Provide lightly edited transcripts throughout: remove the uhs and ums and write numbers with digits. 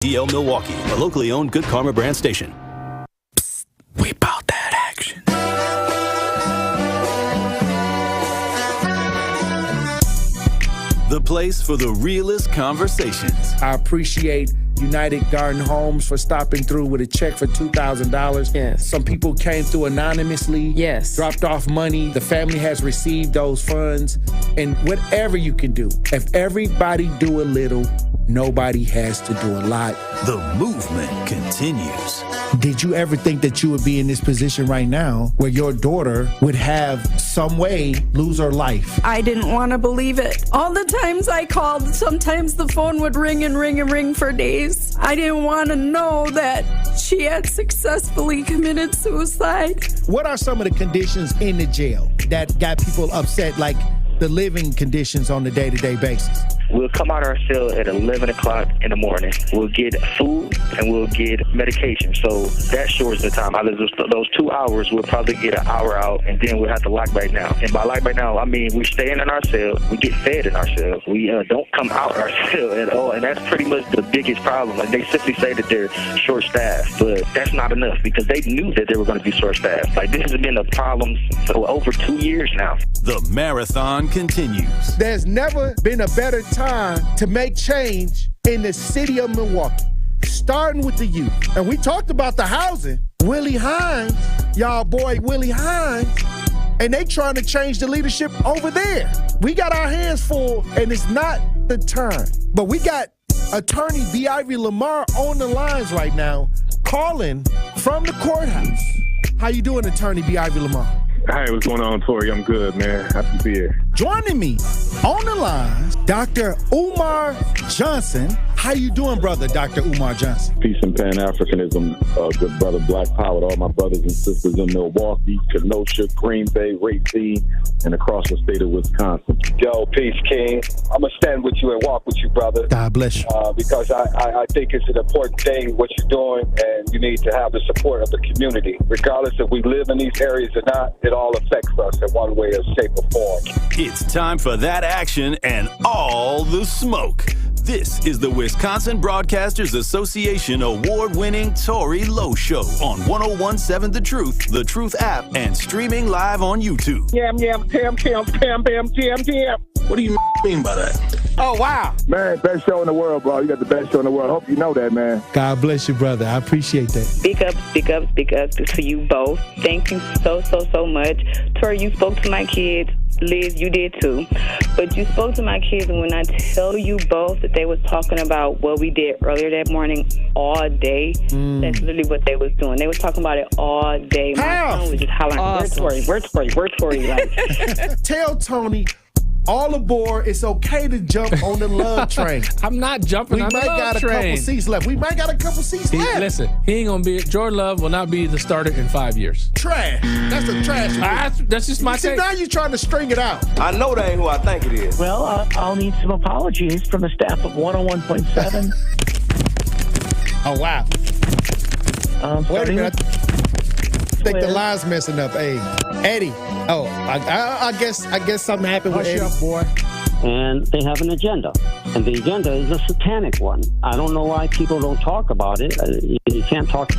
DL Milwaukee, a locally owned Good Karma brand station. Psst, we bought that action. The place for the realest conversations. I appreciate United Garden Homes for stopping through with a check for $2,000. Yes. Some people came through anonymously. Yes. Dropped off money. The family has received those funds. And whatever you can do, if everybody do a little, nobody has to do a lot. The movement continues. Did you ever think that you would be in this position right now where your daughter would have some way lose her life? I didn't want to believe it. All the times I called, sometimes the phone would ring and ring and ring for days. I didn't want to know that she had successfully committed suicide. What are some of the conditions in the jail that got people upset, like the living conditions on a day-to-day basis? We'll come out of our cell at 11 o'clock in the morning. We'll get food and we'll get medication. So that shortens the time. Out of those 2 hours, we'll probably get an hour out, and then we'll have to lock back down. And by lock back down, I mean we're staying in our cell. We get fed in our cell. We don't come out of our cell at all, and that's pretty much the biggest problem. Like, they simply say that they're short-staffed, but that's not enough because they knew that they were going to be short-staffed. Like, this has been a problem for over 2 years now. The marathon continues. There's never been a better time to make change in the city of Milwaukee, starting with the youth. And we talked about the housing. Willie Hines, y'all boy Willie Hines, and they trying to change the leadership over there. We got our hands full, and it's not the time. But we got Attorney B. Ivy Lamar on the lines right now, calling from the courthouse. How you doing, Attorney B. Ivy Lamar? Hey, what's going on, Tory? I'm good, man. Happy to be here. Joining me on the lines, Dr. Umar Johnson. How you doing, brother, Dr. Umar Johnson? Peace and Pan-Africanism, good brother, Black Power, to all my brothers and sisters in Milwaukee, Kenosha, Green Bay, Racine, and across the state of Wisconsin. Yo, peace, King. I'm going to stand with you and walk with you, brother. God bless you. Because I think it's an important thing, what you're doing, and you need to have the support of the community. Regardless if we live in these areas or not, it all affects us in one way or shape or form. It's time for that action and all the smoke. This is the Wisconsin Broadcasters Association award-winning Tory Lowe Show on 101.7 The Truth app, and streaming live on YouTube. Yam, tam, tam. What do you mean by that? Oh, wow. Man, best show in the world, bro. You got the best show in the world. Hope you know that, man. God bless you, brother. I appreciate that. Speak up to you both. Thank you so much. Tory, you spoke to my kids. Liz, you did too. But you spoke to my kids, and when I tell you both that they was talking about what we did earlier that morning all day, that's literally what they was doing. They was talking about it all day. My son was just hollering, awesome. Where's Tory? Like, tell Tony, all aboard. It's okay to jump on the love train. I'm not jumping on the love train. We might got a couple seats left. Listen, he ain't going to be, Jordan Love will not be the starter in 5 years. Trash. That's a trash. That's just my take. Now you're trying to string it out. I know that ain't who I think it is. Well, I'll need some apologies from the staff of 101.7. Oh, wow. Wait a minute. I think the line's messing up. Hey, Eddie. Oh, I guess something happened with Eddie. Hush up, boy. And they have an agenda. And the agenda is a satanic one. I don't know why people don't talk about it. You can't talk.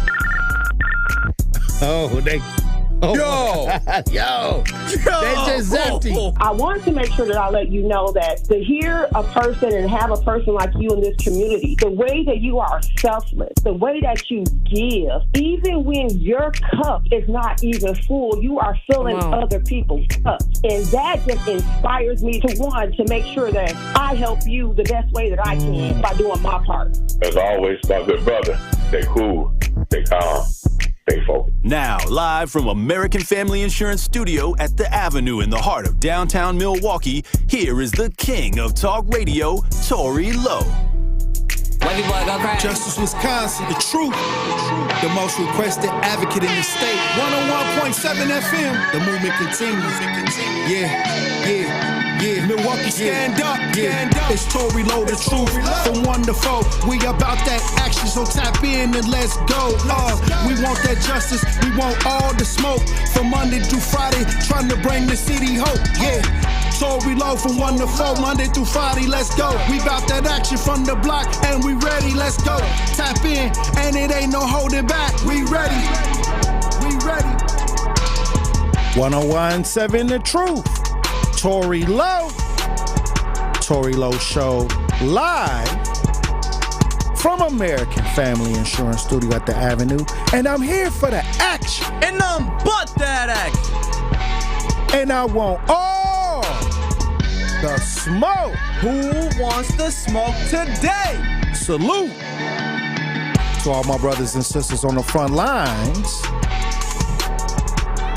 Yo, they just empty. I want to make sure that I let you know that to hear a person and have a person like you in this community, the way that you are selfless, the way that you give, even when your cup is not even full, you are filling other people's cups. And that just inspires me to make sure that I help you the best way that I can by doing my part. As always, my good brother, stay cool, stay calm. Now, live from American Family Insurance Studio at the Avenue in the heart of downtown Milwaukee, here is the king of talk radio, Tory Lowe. Justice Wisconsin, the truth, the most requested advocate in the state. 101.7 FM, the movement continues. Yeah. Milwaukee, stand up. It's Tory Lowe, the truth. From 1 to 4, we about that action, so tap in and let's go. We want that justice, we want all the smoke. From Monday through Friday, trying to bring the city hope. Yeah. Tory Lowe from 1 to 4, Monday through Friday, let's go. We bout that action from the block, and we ready, let's go. Tap in, and it ain't no holding back. We ready, we ready. 101.7 The Truth. Tory Lowe. Tory Lowe Show live from American Family Insurance Studio at the Avenue. And I'm here for the action. And none but that action. And I want all the smoke. Who wants the smoke today? Salute to all my brothers and sisters on the front lines.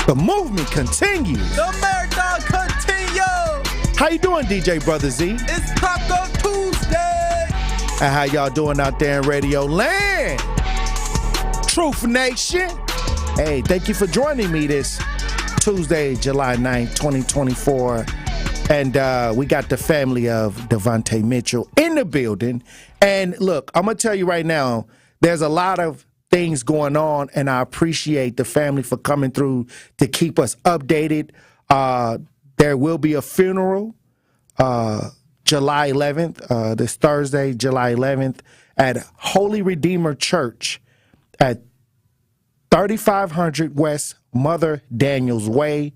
The movement continues. The marathon continues. How you doing, DJ Brother Z? It's Taco Tuesday. And how y'all doing out there in Radio Land? Truth Nation. Hey, thank you for joining me this Tuesday, July 9th, 2024. And we got the family of Devonte Mitchell in the building. And look, I'm going to tell you right now, there's a lot of things going on, and I appreciate the family for coming through to keep us updated. There will be a funeral July 11th, this Thursday, July 11th, at Holy Redeemer Church at 3500 West Mother Daniels Way.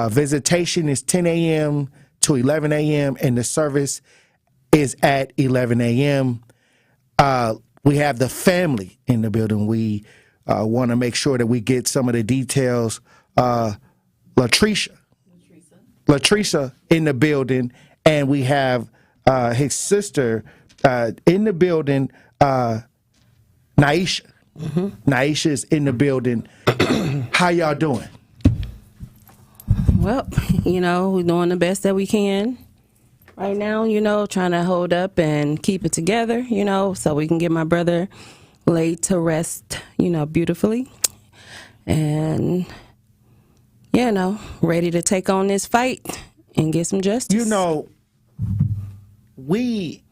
Visitation is 10 a.m. to 11 a.m., and the service is at 11 a.m. We have the family in the building. We want to make sure that we get some of the details. Latricia in the building, and we have his sister in the building, Naisha. Naisha is in the building. How y'all doing? Well, we're doing the best that we can right now, trying to hold up and keep it together, so we can get my brother laid to rest, beautifully. And, ready to take on this fight and get some justice. We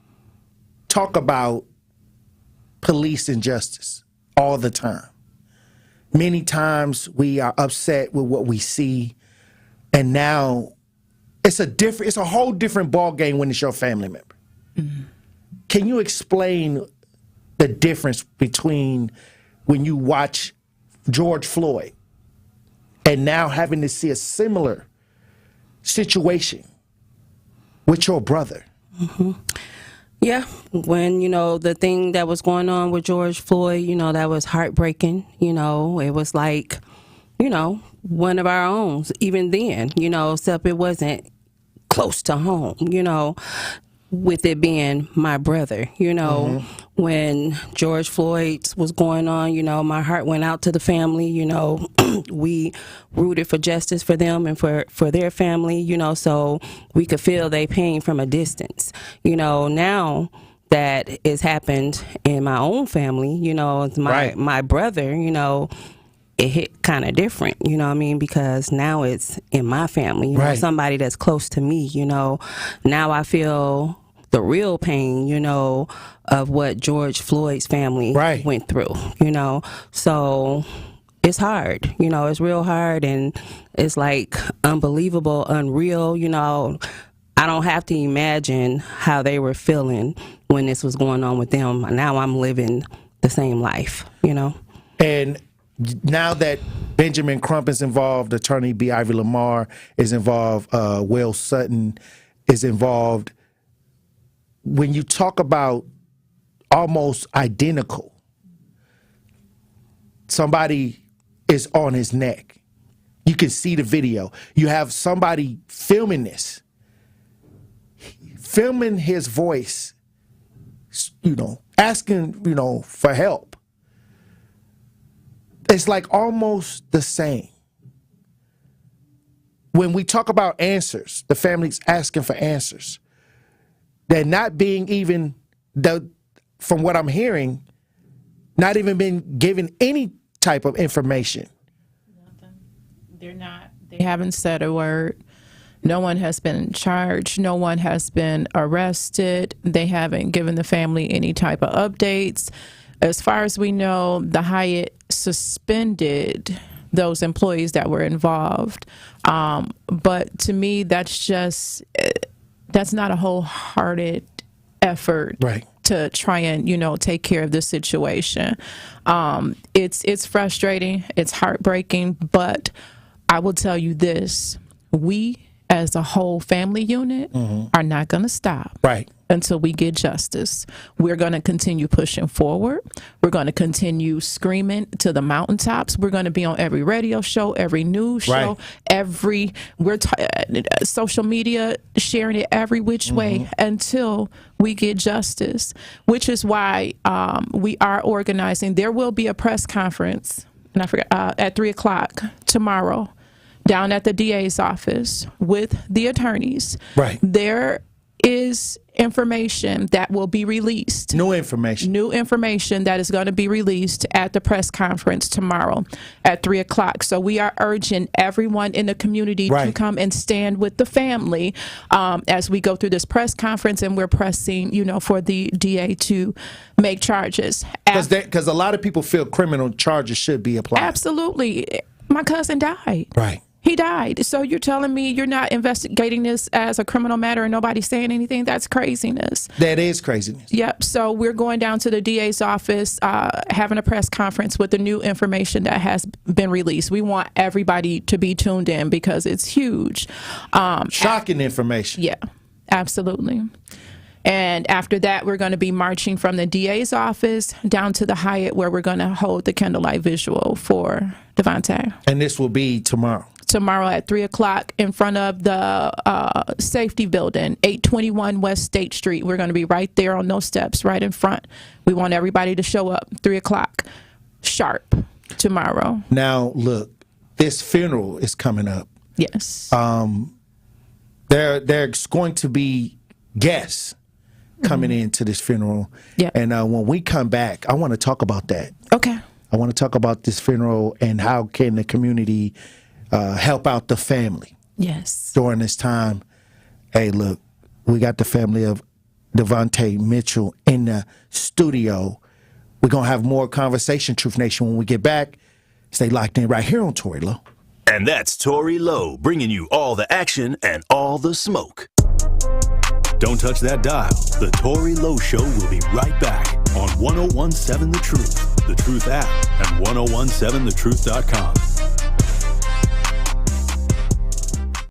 talk about police injustice all the time. Many times we are upset with what we see, and now it's a whole different ball game when it's your family member. Mm-hmm. Can you explain the difference between when you watch George Floyd and now having to see a similar situation with your brother? Mm-hmm. Yeah, when, the thing that was going on with George Floyd, that was heartbreaking. It was like, one of our own, even then, except it wasn't close to home, with it being my brother, Mm-hmm. When George Floyd was going on, my heart went out to the family, we rooted for justice for them and for their family, so we could feel their pain from a distance. Now that it's happened in my own family, my brother, it hit kind of different, because now it's in my family, somebody that's close to me, now I feel the real pain, of what George Floyd's family went through, so it's hard, it's real hard, and it's like unbelievable, unreal, I don't have to imagine how they were feeling when this was going on with them. Now I'm living the same life, And now that Benjamin Crump is involved, attorney B. Ivy Lamar is involved, Will Sutton is involved. When you talk about almost identical, somebody is on his neck. You can see the video. You have somebody filming this, filming his voice, asking, for help. It's like almost the same. When we talk about answers, the family's asking for answers. They're not being even, from what I'm hearing, not even been given any type of information. Nothing. They're not. They haven't said a word. No one has been charged. No one has been arrested. They haven't given the family any type of updates. As far as we know, the Hyatt suspended those employees that were involved. But to me, that's not a wholehearted effort. Right. To try and, take care of the situation. It's frustrating, it's heartbreaking, but I will tell you this, we as a whole family unit are not going to stop. Right. Until we get justice. We're going to continue pushing forward. We're going to continue screaming to the mountaintops. We're going to be on every radio show, every news show, social media, sharing it every which way until we get justice, which is why we are organizing. There will be a press conference, and I forgot, at 3:00 tomorrow down at the DA's office with the attorneys. Right. There is information that will be released. New information that is going to be released at the press conference tomorrow at 3:00. So we are urging everyone in the community to come and stand with the family as we go through this press conference, and we're pressing, for the DA to make charges. Because a lot of people feel criminal charges should be applied. Absolutely. My cousin died. Right. He died. So you're telling me you're not investigating this as a criminal matter and nobody's saying anything? That's craziness. That is craziness. Yep. So we're going down to the DA's office, having a press conference with the new information that has been released. We want everybody to be tuned in because it's huge. Shocking information. Yeah, absolutely. And after that, we're going to be marching from the DA's office down to the Hyatt, where we're going to hold the candlelight visual for Devonte. And this will be tomorrow. Tomorrow at 3:00 in front of the safety building, 821 West State Street. We're going to be right there on those steps, right in front. We want everybody to show up 3:00 sharp tomorrow. Now, look, this funeral is coming up. Yes. There's going to be guests coming into this funeral. Yeah. And when we come back, I want to talk about that. Okay. I want to talk about this funeral and how can the community help out the family. Yes. During this time. Hey, look, we got the family of Devonte Mitchell in the studio. We're going to have more conversation, Truth Nation, when we get back. Stay locked in right here on Tory Lowe. And that's Tory Lowe, bringing you all the action and all the smoke. Don't touch that dial. The Tory Lowe Show will be right back on 1017 The Truth, The Truth app, and 1017thetruth.com.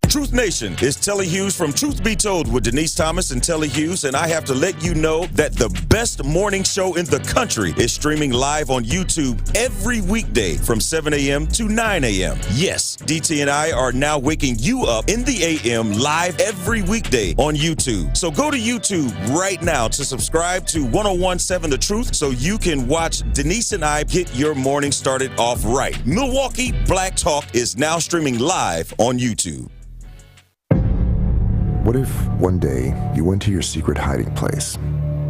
Truth Nation, it's Telly Hughes from Truth Be Told with Denise Thomas and Telly Hughes, and I have to let you know that the best morning show in the country is streaming live on YouTube every weekday from 7 a.m. to 9 a.m. Yes, DT and I are now waking you up in the a.m. live every weekday on YouTube. So go to YouTube right now to subscribe to 1017 The Truth so you can watch Denise and I get your morning started off right. Milwaukee Black Talk is now streaming live on YouTube. What if one day you went to your secret hiding place?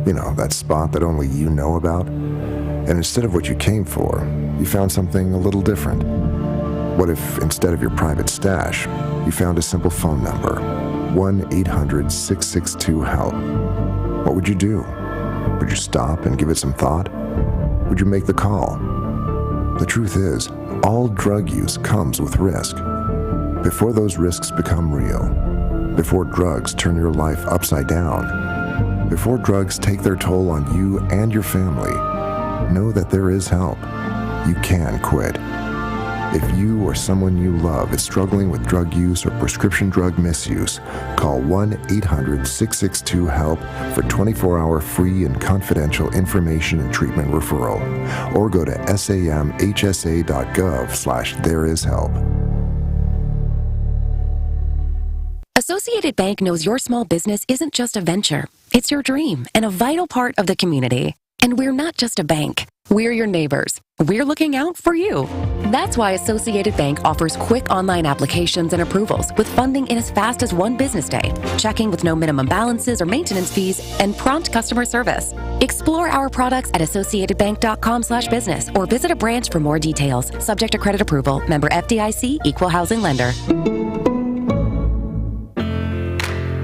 You know, that spot that only you know about? And instead of what you came for, you found something a little different. What if instead of your private stash, you found a simple phone number, 1-800-662-HELP? What would you do? Would you stop and give it some thought? Would you make the call? The truth is, all drug use comes with risk. Before those risks become real, before drugs turn your life upside down, before drugs take their toll on you and your family, know that there is help. You can quit. If you or someone you love is struggling with drug use or prescription drug misuse, call 1-800-662-HELP for 24-hour free and confidential information and treatment referral, or go to samhsa.gov/thereishelp. Associated Bank knows your small business isn't just a venture. It's your dream and a vital part of the community. And we're not just a bank. We're your neighbors. We're looking out for you. That's why Associated Bank offers quick online applications and approvals with funding in as fast as 1 business day, checking with no minimum balances or maintenance fees, and prompt customer service. Explore our products at associatedbank.com/business or visit a branch for more details. Subject to credit approval. Member FDIC, Equal Housing Lender.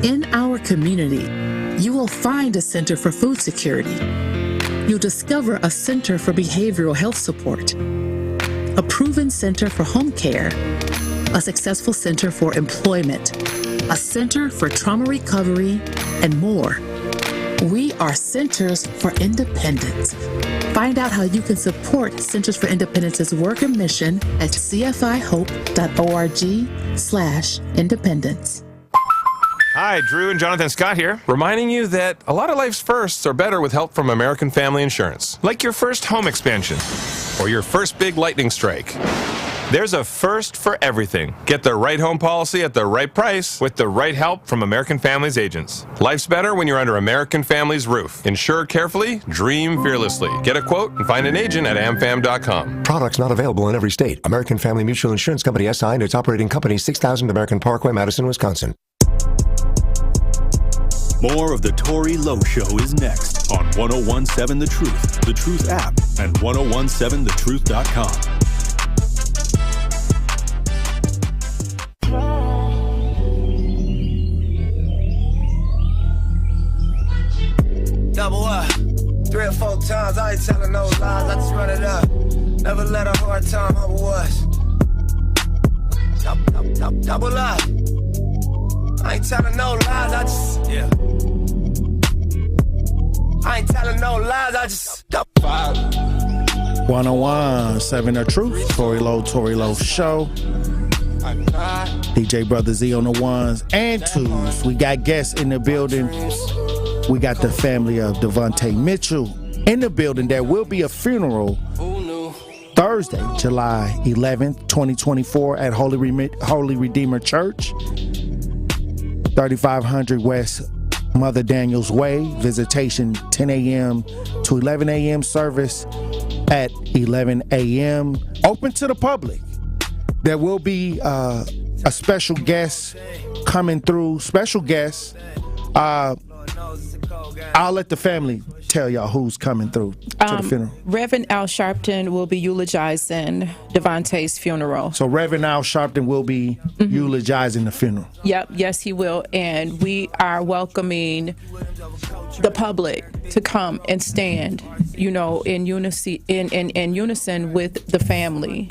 In our community, you will find a Center for Food Security. You'll discover a Center for Behavioral Health Support, a proven center for home care, a successful center for employment, a center for trauma recovery, and more. We are Centers for Independence. Find out how you can support Centers for Independence's work and mission at cfihope.org/independence. Hi, Drew and Jonathan Scott here, reminding you that a lot of life's firsts are better with help from American Family Insurance, like your first home expansion or your first big lightning strike. There's a first for everything. Get the right home policy at the right price with the right help from American Family's agents. Life's better when you're under American Family's roof. Insure carefully, dream fearlessly. Get a quote and find an agent at amfam.com. Products not available in every state. American Family Mutual Insurance Company SI and its operating company, 6000 American Parkway, Madison, Wisconsin. More of the Tory Lowe Show is next on 1017 The Truth, The Truth app, and 1017thetruth.com. Double up, 3 or 4 times, I ain't telling no lies, I just run it up. Never let a hard time humble us. Double up, I ain't telling no lies, I just, yeah. I ain't telling no lies, I just, 1017 The Truth, Tory Lowe Show. DJ Brother Z on the ones and twos. We got guests in the building. We got the family of Devonte Mitchell in the building. There will be a funeral Thursday, July 11th, 2024 at Holy Redeemer Church, 3500 West Mother Daniels Way. Visitation 10 a.m. to 11 a.m. Service at 11 a.m. Open to the public. There will be a special guest coming through. Special guest. I'll let the family tell y'all who's coming through to the funeral. Reverend Al Sharpton will be eulogizing Devonte's funeral. So Reverend Al Sharpton will be eulogizing the funeral. Yep, yes, he will. And we are welcoming the public to come and stand, you know, in unison with the family.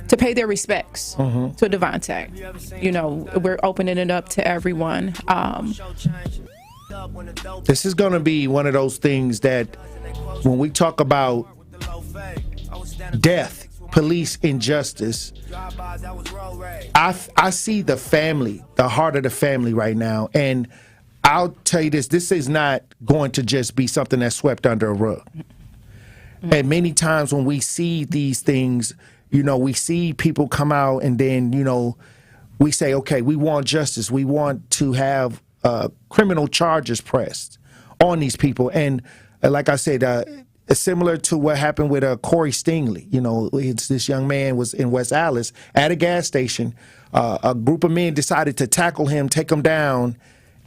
To pay their respects to Devonte. You know, we're opening it up to everyone. This is going to be one of those things that when we talk about death, police injustice, I see the family, the heart of the family right now. And I'll tell you this is not going to just be something that's swept under a rug. And many times when we see these things, you know, we see people come out and then, you know, we say, okay, we want justice. We want to have criminal charges pressed on these people. And like I said, similar to what happened with Corey Stingley. You know, this young man was in West Allis at a gas station. A group of men decided to tackle him, take him down,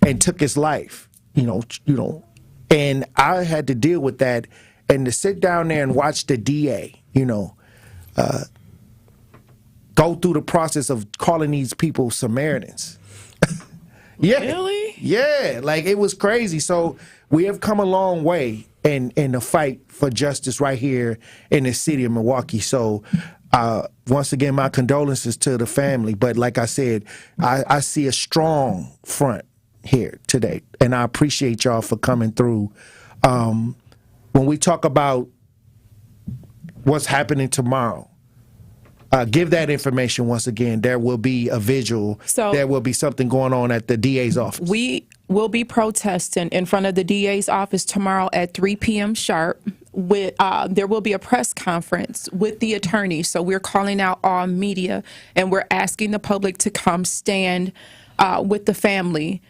and took his life. You know, and I had to deal with that. And to sit down there and watch the DA, you know, go through the process of calling these people Samaritans. Yeah. Really? Yeah, like it was crazy. So we have come a long way in the fight for justice right here in the city of Milwaukee. So once again, my condolences to the family. But like I said, I see a strong front here today, and I appreciate y'all for coming through. When we talk about what's happening tomorrow, give that information once again. There will be a vigil. So there will be something going on at the DA's office. We will be protesting in front of the DA's office tomorrow at 3 p.m. sharp. There will be a press conference with the attorney. So we're calling out all media, and we're asking the public to come stand with the family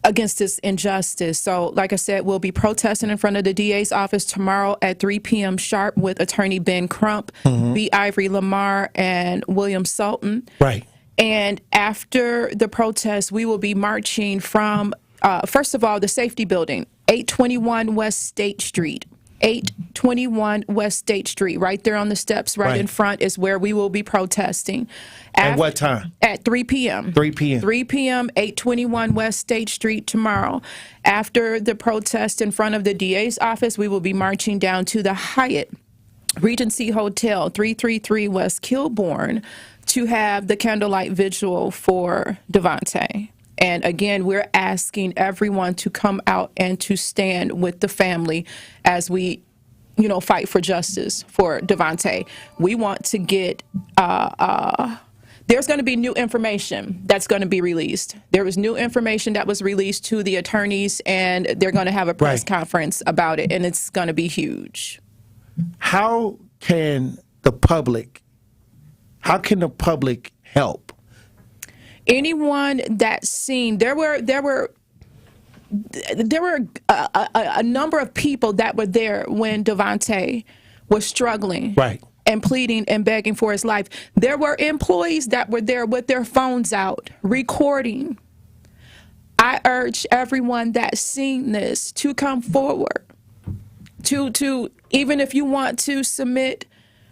against this injustice. So, like I said, we'll be protesting in front of the DA's office tomorrow at 3 p.m. sharp with attorney Ben Crump, B. Ivory Lamar, and William Sultan. Right. And after the protest, we will be marching from, first of all, the safety building, 821 West State Street. 821 West State Street, right there on the steps right in front is where we will be protesting. At what time? At 3 p.m. 3 p.m. 3 p.m., 821 West State Street tomorrow. After the protest in front of the DA's office, we will be marching down to the Hyatt Regency Hotel, 333 West Kilbourne, to have the candlelight vigil for Devonte. And again, we're asking everyone to come out and to stand with the family as we, fight for justice for Devonte. We want to get, there's going to be new information that's going to be released. There was new information that was released to the attorneys, and they're going to have a press conference about it, and it's going to be huge. How can the public help? Anyone that's seen, there were a number of people that were there when Devonte was struggling, and pleading and begging for his life. There were employees that were there with their phones out, recording. I urge everyone that's seen this to come forward, to even if you want to submit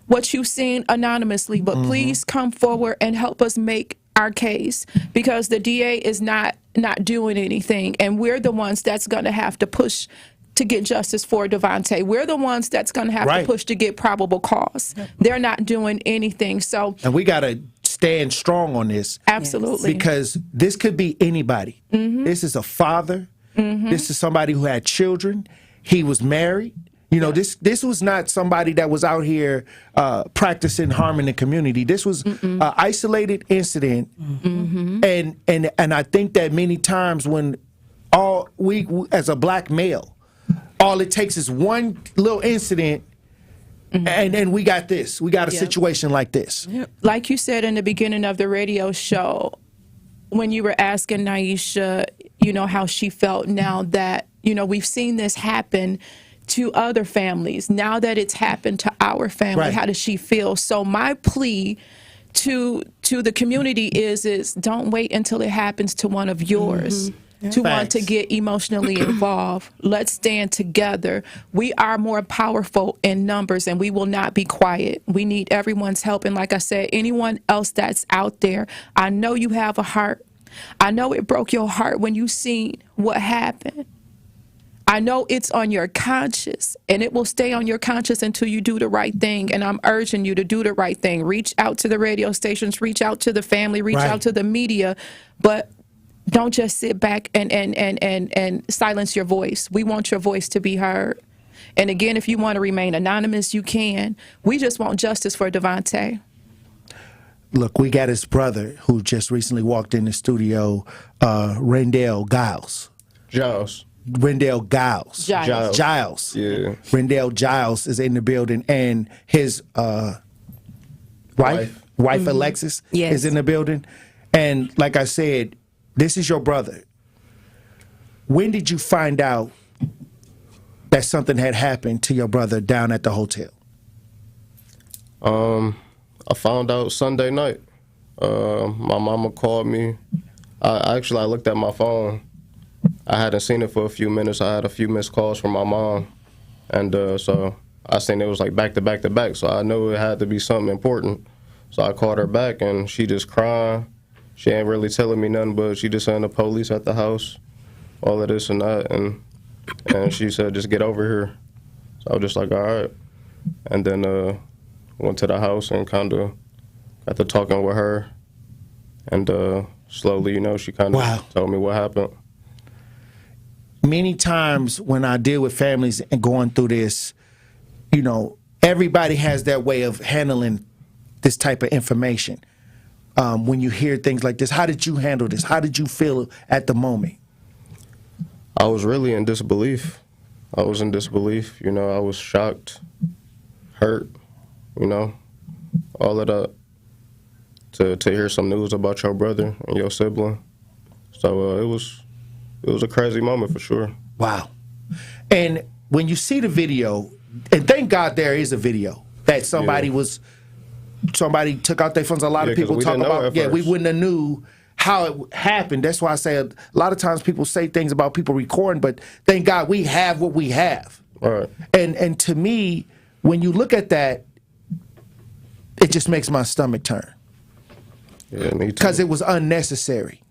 what you've seen anonymously, but please come forward and help us make our case, because the DA is not doing anything, and we're the ones that's going to have to push to get justice for Devonte. We're the ones that's going to have to push to get probable cause. They're not doing anything. And we got to stand strong on this. Absolutely. Because this could be anybody. This is a father. This is somebody who had children. He was married. This was not somebody that was out here practicing harming the community. This was an isolated incident, and I think that many times when we as a black male, all it takes is one little incident, and then we got this. We got a situation like this. Like you said in the beginning of the radio show, when you were asking Naisha, how she felt now that we've seen this happen to other families. Now that it's happened to our family, how does she feel? So my plea to the community is don't wait until it happens to one of yours to want to get emotionally involved. Let's stand together. We are more powerful in numbers, and we will not be quiet. We need everyone's help. And like I said, anyone else that's out there, I know you have a heart. I know it broke your heart when you seen what happened. I know it's on your conscience, and it will stay on your conscience until you do the right thing. And I'm urging you to do the right thing. Reach out to the radio stations, reach out to the family, reach out to the media, but don't just sit back and silence your voice. We want your voice to be heard. And again, if you want to remain anonymous, you can. We just want justice for Devonte. Look, we got his brother who just recently walked in the studio, Rendell Giles. Rendell Giles. Giles. Yeah. Rendell Giles is in the building, and his wife Alexis is in the building. And like I said, this is your brother. When did you find out that something had happened to your brother down at the hotel? I found out Sunday night. My mama called me. I looked at my phone. I hadn't seen it for a few minutes. I had a few missed calls from my mom. And so I seen it was like back to back to back. So I knew it had to be something important. So I called her back, and she just crying. She ain't really telling me nothing, but she just saying the police at the house, all of this and that. And she said, just get over here. So I was just like, all right. And then went to the house and kind of got to talking with her. And slowly, she kind of told me what happened. Many times when I deal with families and going through this, everybody has their way of handling this type of information. When you hear things like this, how did you handle this? How did you feel at the moment? I was really in disbelief. I was in disbelief. I was shocked, hurt, all of that. To hear some news about your brother and your sibling. So it was a crazy moment for sure. Wow. And when you see the video, and thank God there is a video that somebody took out their phones. A lot of people talk about, we wouldn't have knew how it happened. That's why I say a lot of times people say things about people recording, but thank God we have what we have. Right. And to me, when you look at that, it just makes my stomach turn. Yeah, me too. Because it was unnecessary.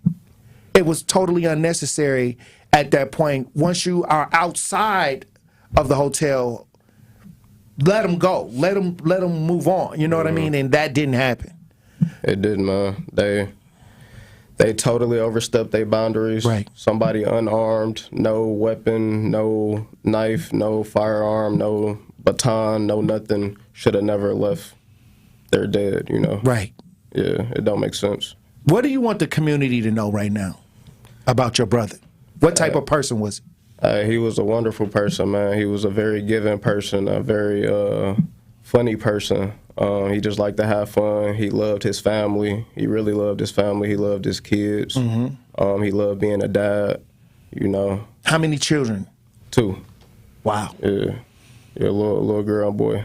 It was totally unnecessary at that point. Once you are outside of the hotel, let them go, let them move on. You know what I mean? And that didn't happen. It didn't, man. They totally overstepped their boundaries. Right. Somebody unarmed, no weapon, no knife, no firearm, no baton, no nothing, should have never left. They're dead, you know? Right. Yeah, it don't make sense. What do you want the community to know right now about your brother? What type of person was he? He was a wonderful person, man. He was a very giving person, a very funny person. He just liked to have fun. He loved his family. He really loved his family. He loved his kids. Mm-hmm. He loved being a dad, you know. How many children? 2. Wow. Yeah, little girl and boy.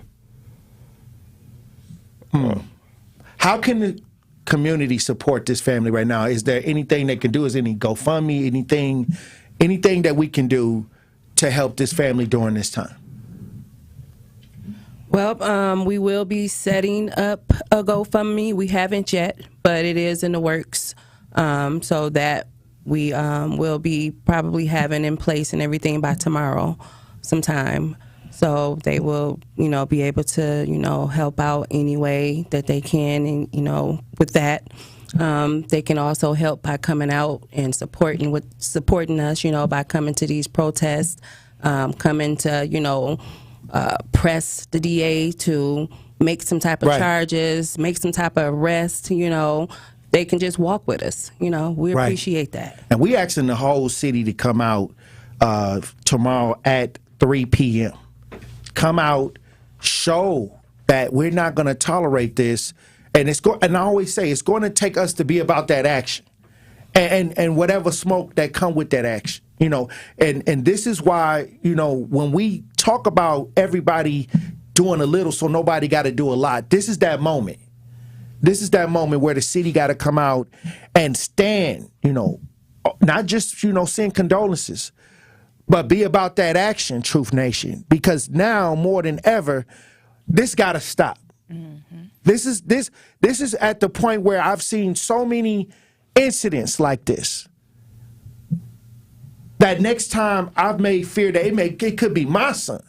How can the community support this family right now? Is there anything they can do? Is any GoFundMe, anything that we can do to help this family during this time? Well, we will be setting up a GoFundMe. We haven't yet, but it is in the works, so that we will be probably having in place and everything by tomorrow sometime. So they will, be able to, help out any way that they can, and, with that. They can also help by coming out and supporting us, by coming to these protests, coming to, press the DA to make some type of charges, make some type of arrest, they can just walk with us. We appreciate that. And we asking the whole city to come out tomorrow at 3 p.m. Come out, show that we're not going to tolerate this. And and I always say it's going to take us to be about that action and whatever smoke that come with that action. And this is why, when we talk about everybody doing a little so nobody got to do a lot, this is that moment. This is that moment where the city got to come out and stand, not just, send condolences, but be about that action, Truth Nation, because now more than ever, this got to stop. Mm-hmm. This is at the point where I've seen so many incidents like this that next time I've made fear that it could be my son.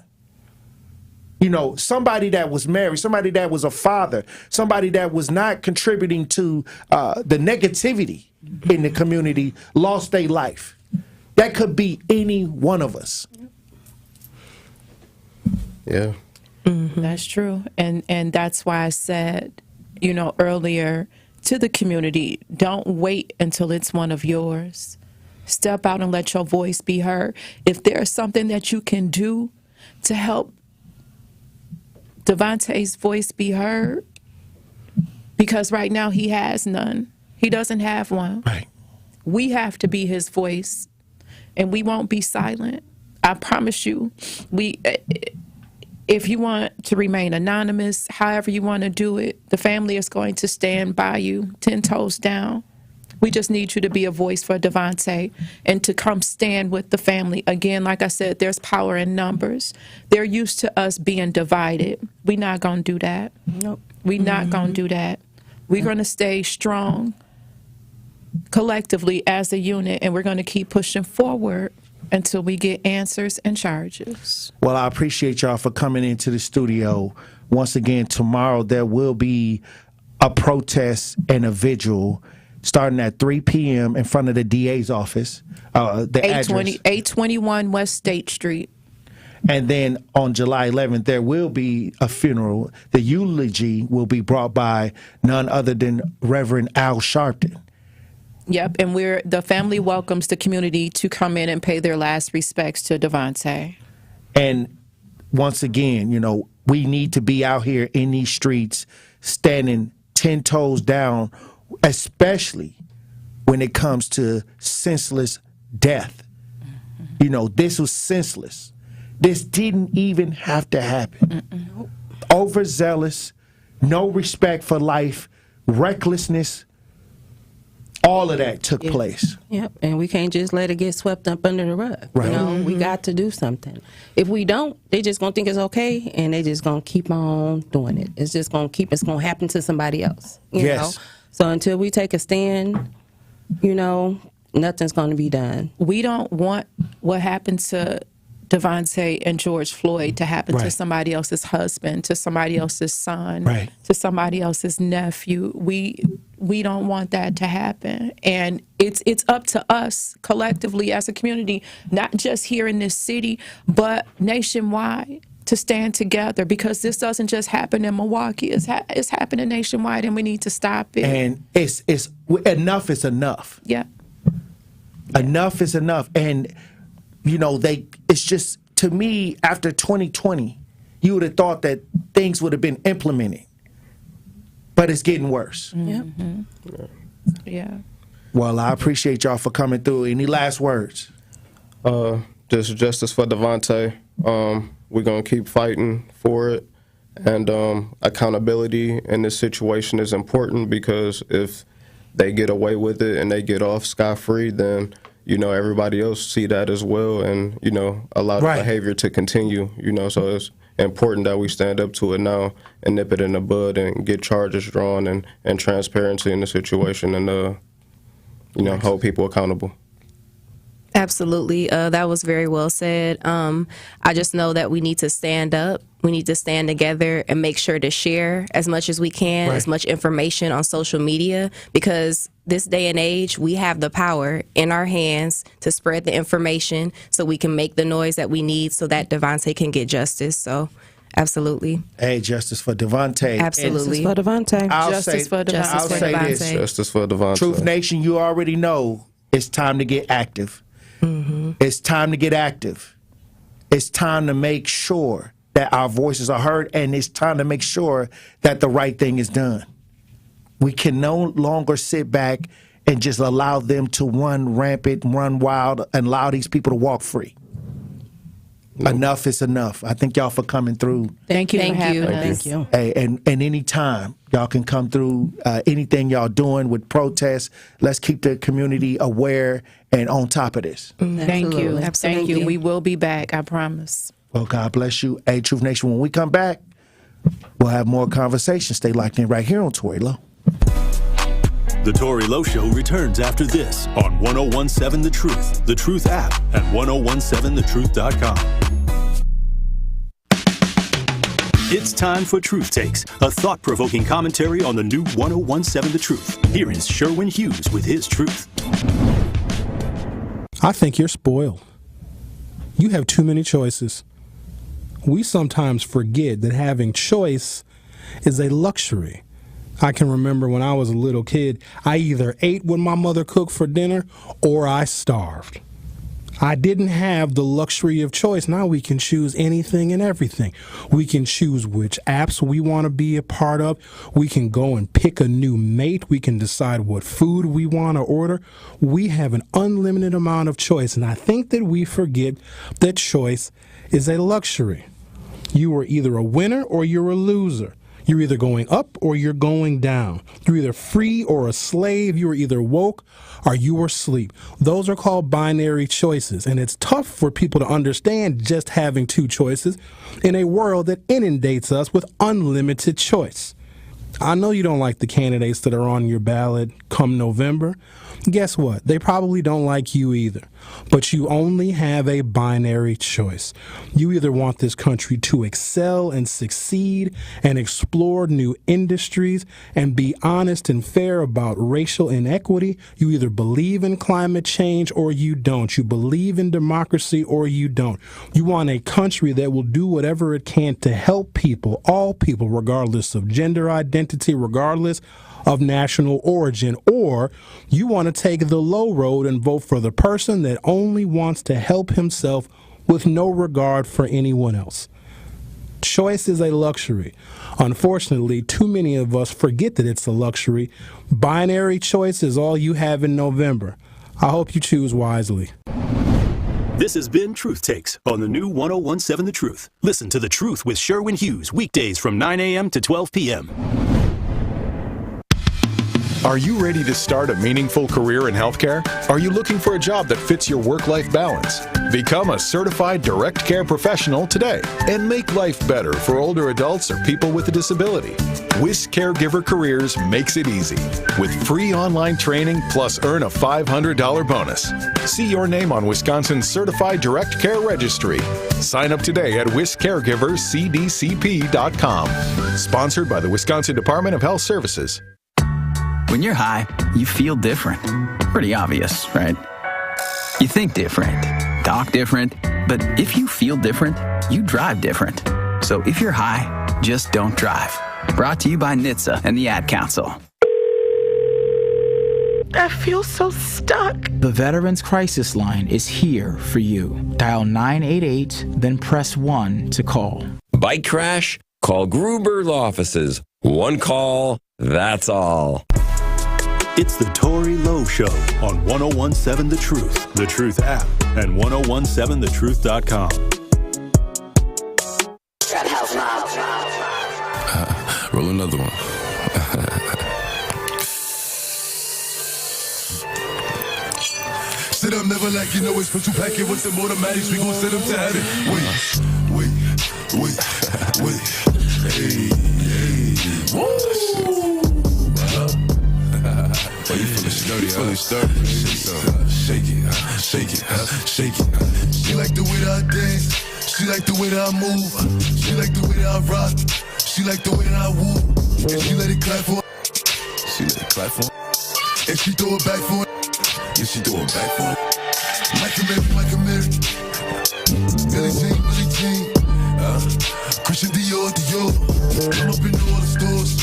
Somebody that was married, somebody that was a father, somebody that was not contributing to the negativity in the community lost their life. That could be any one of us. Yeah. Mm-hmm. That's true. And that's why I said, earlier to the community, don't wait until it's one of yours. Step out and let your voice be heard. If there's something that you can do to help Devonte's voice be heard, because right now he has none. He doesn't have one. Right. We have to be his voice, and we won't be silent. I promise you. If you want to remain anonymous, however you want to do it, the family is going to stand by you 10 toes down. We just need you to be a voice for Devonte and to come stand with the family. Again, like I said, there's power in numbers. They're used to us being divided. We're not going to do that. Nope. We're not going to do that. We're going to stay strong collectively as a unit, and we're going to keep pushing forward until we get answers and charges. Well, I appreciate y'all for coming into the studio. Once again, tomorrow there will be a protest and a vigil starting at 3 p.m. in front of the DA's office. The 821 West State Street. And then on July 11th, there will be a funeral. The eulogy will be brought by none other than Reverend Al Sharpton. Yep, and the family welcomes the community to come in and pay their last respects to Devonte. And once again, we need to be out here in these streets standing 10 toes down, especially when it comes to senseless death. This was senseless. This didn't even have to happen. Overzealous, no respect for life, recklessness, all of that took place. Yep, and we can't just let it get swept up under the rug. Right. We got to do something. If we don't, they just gonna think it's okay, and they just gonna keep on doing it. It's just gonna happen to somebody else. You know? So until we take a stand, nothing's gonna be done. We don't want what happened to Devonte and George Floyd to happen to somebody else's husband, to somebody else's son, to somebody else's nephew. We don't want that to happen. And it's up to us collectively as a community, not just here in this city, but nationwide, to stand together, because this doesn't just happen in Milwaukee. It's happening nationwide, and we need to stop it. And it's enough is enough. Yeah. Enough is enough. And, you know, it's just, to me, after 2020, you would have thought that things would have been implemented. But it's getting worse. Mm-hmm. Yeah. Well, I appreciate y'all for coming through. Any last words? Just justice for Devonte. We're going to keep fighting for it. And accountability in this situation is important, because if they get away with it and they get off scot-free, then, you know, everybody else see that as well and, you know, allow the behavior to continue, you know. So it's important that we stand up to it now and nip it in the bud and get charges drawn and transparency in the situation and, you know, hold people accountable. Absolutely. That was very well said. I just know that we need to stand up. We need to stand together and make sure to share as much as we can, as much information on social media, because this day and age, we have the power in our hands to spread the information so we can make the noise that we need so that Devonte can get justice. So, absolutely. Hey, justice for Devonte. Absolutely. Justice for Devonte. Justice for Devonte. Justice for Devonte. Truth Nation, you already know it's time to get active. Mm-hmm. It's time to get active. It's time to make sure that our voices are heard, and it's time to make sure that the right thing is done. We can no longer sit back and just allow them to run rampant, run wild, and allow these people to walk free. Enough is enough. I thank y'all for coming through. Thank you for having us. Thank you. Hey, and anytime y'all can come through, anything y'all doing with protests, let's keep the community aware and on top of this. Thank you. Absolutely. Thank you. We will be back, I promise. Well, God bless you. Hey, Truth Nation, when we come back, we'll have more conversation. Stay locked in right here on Tory Lowe. The Tory Lowe Show returns after this on 1017 The Truth app, at 1017thetruth.com. It's time for Truth Takes, a thought-provoking commentary on the new 1017 The Truth. Here is Sherwin Hughes with his truth. I think you're spoiled. You have too many choices. We sometimes forget that having choice is a luxury. I can remember when I was a little kid, I either ate what my mother cooked for dinner or I starved. I didn't have the luxury of choice. Now we can choose anything and everything. We can choose which apps we want to be a part of. We can go and pick a new mate. We can decide what food we want to order. We have an unlimited amount of choice, and I think that we forget that choice is a luxury. You are either a winner or you're a loser. You're either going up or you're going down. You're either free or a slave. You are either woke or you are asleep. Those are called binary choices, and it's tough for people to understand just having two choices in a world that inundates us with unlimited choice. I know you don't like the candidates that are on your ballot come November. Guess what? They probably don't like you either. But you only have a binary choice. You either want this country to excel and succeed and explore new industries and be honest and fair about racial inequity. You either believe in climate change or you don't. You believe in democracy or you don't. You want a country that will do whatever it can to help people, all people, regardless of gender identity, regardless of national origin, or you want to take the low road and vote for the person that only wants to help himself with no regard for anyone else. Choice is a luxury. Unfortunately, too many of us forget that it's a luxury. Binary choice is all you have in November. I hope you choose wisely. This has been Truth Takes on the new 1017 The Truth. Listen to The Truth with Sherwin Hughes weekdays from 9 a.m. to 12 p.m. Are you ready to start a meaningful career in healthcare? Are you looking for a job that fits your work-life balance? Become a certified direct care professional today and make life better for older adults or people with a disability. WIS Caregiver Careers makes it easy with free online training plus earn a $500 bonus. See your name on Wisconsin's Certified Direct Care Registry. Sign up today at wiscaregiverscdcp.com. Sponsored by the Wisconsin Department of Health Services. When you're high, you feel different. Pretty obvious, right? You think different, talk different, but if you feel different, you drive different. So if you're high, just don't drive. Brought to you by NHTSA and the Ad Council. I feel so stuck. The Veterans Crisis Line is here for you. Dial 988, then press 1 to call. Bike crash? Call Gruber's offices. One call, that's all. It's the Tory Lowe Show on 1017 The Truth app, and 1017thetruth.com. Roll another one. Sit up, never like you know it's put you back in with some automatics. We gon' send them to heaven. Wait. Hey. Woo. Oh, you feeling sturdy, Shake it. She like the way that I dance. She like the way that I move. She like the way that I rock. She like the way that I woo. And she let it clap for. And she throw it back for. Yeah, she throw it back for. Like a Mary. Billie Jean. Christian Dior. I'm up in all the stores.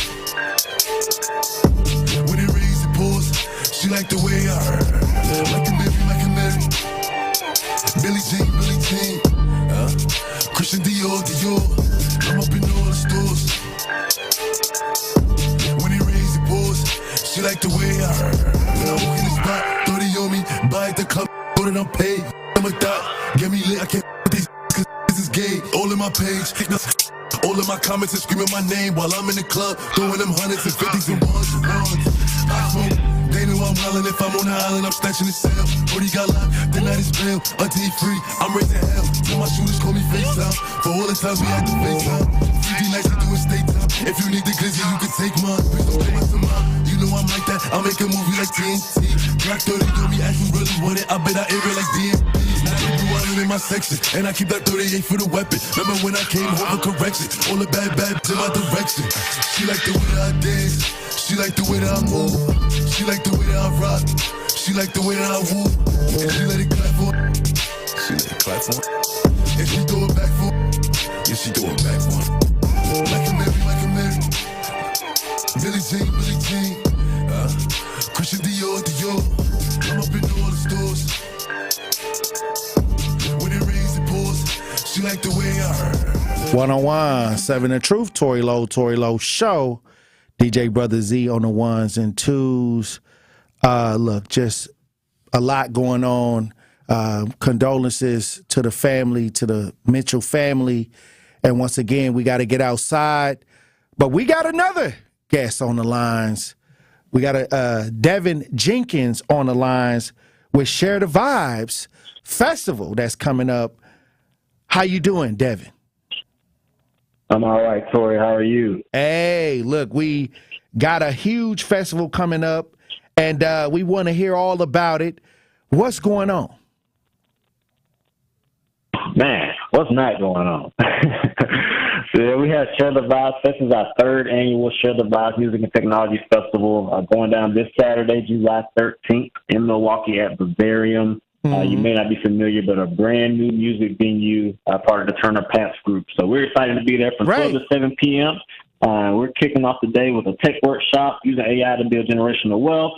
When it rains, it pours. She like the way I heard. Like a Mary. Billie Jean. Christian Dior. I'm up in all the stores. When it rains, it pours. She like the way I heard. When I walk in the spot, 30 on me, buy at the club, know that I'm paid. I'm a thot, get me lit, I can't these cause this is gay. All in my page, all of my comments are screaming my name while I'm in the club, throwing them hundreds and fifties and ones. I smoke, they know I'm wildin'. If I'm on the island, I'm snatching the cell. Brody got locked, the night is bail. Until he free, I'm raising hell. Till my shooters call me FaceTime. For all the times we had to FaceTime. 50 nights we doing state time. If you need the glizzy, you can take mine. Please don't play my mine. You know I'm like that. I'll make a movie like TNT. Black 30 on me, ask me really want it. I bet I air it like DMP. Now I do island in my section, and I keep that 38 for the weapon. Remember when I came home for correction? All the bad in my direction. She like the way that I dance. She like the way that I move. She like the way that I rock. She like the way that I woo. And she let it clap for. And she throw it back for. Yeah, she throw it back for. Like a Mary. Billie Jean. Christian Dior. I'm up in all the stores. When it rains, it pours. She like the way I heard. 101.7 The Truth, Tory Lowe Show. DJ Brother Z on the ones and twos. Look, just a lot going on. Condolences to the family, to the Mitchell family. And once again, we got to get outside. But we got another guest on the lines. We got Devin Jenkins on the lines with Share the Vibes Festival that's coming up. How you doing, Devin? I'm all right, Tory. How are you? Hey, look, we got a huge festival coming up, and we want to hear all about it. What's going on? Man, what's not going on? So we have Share the Vibes. This is our third annual Share the Vibes Music and Technology Festival going down this Saturday, July 13th in Milwaukee at Bavarium. You may not be familiar, but a brand new music venue, part of the Turner Pants Group. So we're excited to be there from 12 to 7 p.m. We're kicking off the day with a tech workshop using AI to build generational wealth.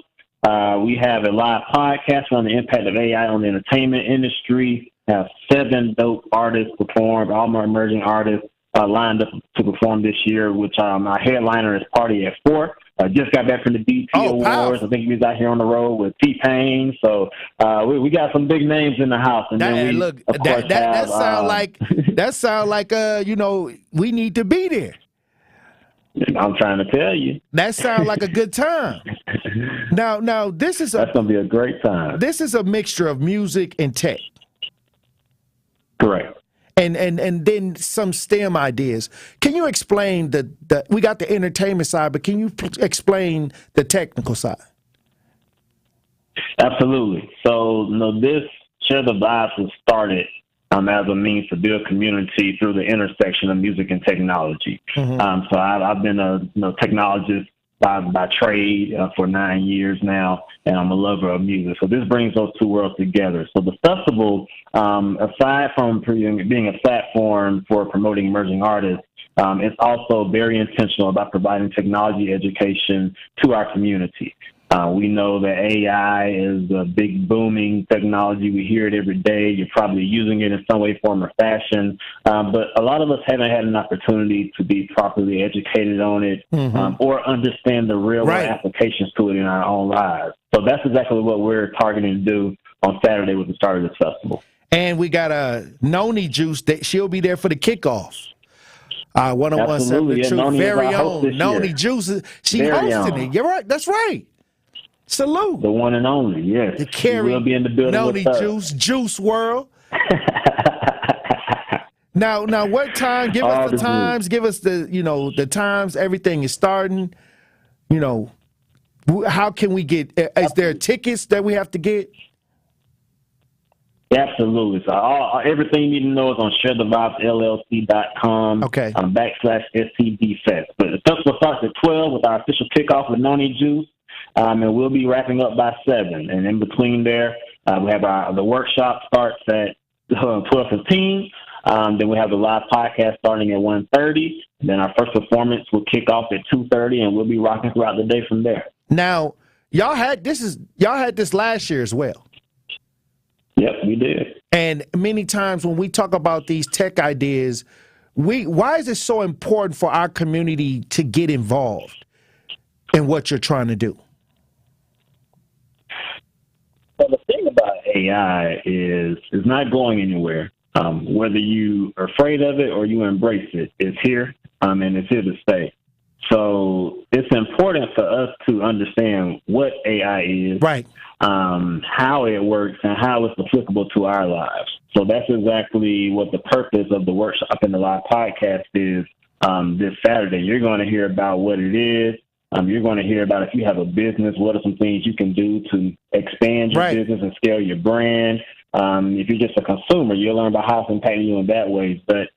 We have a live podcast on the impact of AI on the entertainment industry. Have 7 dope artists perform, all more emerging artists lined up to perform this year, which our headliner is Party at 4. Just got back from the BET Awards. Powerful. I think he was out here on the road with T-Pain. So we got some big names in the house. And then we, look, of course, that sound like we need to be there. I'm trying to tell you. That sounds like a good time. Now that's gonna be a great time. This is a mixture of music and tech. Correct. And then some STEM ideas. Can you explain we got the entertainment side, but can you explain the technical side? Absolutely. So, this Share the Vibes was started as a means to build community through the intersection of music and technology. Mm-hmm. So I've been a technologist by trade for 9 years now, and I'm a lover of music. So this brings those two worlds together. So the festival, aside from being a platform for promoting emerging artists, it's also very intentional about providing technology education to our community. We know that AI is a big booming technology. We hear it every day. You're probably using it in some way, form, or fashion. But a lot of us haven't had an opportunity to be properly educated on it or understand the real-world applications to it in our own lives. So that's exactly what we're targeting to do on Saturday with the start of this festival. And we got a Noni Juice. She'll be there for the kickoff. 1017 The Truth, very own Noni Juice. She hosting it. You're right. That's right. Salute. The one and only, yes. The Carrie will be in the building Noni Juice World. Now, what time? Give us the times. Give us the times. Everything is starting. How can we get? Is there tickets that we have to get? Absolutely. So everything you need to know is on sharethevibesllc.com. Okay. /STDFest. But the festival starts at 12 with our official kickoff with Noni Juice. And we'll be wrapping up by 7. And in between there, we have the workshop starts at 12:15. Then we have the live podcast starting at 1:30. Then our first performance will kick off at 2:30, and we'll be rocking throughout the day from there. Now, y'all had this last year as well. Yep, we did. And many times when we talk about these tech ideas, why is it so important for our community to get involved in what you're trying to do? Well, the thing about AI is it's not going anywhere. Whether you are afraid of it or you embrace it, it's here, and it's here to stay. So it's important for us to understand what AI is, right? How it works, and how it's applicable to our lives. So that's exactly what the purpose of the workshop and the live podcast is this Saturday. You're going to hear about what it is. You're going to hear about if you have a business, what are some things you can do to expand your business and scale your brand. If you're just a consumer, you'll learn about how it's impacting you in that way. But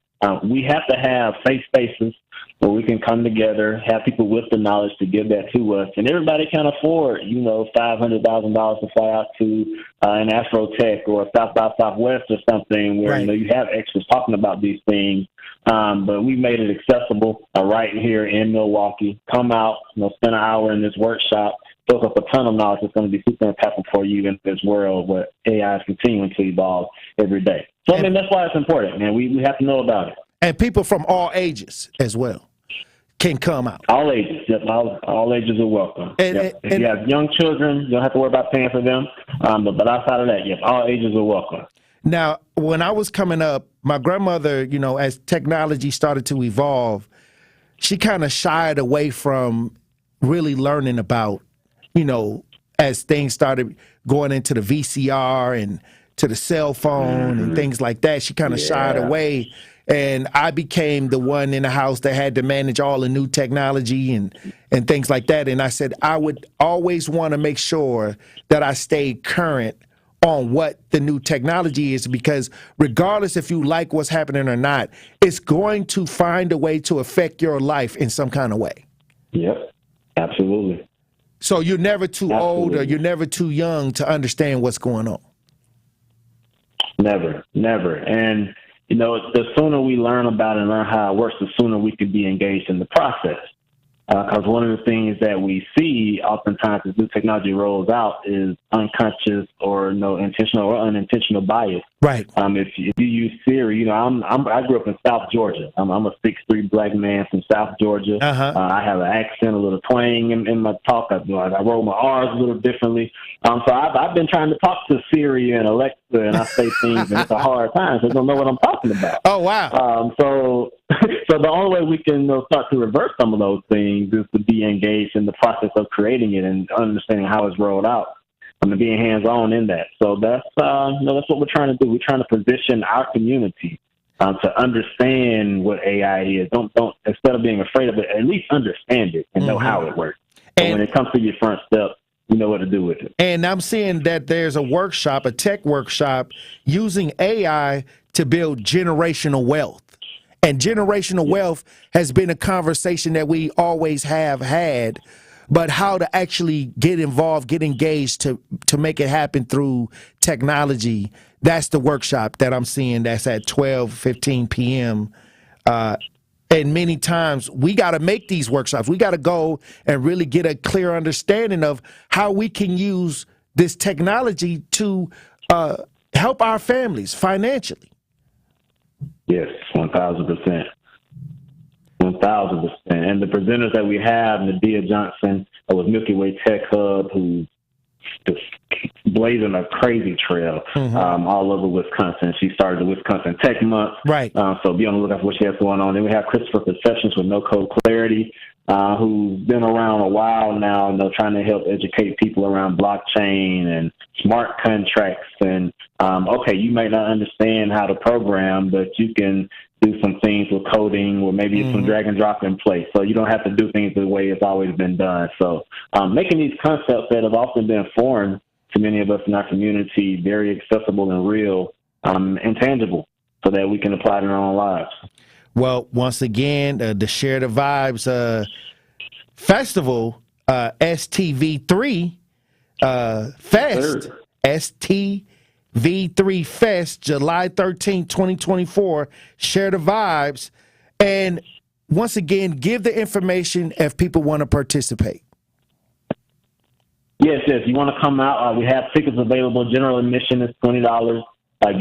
we have to have safe spaces where we can come together, have people with the knowledge to give that to us. And everybody can afford, $500,000 to fly out to an Afrotech or South by Southwest or something where you have experts talking about these things. But we made it accessible right here in Milwaukee. Come out, spend an hour in this workshop. Fills up a ton of knowledge that's going to be super impactful for you in this world where AI is continuing to evolve every day. So, that's why it's important, man. We have to know about it. And people from all ages as well can come out. All ages. Yes, all ages are welcome. If you have young children, you don't have to worry about paying for them. But outside of that, yes, all ages are welcome. Now, when I was coming up, my grandmother, as technology started to evolve, she kind of shied away from really learning about, as things started going into the VCR and to the cell phone and things like that, she kind of shied away. And I became the one in the house that had to manage all the new technology and things like that. And I said, I would always want to make sure that I stayed current on what the new technology is, because regardless if you like what's happening or not, it's going to find a way to affect your life in some kind of way. Yep, absolutely. So you're never too old or you're never too young to understand what's going on. Never. And, the sooner we learn about it and learn how it works, the sooner we could be engaged in the process. Because one of the things that we see oftentimes as new technology rolls out is unconscious or intentional or unintentional bias. Right. If you use Siri, I grew up in South Georgia. I'm a 6'3" black man from South Georgia. I have an accent, a little twang in my talk. I roll my R's a little differently. So I've been trying to talk to Siri and Alexa, and I say things, and it's a hard time. So they don't know what I'm talking about. Oh wow. So the only way we can start to reverse some of those things is to be engaged in the process of creating it and understanding how it's rolled out. and being hands-on in that. So that's that's what we're trying to do. We're trying to position our community to understand what AI is. Don't instead of being afraid of it, at least understand it and know how it works. So when it comes to your front step, you know what to do with it. And I'm seeing that there's a workshop, a tech workshop, using AI to build generational wealth. And generational wealth has been a conversation that we always have had, but how to actually get involved, get engaged to make it happen through technology. That's the workshop that I'm seeing that's at 12:15 p.m. And many times we got to make these workshops. We got to go and really get a clear understanding of how we can use this technology to help our families financially. Yes, 1,000%. 1,000%. And the presenters that we have, Nadia Johnson with Milky Way Tech Hub, who's just blazing a crazy trail all over Wisconsin. She started the Wisconsin Tech Month. Right. So be on the lookout for what she has going on. Then we have Christopher Perceptions with No Code Clarity, who's been around a while now, trying to help educate people around blockchain and smart contracts. And, you might not understand how to program, but you can do some things with coding or maybe some drag and drop in place. So you don't have to do things the way it's always been done. So making these concepts that have often been foreign to many of us in our community very accessible and real and tangible so that we can apply it in our own lives. Well, once again, the Share the Vibes Festival, STV3 Fest, STV3 Fest, July 13, 2024, Share the Vibes. And once again, give the information if people want to participate. Yes. You want to come out, we have tickets available. General admission is $20.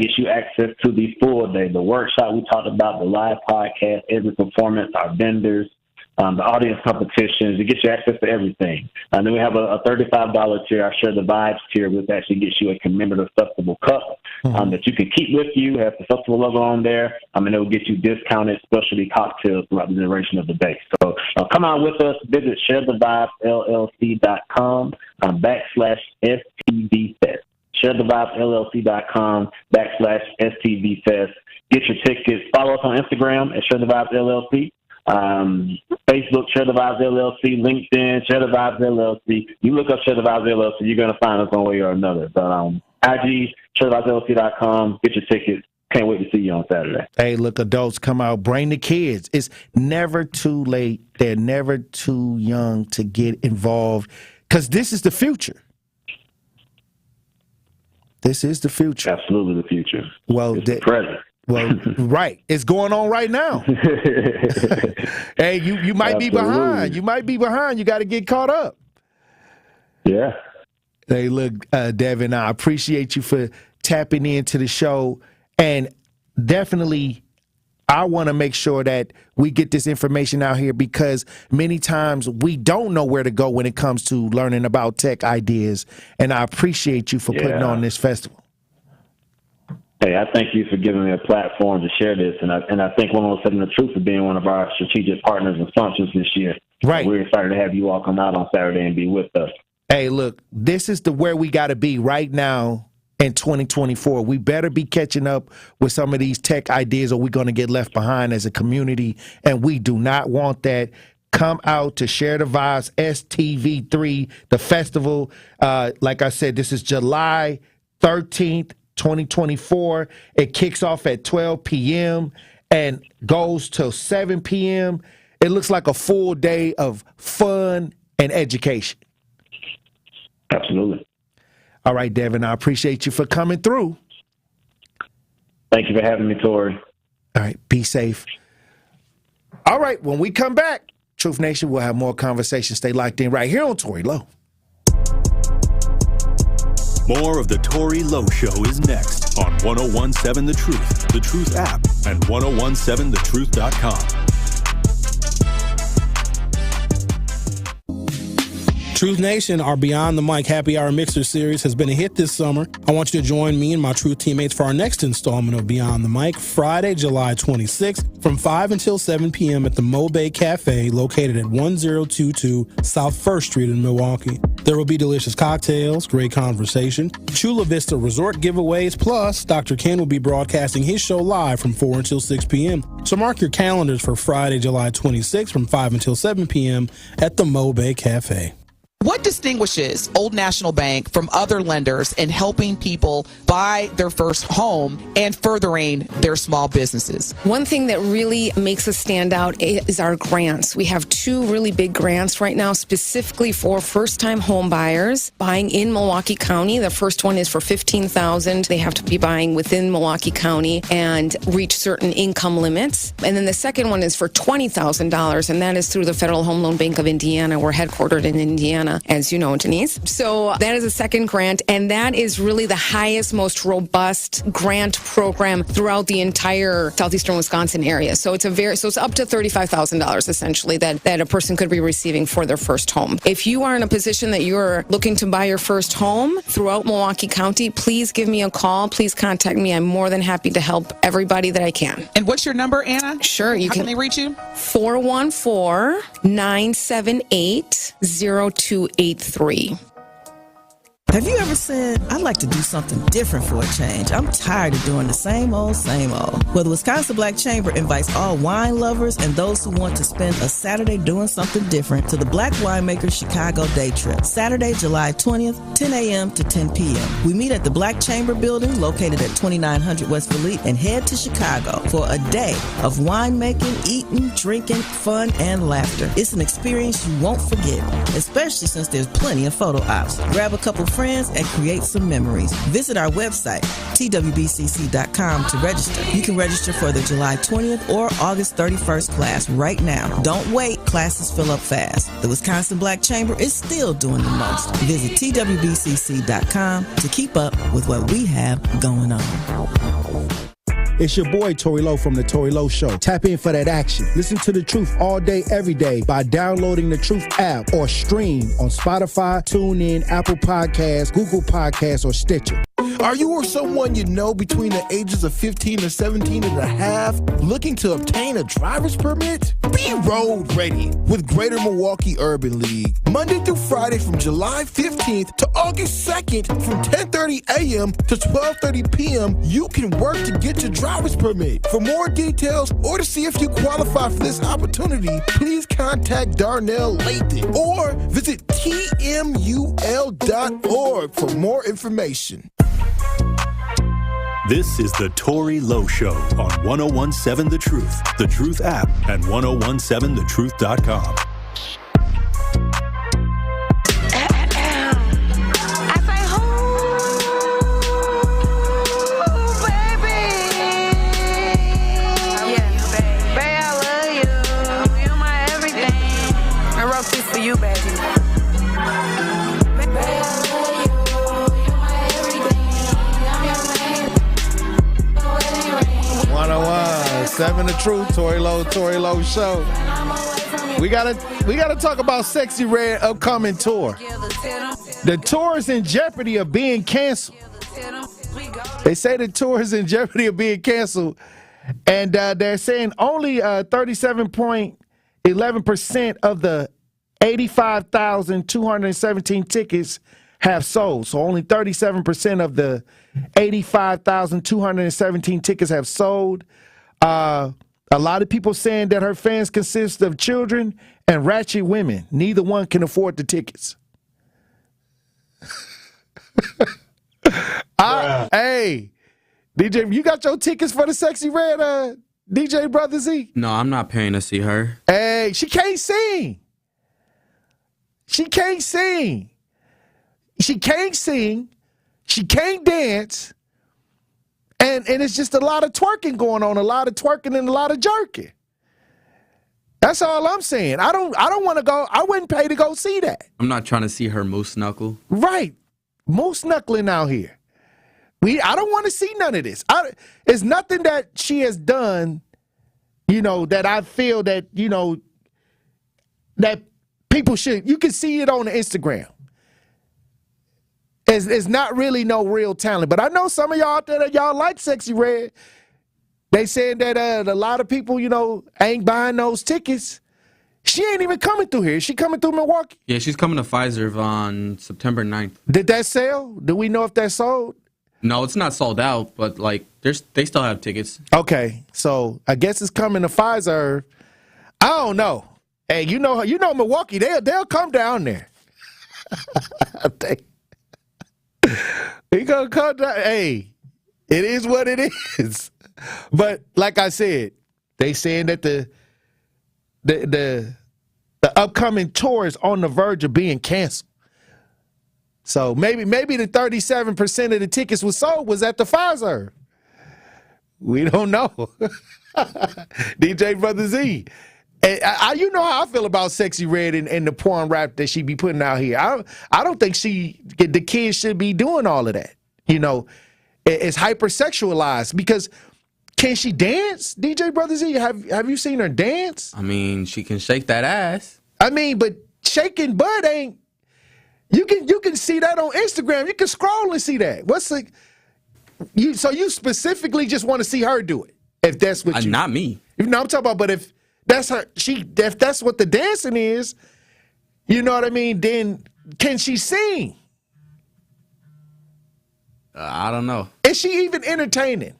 Gets you access to the full day, the workshop we talked about, the live podcast, every performance, our vendors, the audience competitions. It gets you access to everything. And then we have a $35 tier, our Share the Vibes tier, which actually gets you a commemorative festival cup that you can keep with you, have the festival logo on there. And it will get you discounted specialty cocktails throughout the duration of the day. So come out with us. Visit sharethevibesllc.com /STVFest. sharethevibesllc.com /STVFest. Get your tickets. Follow us on Instagram at Share the Vibes LLC. Facebook, Share the Vibes LLC. LinkedIn, Share the Vibes LLC. You look up Share the Vibes LLC, you're going to find us one way or another. But IG, ShareTheVibesLLC.com. Get your tickets. Can't wait to see you on Saturday. Hey, look, adults, come out, bring the kids. It's never too late. They're never too young to get involved because this is the future. This is the future. Absolutely the future. Well, it's the present. Well, right. It's going on right now. Hey, you might be behind. You might be behind. You got to get caught up. Yeah. Hey, look, Devin, I appreciate you for tapping into the show. And definitely, I want to make sure that we get this information out here because many times we don't know where to go when it comes to learning about tech ideas. And I appreciate you for putting on this festival. Hey, I thank you for giving me a platform to share this. And I thank 107 The Truth for being one of our strategic partners and sponsors this year. Right. We're excited to have you all come out on Saturday and be with us. Hey, look, this is where we got to be right now in 2024. We better be catching up with some of these tech ideas or we're going to get left behind as a community. And we do not want that. Come out to Share the Vibes STV3, the festival. Like I said, this is July 13th. 2024. It kicks off at 12 p.m. and goes till 7 p.m. It looks like a full day of fun and education. Absolutely. All right, Devin, I appreciate you for coming through. Thank you for having me, Tory. All right, be safe. All right, when we come back, Truth Nation, we'll have more conversations. Stay locked in right here on Tory Lowe. More of the Tory Lowe Show is next on 1017 The Truth app, and 1017thetruth.com. Truth Nation, our Beyond the Mic Happy Hour Mixer series has been a hit this summer. I want you to join me and my Truth teammates for our next installment of Beyond the Mic, Friday, July 26th, from 5 until 7 p.m. at the Mo Bay Cafe, located at 1022 South 1st Street in Milwaukee. There will be delicious cocktails, great conversation, Chula Vista Resort giveaways, plus Dr. Ken will be broadcasting his show live from 4 until 6 p.m. So mark your calendars for Friday, July 26th from 5 until 7 p.m. at the Mo Bay Cafe. What distinguishes Old National Bank from other lenders in helping people buy their first home and furthering their small businesses? One thing that really makes us stand out is our grants. We have 2 really big grants right now specifically for first-time home buyers buying in Milwaukee County. The first one is for $15,000. They have to be buying within Milwaukee County and reach certain income limits. And then the second one is for $20,000, and that is through the Federal Home Loan Bank of Indiana. We're headquartered in Indiana, as you know, Denise. So that is a second grant, and that is really the highest, most robust grant program throughout the entire southeastern Wisconsin area. So it's up to $35,000 essentially that a person could be receiving for their first home. If you are in a position that you're looking to buy your first home throughout Milwaukee County, please give me a call. Please contact me. I'm more than happy to help everybody that I can. And what's your number, Anna? Sure. How can they reach you? 414-978-0283. Have you ever said, I'd like to do something different for a change? I'm tired of doing the same old, same old. Well, the Wisconsin Black Chamber invites all wine lovers and those who want to spend a Saturday doing something different to the Black Winemakers Chicago Day Trip, Saturday, July 20th, 10 a.m. to 10 p.m. We meet at the Black Chamber building located at 2900 West Fleet and head to Chicago for a day of winemaking, eating, drinking, fun, and laughter. It's an experience you won't forget, especially since there's plenty of photo ops. Grab a couple friends and create some memories. Visit our website, twbcc.com, to register. You can register for the July 20th or August 31st class right now. Don't wait, classes fill up fast. The Wisconsin Black Chamber is still doing the most. Visit twbcc.com to keep up with what we have going on. It's your boy, Tory Lowe from The Tory Lowe Show. Tap in for that action. Listen to The Truth all day, every day by downloading The Truth app or stream on Spotify, TuneIn, Apple Podcasts, Google Podcasts, or Stitcher. Are you or someone you know between the ages of 15 and 17 and a half looking to obtain a driver's permit? Be road ready with Greater Milwaukee Urban League. Monday through Friday from July 15th to August 2nd from 10:30 a.m. to 12:30 p.m. you can work to get your driver's permit. For more details or to see if you qualify for this opportunity, please contact Darnell Lathan or visit tmul.org for more information. This is the Tory Lowe Show on 1017 The Truth, The Truth app, and 1017thetruth.com. You, baby. 101.7 The Truth, Tory Lowe Show. We gotta talk about Sexy Red upcoming tour. The tour is in jeopardy of being canceled. They say the tour is in jeopardy of being canceled, and they're saying only 37.11% of the 85,217 tickets have sold. So only 37% of the 85,217 tickets have sold. A lot of people saying that her fans consist of children and ratchet women. Neither one can afford the tickets. Hey, DJ, you got your tickets for the Sexy Red, DJ Brother Z? No, I'm not paying to see her. Hey, she can't sing. She can't sing. She can't sing. She can't dance. And it's just a lot of twerking going on, a lot of twerking and a lot of jerking. That's all I'm saying. I don't want to go. I wouldn't pay to go see that. I'm not trying to see her moose knuckle. Right. Moose knuckling out here. I don't want to see none of this. It's nothing that she has done, that I feel that, that people should. You can see it on the Instagram. It's not really no real talent. But I know some of y'all out there that y'all like Sexy Red. They saying that a lot of people, ain't buying those tickets. She ain't even coming through here. Is she coming through Milwaukee? Yeah, she's coming to Pfizer on September 9th. Did that sell? Do we know if that sold? No, it's not sold out, but like they still have tickets. Okay, so I guess it's coming to Pfizer. I don't know. Hey, you know Milwaukee, they'll come down there. He gonna come down. Hey, it is what it is. But like I said, they saying that the upcoming tour is on the verge of being canceled. So maybe the 37% of the tickets was sold was at the Pfizer. We don't know. DJ Brother Z. And you know how I feel about Sexy Red and the porn rap that she be putting out here. I don't think the kids should be doing all of that. You know, it's hypersexualized because can she dance, DJ Brother Z? Have you seen her dance? I mean, she can shake that ass. I mean, but shaking butt ain't. You can see that on Instagram. You can scroll and see that. So you specifically just want to see her do it? If that's what not me. No, I'm talking about. But if that's her, if that's what the dancing is, you know what I mean? Then can she sing? I don't know. Is she even entertaining?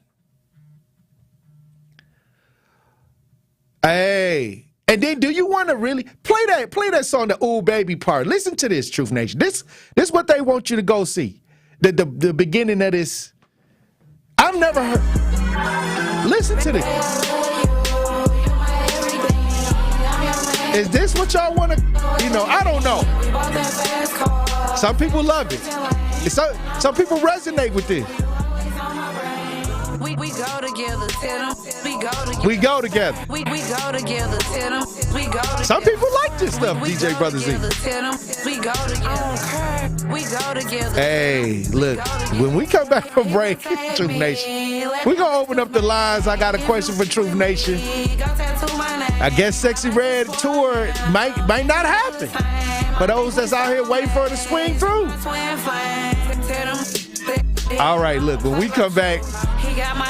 Hey. And then do you want to really play that song, the Ooh Baby part? Listen to this, Truth Nation. This is what they want you to go see. The beginning of this. I've never heard. Listen to this. Is this what y'all want to, I don't know. Some people love it. Some people resonate with this. We go together, Tim. We go together. We go together, Tim. We go together. Some people like this stuff, DJ Brother Z. We go together. We go together. Hey, look, when we come back from break, Truth Nation, we're going to open up the lines. I got a question for Truth Nation. I guess Sexy Red tour might not happen. For those that's out here waiting for her to swing through. All right, look, when we come back,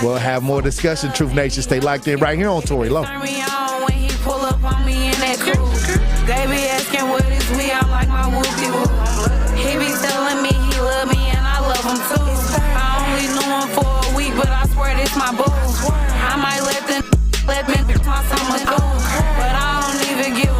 we'll have more discussion. Truth Nation, stay locked in right here on Tory Lowe. They be asking what is we, I'm like my whoopie-whoop. He be telling me he love me and I love him too. I only knew him for a week, but I swear this my boo. I might let me my summer go, but I don't even do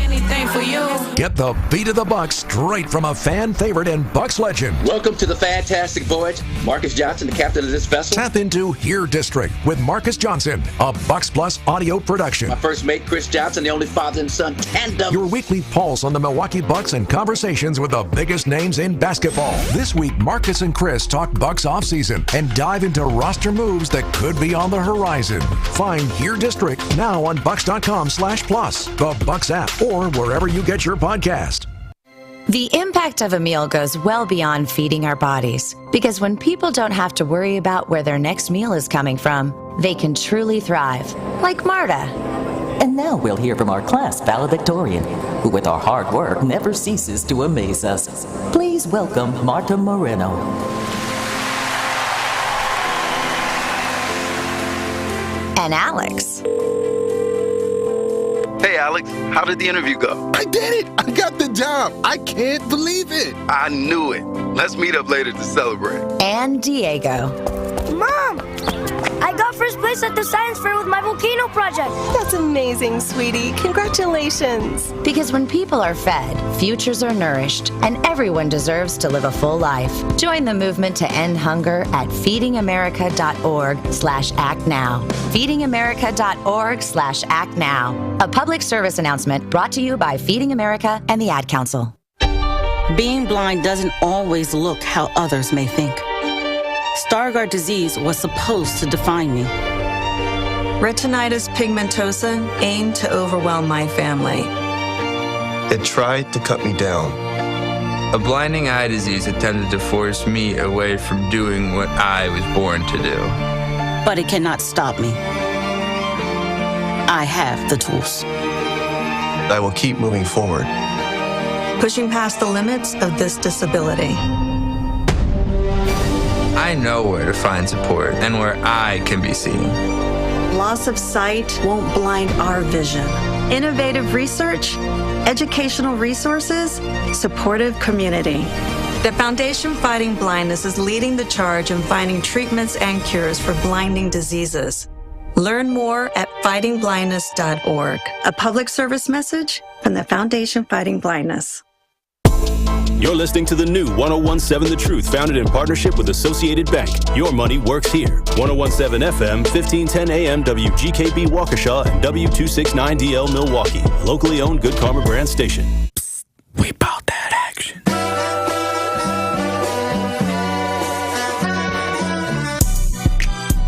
anything for you. Get the beat of the Bucks straight from a fan favorite and Bucks legend. Welcome to the fantastic voyage. Marcus Johnson, the captain of this vessel. Tap into Here District with Marcus Johnson, a Bucks Plus audio production. My first mate, Chris Johnson, the only father and son tandem. Your weekly pulse on the Milwaukee Bucks and conversations with the biggest names in basketball. This week, Marcus and Chris talk Bucks offseason and dive into roster moves that could be on the horizon. Find Here District now on Bucks.com/plus, the Bucks app, or wherever you get your podcast. The impact of a meal goes well beyond feeding our bodies, because when people don't have to worry about where their next meal is coming from, they can truly thrive, like Marta. And now we'll hear from our class valedictorian, who with our hard work never ceases to amaze us. Please welcome Marta Moreno. And Alex. Hey, Alex, how did the interview go? I did it! I got the job! I can't believe it! I knew it. Let's meet up later to celebrate. And Diego. Mom! I got first place at the science fair with my volcano project. That's amazing, sweetie. Congratulations. Because when people are fed, futures are nourished, and everyone deserves to live a full life. Join the movement to end hunger at feedingamerica.org/actnow. feedingamerica.org/actnow. A public service announcement brought to you by Feeding America and the Ad Council. Being blind doesn't always look how others may think. Stargardt disease was supposed to define me. Retinitis pigmentosa aimed to overwhelm my family. It tried to cut me down. A blinding eye disease attempted to force me away from doing what I was born to do. But it cannot stop me. I have the tools. I will keep moving forward. Pushing past the limits of this disability. I know where to find support and where I can be seen. Loss of sight won't blind our vision. Innovative research, educational resources, supportive community. The Foundation Fighting Blindness is leading the charge in finding treatments and cures for blinding diseases. Learn more at fightingblindness.org. A public service message from the Foundation Fighting Blindness. You're listening to the new 101.7 The Truth, founded in partnership with Associated Bank. Your money works here. 101.7 FM, 1510 AM, WGKB Waukesha, and W269DL Milwaukee. Locally owned Good Karma brand station. Psst, we bought that action.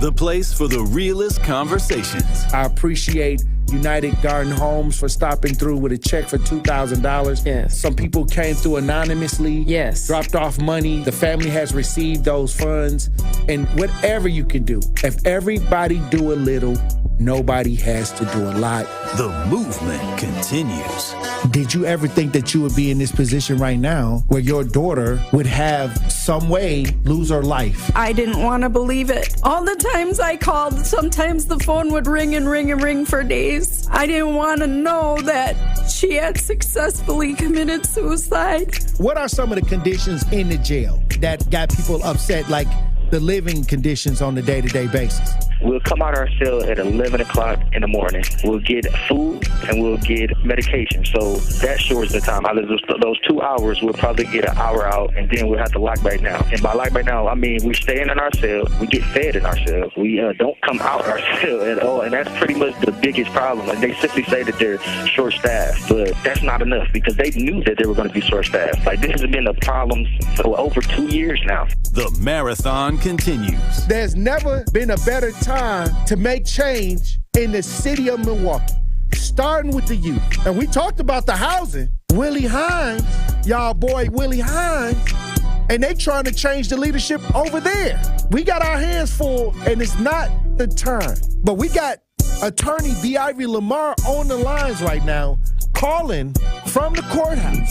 The place for the realest conversations. I appreciate United Garden Homes for stopping through with a check for $2,000. Yes. Some people came through anonymously. Yes. Dropped off money. The family has received those funds. And whatever you can do, if everybody do a little, nobody has to do a lot. The movement continues. Did you ever think that you would be in this position right now where your daughter would have some way lose her life? I didn't want to believe it. All the times I called, sometimes the phone would ring and ring and ring for days. I didn't want to know that she had successfully committed suicide. What are some of the conditions in the jail that got people upset, like the living conditions on a day-to-day basis? We'll come out our cell at 11 o'clock in the morning. We'll get food and we'll get medication. So that shortens the time. Those 2 hours, we'll probably get an hour out, and then we'll have to lock back down. And by lock back down, I mean we're staying in our cell. We get fed in our cells. We don't come out our cell at all, and that's pretty much the biggest problem. Like, they simply say that they're short-staffed, but that's not enough because they knew that they were going to be short-staffed. Like, this has been a problem for over 2 years now. The marathon continues. There's never been a better time to make change in the city of Milwaukee, starting with the youth. And we talked about the housing. Willie Hines, y'all boy Willie Hines, and they trying to change the leadership over there. We got our hands full, and it's not the time. But we got attorney B. Ivy Lamar on the lines right now, calling from the courthouse.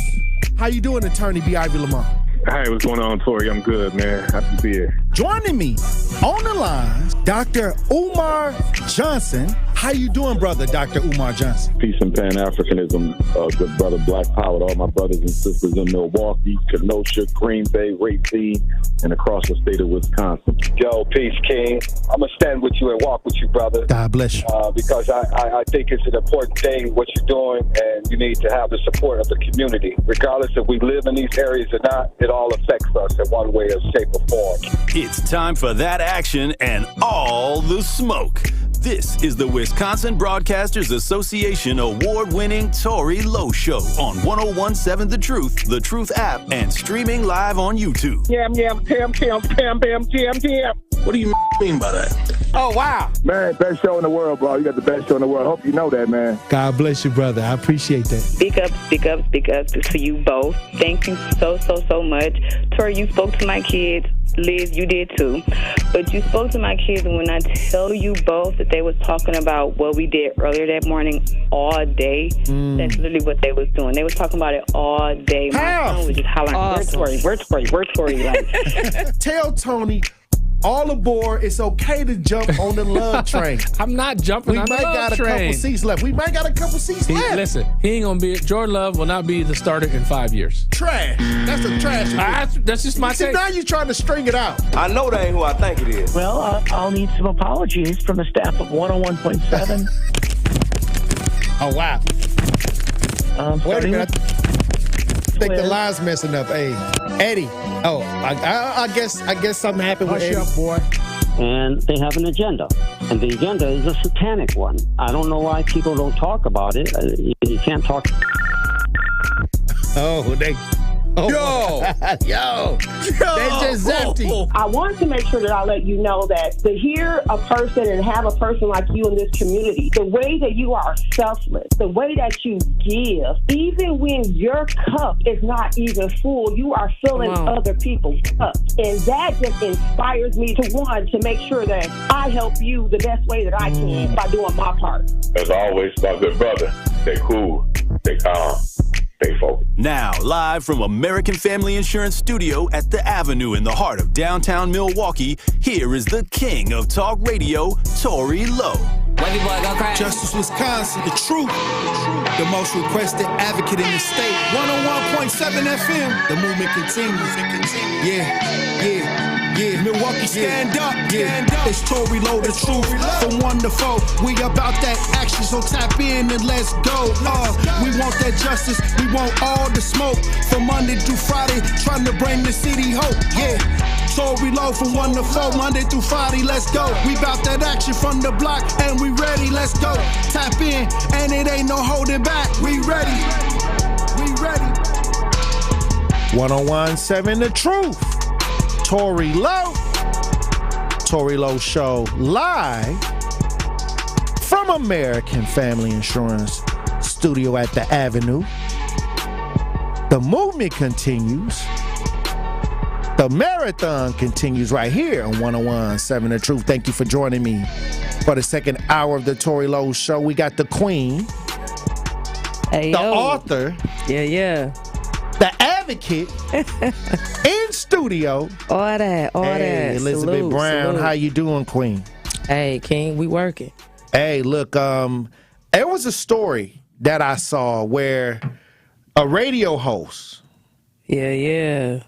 How you doing, attorney B. Ivy Lamar? Hey, what's going on, Tory? I'm good, man. Happy to be here. Joining me on the line, Dr. Umar Johnson. How you doing, brother, Dr. Umar Johnson? Peace and Pan-Africanism, good brother, Black Power, to all my brothers and sisters in Milwaukee, Kenosha, Green Bay, Racine, and across the state of Wisconsin. Yo, peace, King. I'm going to stand with you and walk with you, brother. God bless you. Because I think it's an important thing, what you're doing, and you need to have the support of the community. Regardless if we live in these areas or not, it all affects us in one way or shape or form. It's time for that action and all the smoke. This is the Wisconsin Broadcasters Association award-winning Tory Lowe Show on 101.7 The Truth app, and streaming live on YouTube. What do you mean by that? Oh, wow. Man, best show in the world, bro. You got the best show in the world. Hope you know that, man. God bless you, brother. I appreciate that. Speak up to you both. Thank you so much. Tory, you spoke to my kids. Liz, you did too. But you spoke to my kids, and when I tell you both that they was talking about what we did earlier that morning all day, that's literally what they was doing. They was talking about it all day. My son was just hollering, awesome. Where's Tory? Like, tell Tony, all aboard. It's okay to jump on the love train. I'm not jumping on the love train. We might got a couple seats left. left. Listen, he ain't going to be, Jordan Love will not be the starter in 5 years. Trash. That's a trash. That's just my take. Now you're trying to string it out. I know that ain't who I think it is. Well, I'll need some apologies from the staff of 101.7. Oh, wow. Wait a minute. I think the line's messing up. Hey, Eddie. Oh, I guess something happened with Eddie. Hush up, boy. And they have an agenda. And the agenda is a satanic one. I don't know why people don't talk about it. You can't talk. Yo, they just empty. I wanted to make sure that I let you know that to hear a person and have a person like you in this community, the way that you are selfless, the way that you give, even when your cup is not even full, you are filling other people's cups. And that just inspires me to make sure that I help you the best way that I can by doing my part. As always, my good brother, stay cool, stay calm, stay focused. Now, live from American Family Insurance Studio at the Avenue in the heart of downtown Milwaukee, here is the king of talk radio, Tory Lowe. Wavy boy, go crazy. Justice, Wisconsin, the truth. The most requested advocate in the state. 101.7 FM. The movement continues. Yeah. Milwaukee, stand up. It's Tory Lowe, the truth. From 1 to 4, we about that action, so tap in and let's go. We want that justice. We want all the smoke. From Monday through Friday, trying to bring the city hope. Yeah. Tory Lowe from 1 to 4, Monday through Friday, let's go. We bout that action from the block, and we ready, let's go. Tap in, and it ain't no holding back. We ready. 101.7 The Truth. Tory Lowe. Tory Lowe Show live from American Family Insurance Studio at the Avenue. The movement continues. The marathon continues right here on 101.7 The Truth. Thank you for joining me for the second hour of the Tory Lowe Show. We got the queen, the author, the advocate in studio. All that. Elizabeth Salute. Brown. How you doing, queen? Hey, King, we working. Hey, look, there was a story that I saw where a radio host. Yeah.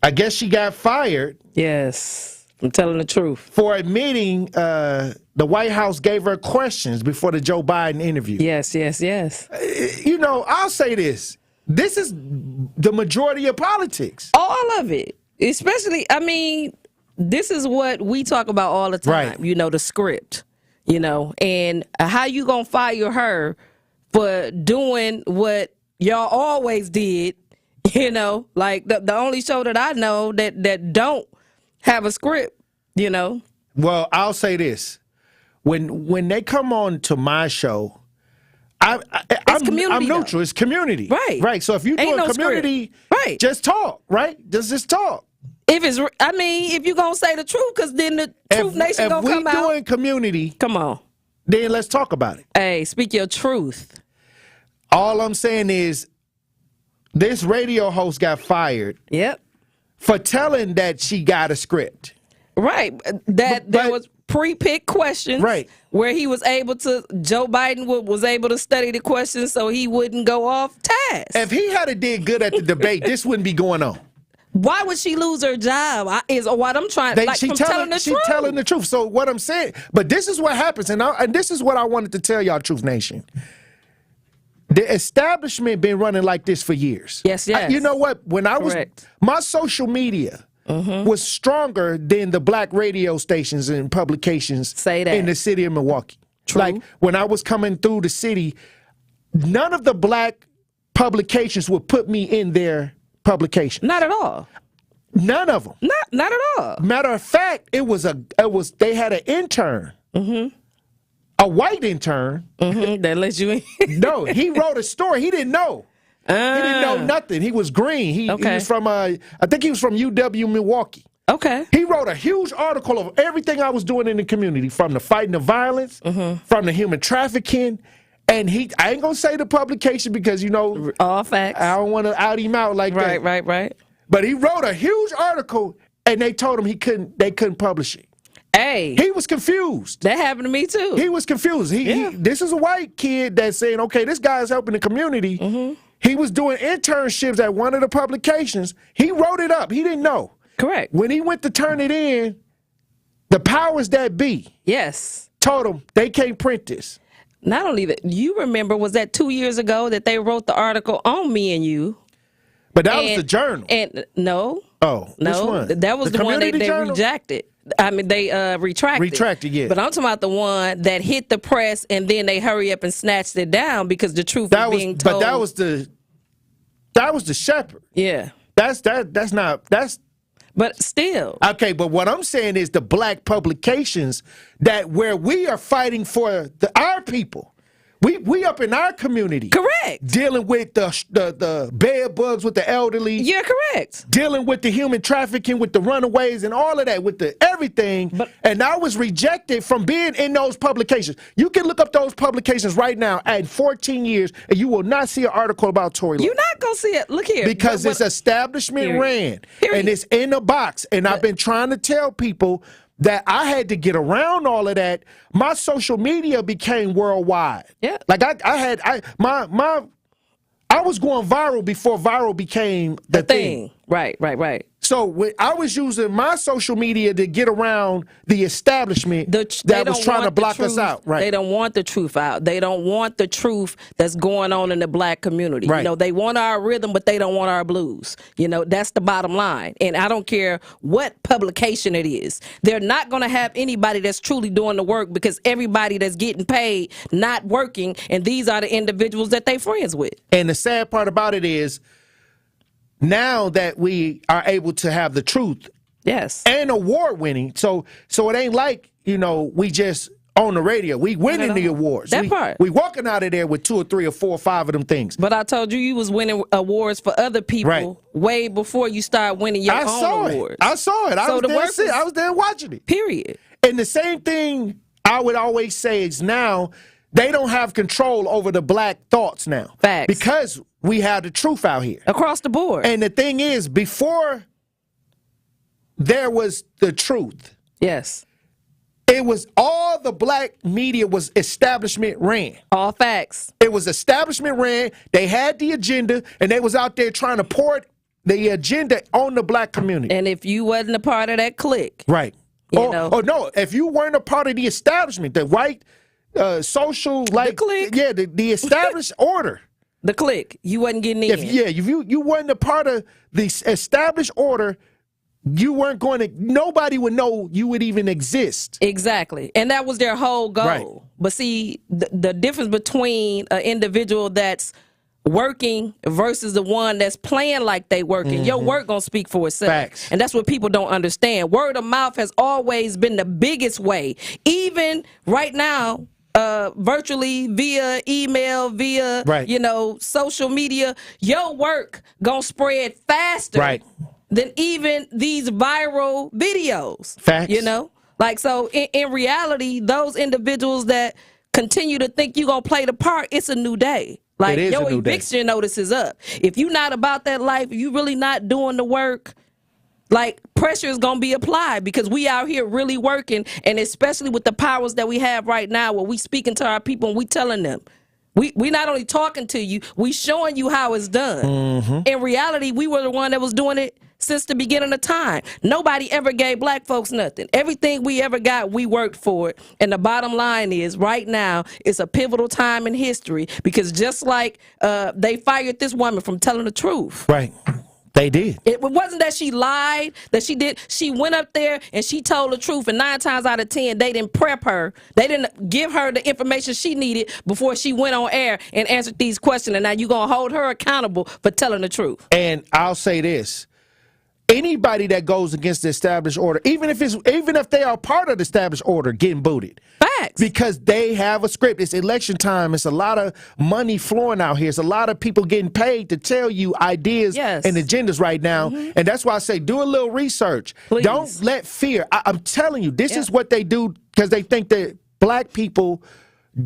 I guess she got fired. Yes, I'm telling the truth. For admitting the White House gave her questions before the Joe Biden interview. Yes. I'll say this. This is the majority of politics. All of it. Especially, this is what we talk about all the time. Right. The script, and how you gonna fire her for doing what y'all always did. Like the only show that I know that don't have a script, Well, I'll say this. When they come on to my show, I'm neutral. It's community. Right. So if you're doing community, just talk, right? Just talk. If you're going to say the truth, because then the Truth Nation going to come out. If we doing community, come on, then let's talk about it. Hey, speak your truth. All I'm saying is, this radio host got fired. Yep. For telling that she got a script. Right. There was pre-picked questions. Right. Where Joe Biden was able to study the questions so he wouldn't go off task. If he had did good at the debate, this wouldn't be going on. Why would she lose her job? Is what I'm trying. She's telling the truth. So what I'm saying, but this is what happens, and this is what I wanted to tell y'all, Truth Nation. The establishment been running like this for years. Yes. You know what? When I was, my social media was stronger than the black radio stations and publications in the city of Milwaukee. True. Like when I was coming through the city, none of the black publications would put me in their publication. Not at all. None of them. Not at all. Matter of fact, they had an intern. A white intern. That let you in. No, he wrote a story. He didn't know. He didn't know nothing. He was green. He was from, I think he was from UW Milwaukee. Okay. He wrote a huge article of everything I was doing in the community, from the fighting the violence, from the human trafficking. And I ain't going to say the publication because, all facts. I don't want to out him out like that. Right. But he wrote a huge article, and they told him they couldn't publish it. Hey, he was confused. That happened to me too. He was confused. This is a white kid that's saying, okay, this guy is helping the community. He was doing internships at one of the publications. He wrote it up. He didn't know. Correct. When he went to turn it in, the powers that be, told him they can't print this. Not only that, you remember, was that 2 years ago that they wrote the article on me and you? But that was the journal. And no. Oh, no, which one? That was the one they rejected. They retracted. Retracted, yeah. But I'm talking about the one that hit the press and then they hurry up and snatched it down because the truth was being told. But that was the shepherd. Yeah. That's But still. Okay, but what I'm saying is the black publications where we are fighting for our people. We up in our community. Correct. Dealing with the bed bugs with the elderly. You're correct. Dealing with the human trafficking, with the runaways and all of that, with the everything. And I was rejected from being in those publications. You can look up those publications right now at 14 years and you will not see an article about Tory Lowe. You're not not gonna see it. Look here, because it's establishment ran, and it's in a box. And I've been trying to tell people that I had to get around all of that. My social media became worldwide. Yeah, like I was going viral before viral became the thing. Right. So I was using my social media to get around the establishment that was trying to block us out. Right. They don't want the truth out. They don't want the truth that's going on in the black community. Right. You know, they want our rhythm, but they don't want our blues. You know, that's the bottom line. And I don't care what publication it is. They're not going to have anybody that's truly doing the work, because everybody that's getting paid not working, and these are the individuals that they friends with. And the sad part about it is, now that we are able to have the truth, yes, and award winning, so it ain't like, you know, we just on the radio. We winning the awards. We walking out of there with 2 or 3 or 4 or 5 of them things. But I told you was winning awards for other people way before you start winning your own awards. I saw it. I was there watching it. Period. And the same thing I would always say is now they don't have control over the black thoughts now. Facts. Because we have the truth out here. Across the board. And the thing is, before there was the truth. Yes. It was all the black media was establishment ran. All facts. It was establishment ran. They had the agenda, and they was out there trying to pour the agenda on the black community. And if you wasn't a part of that clique. Right. You know. Or no, if you weren't a part of the establishment, the white social, like, the established order. The clique, you wasn't getting in. If you weren't a part of the established order, you weren't going to, nobody would know you would even exist. Exactly. And that was their whole goal. Right. But see, the difference between an individual that's working versus the one that's playing like they working, your work gonna speak for itself. Facts. And that's what people don't understand. Word of mouth has always been the biggest way. Even right now, virtually, via email, via social media, your work gonna spread faster than even these viral videos. Facts. You know, like, so in reality, those individuals that continue to think you gonna play the part, it's a new day. Like, your eviction notice is up. If you're not about that life, if you really not doing the work, like, pressure is going to be applied, because we out here really working, and especially with the powers that we have right now, where we speaking to our people and we telling them. We not only talking to you, we showing you how it's done. In reality, we were the one that was doing it since the beginning of time. Nobody ever gave black folks nothing. Everything we ever got, we worked for it. And the bottom line is, right now, it's a pivotal time in history, because just like they fired this woman from telling the truth. Right. They did. It wasn't that she lied, that she did. She went up there and she told the truth, and 9 times out of 10, they didn't prep her. They didn't give her the information she needed before she went on air and answered these questions. And now you're going to hold her accountable for telling the truth. And I'll say this. Anybody that goes against the established order, even if they are part of the established order, getting booted. Facts. Because they have a script. It's election time. It's a lot of money flowing out here. It's a lot of people getting paid to tell you ideas and agendas right now. And that's why I say, do a little research. Please. Don't let fear. I'm telling you, this is what they do, because they think that black people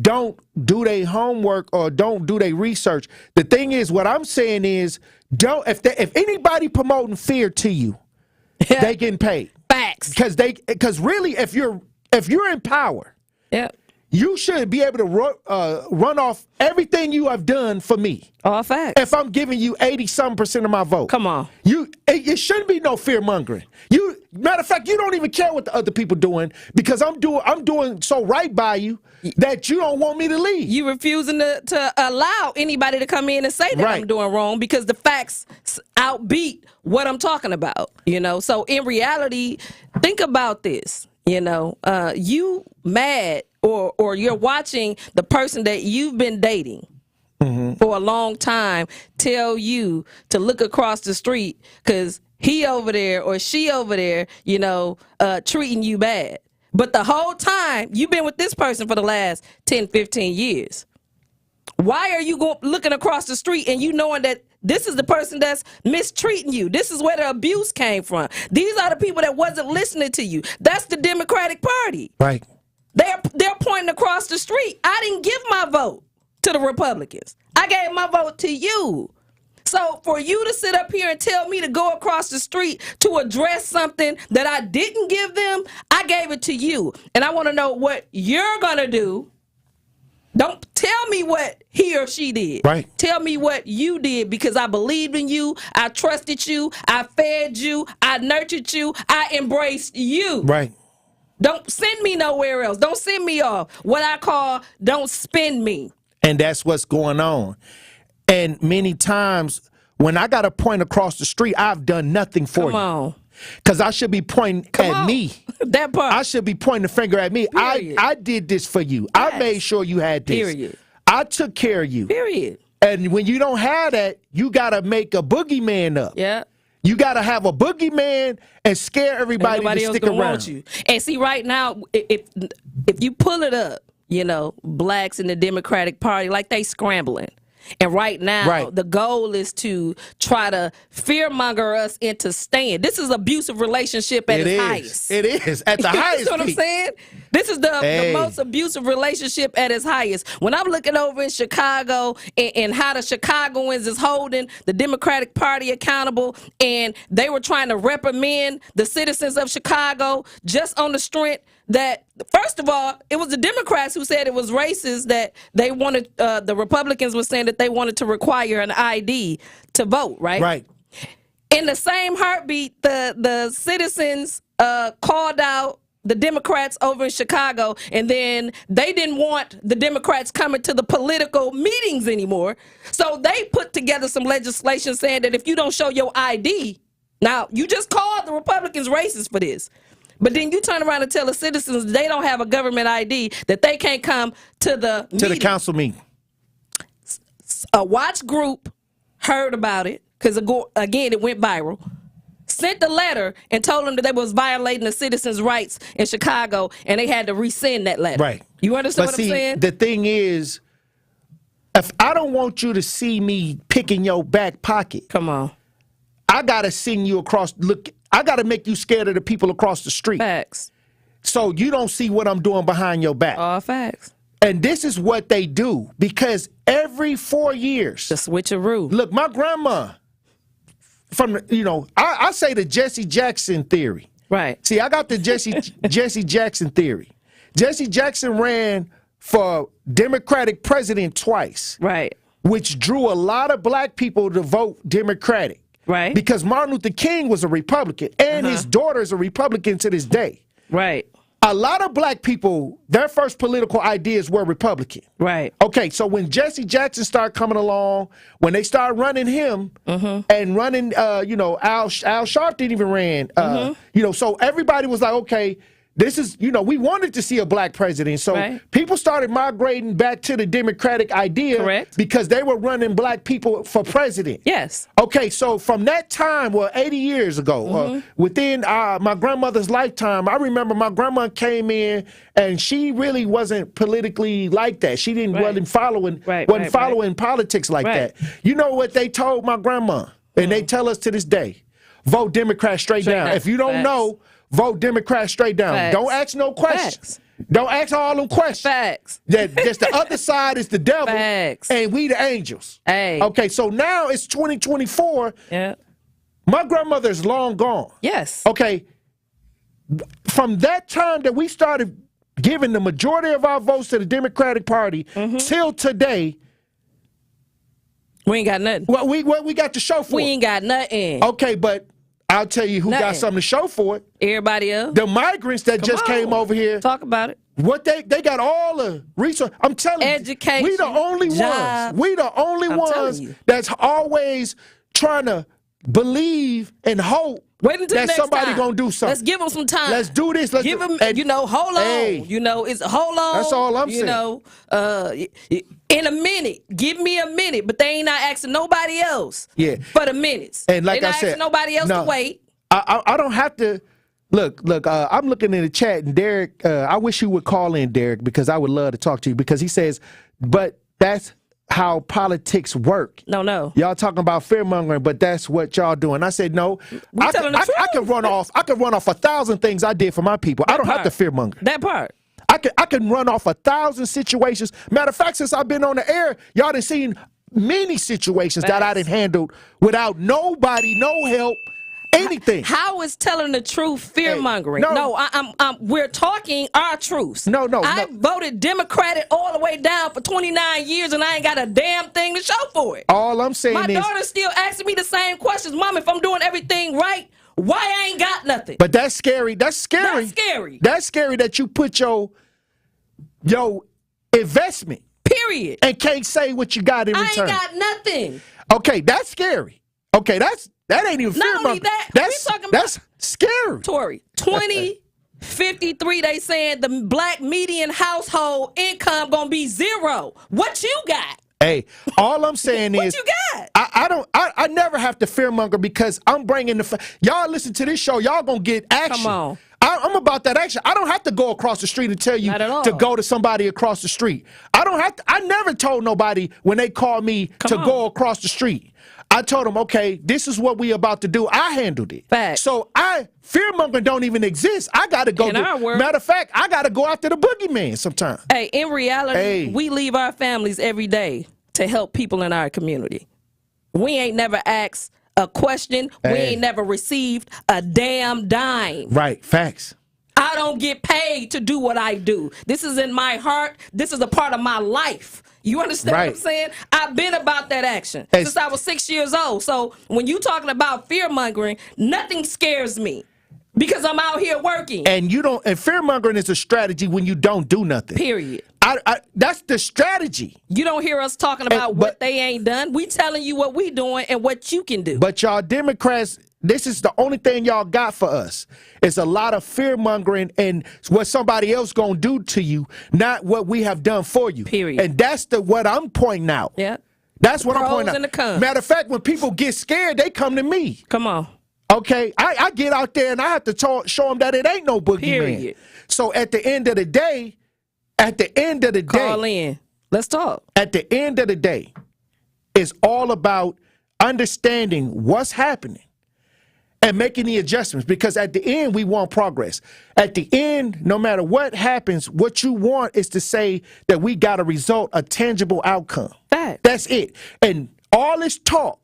don't do their homework or don't do their research. The thing is, what I'm saying is, if anybody promoting fear to you, they getting paid. Facts. Because really, if you're in power, you should be able to run off everything you have done for me. All facts. If I'm giving you 80-something% of my vote, come on, it shouldn't be no fear mongering. Matter of fact, you don't even care what the other people doing, because I'm doing so right by you that you don't want me to leave. You refusing to allow anybody to come in and say that I'm doing wrong, because the facts outbeat what I'm talking about. You know, so in reality, think about this. You know, you mad or you're watching the person that you've been dating for a long time tell you to look across the street because he over there or she over there, you know, treating you bad. But the whole time you've been with this person for the last 10, 15 years. Why are you looking across the street and you knowing that this is the person that's mistreating you? This is where the abuse came from. These are the people that wasn't listening to you. That's the Democratic Party. Right. They're pointing across the street. I didn't give my vote to the Republicans. I gave my vote to you. So for you to sit up here and tell me to go across the street to address something that I didn't give them, I gave it to you. And I want to know what you're going to do. Don't tell me what he or she did. Right. Tell me what you did, because I believed in you. I trusted you. I fed you. I nurtured you. I embraced you. Right. Don't send me nowhere else. Don't send me off. What I call don't spend me. And that's what's going on. And many times when I got to point across the street, I've done nothing for you. Come on. Because I should be pointing at me. That part. I should be pointing the finger at me. I did this for you. Yes. I made sure you had this. Period. I took care of you. Period. And when you don't have that, you got to make a boogeyman up. Yeah. You got to have a boogeyman and scare everybody to stick around. Want you. And see, right now, if you pull it up, blacks in the Democratic Party, like they scrambling. And right now, the goal is to try to fearmonger us into staying. This is abusive relationship at its highest. It is at the highest. You know what I'm saying? This is the most abusive relationship at its highest. When I'm looking over in Chicago and how the Chicagoans is holding the Democratic Party accountable, and they were trying to reprimand the citizens of Chicago just on the strength that, first of all, it was the Democrats who said it was racist that they wanted, the Republicans were saying that they wanted to require an ID to vote, right? Right. In the same heartbeat, the citizens called out the Democrats over in Chicago, and then they didn't want the Democrats coming to the political meetings anymore. So they put together some legislation saying that if you don't show your ID, now you just called the Republicans racist for this. But then you turn around and tell the citizens they don't have a government ID, that they can't come to the the council meeting. A watch group heard about it, because again, it went viral. Sent the letter and told them that they was violating the citizens' rights in Chicago, and they had to rescind that letter. Right. You understand what I'm saying? The thing is, if I don't want you to see me picking your back pocket, come on, I gotta send you across. Look. I got to make you scared of the people across the street. Facts. So you don't see what I'm doing behind your back. All facts. And this is what they do, because every 4 years. The switcheroo. Look, my grandma, I say the Jesse Jackson theory. Right. See, I got the Jesse Jackson theory. Jesse Jackson ran for Democratic president twice. Right. Which drew a lot of black people to vote Democratic. Right. Because Martin Luther King was a Republican, and his daughter is a Republican to this day. Right. A lot of black people, their first political ideas were Republican. Right. Okay, so when Jesse Jackson started coming along, when they started running him and running, Al Sharpton even ran, so everybody was like, okay, this is, we wanted to see a black president. So people started migrating back to the Democratic idea because they were running black people for president. Yes. Okay, so from that time, 80 years ago, within my grandmother's lifetime, I remember my grandma came in and she really wasn't politically like that. She wasn't following politics like that. You know what they told my grandma? And they tell us to this day, vote Democrat straight down. If you don't know, vote Democrat straight down. Facts. Don't ask no questions. Facts. Don't ask all them questions. Facts. Just the other side is the devil, Facts. and we the angels. Hey. Okay, so now it's 2024. Yeah. My grandmother's long gone. Yes. Okay. From that time that we started giving the majority of our votes to the Democratic Party till today, we ain't got nothing. What we got to show for We it? ain't got nothing. Okay, but I'll tell you who got something to show for it. Everybody else. The migrants that just came over here. Talk about it. What they got all the resources. I'm telling Education, you, we the only jobs. ones. We the only ones that's always trying to believe and hope that somebody gonna do something. Let's give them some time. Let's do this. Let's give them. Hold on. Hey. It's hold on. That's all I'm saying. In a minute, give me a minute, but they ain't not asking nobody else. Yeah. For the minutes. And like they I not said, asking nobody else to wait. I don't have to. Look. I'm looking in the chat, and Derek. I wish you would call in, Derek, because I would love to talk to you. Because he says, but that's how politics work. No. Y'all talking about fear mongering, but that's what y'all doing. I said no. I can run off 1,000 things I did for my people. I don't have to fear monger. That part. I can run off 1,000 situations. Matter of fact, since I've been on the air, y'all done seen many situations that I done handled without nobody, no help, anything. How is telling the truth fear mongering? Hey, no, we're talking our truths. I voted Democratic all the way down for 29 years, and I ain't got a damn thing to show for it. All I'm saying My is, daughter's still asking me the same questions. Mom, if I'm doing everything right, why I ain't got nothing? But that's scary. That's scary. That's scary. That's scary that you put your investment, period, and can't say what you got in return. I ain't got nothing. Okay, that's scary. Okay, that ain't even fear. Not only that, that's scary. Tory, 2053, they saying the black median household income gonna be 0. What you got? Hey, all I'm saying what is, you got? I never have to fearmonger because I'm bringing y'all listen to this show. Y'all gonna get action. Come on. I'm about that action. I don't have to go across the street and tell you to go to somebody across the street. I never told nobody when they called me go across the street. I told them, okay, this is what we about to do. I handled it. Fact. So fearmonger don't even exist. I got to go. Matter of fact, I got to go after the boogeyman sometime. Hey, in reality, we leave our families every day to help people in our community. We ain't never asked a question. We ain't never received a damn dime. Right. Facts. I don't get paid to do what I do. This is in my heart. This is a part of my life. You understand what I'm saying? I've been about that action since I was 6 years old. So when you talking about fear mongering, nothing scares me because I'm out here working. And fear mongering is a strategy when you don't do nothing. Period. That's the strategy. You don't hear us talking about what they ain't done. We telling you what we doing and what you can do. But y'all Democrats, this is the only thing y'all got for us. It's a lot of fear mongering and what somebody else gonna do to you, not what we have done for you. Period. And that's what I'm pointing out. Yeah. That's what I'm pointing out. Matter of fact, when people get scared, they come to me. Come on. Okay, I get out there and I have to show them that it ain't no boogeyman. So at the end of the day, call in. Let's talk. At the end of the day, it's all about understanding what's happening and making the adjustments, because at the end, we want progress. At the end, no matter what happens, what you want is to say that we got a result, a tangible outcome. That's it. And all this talk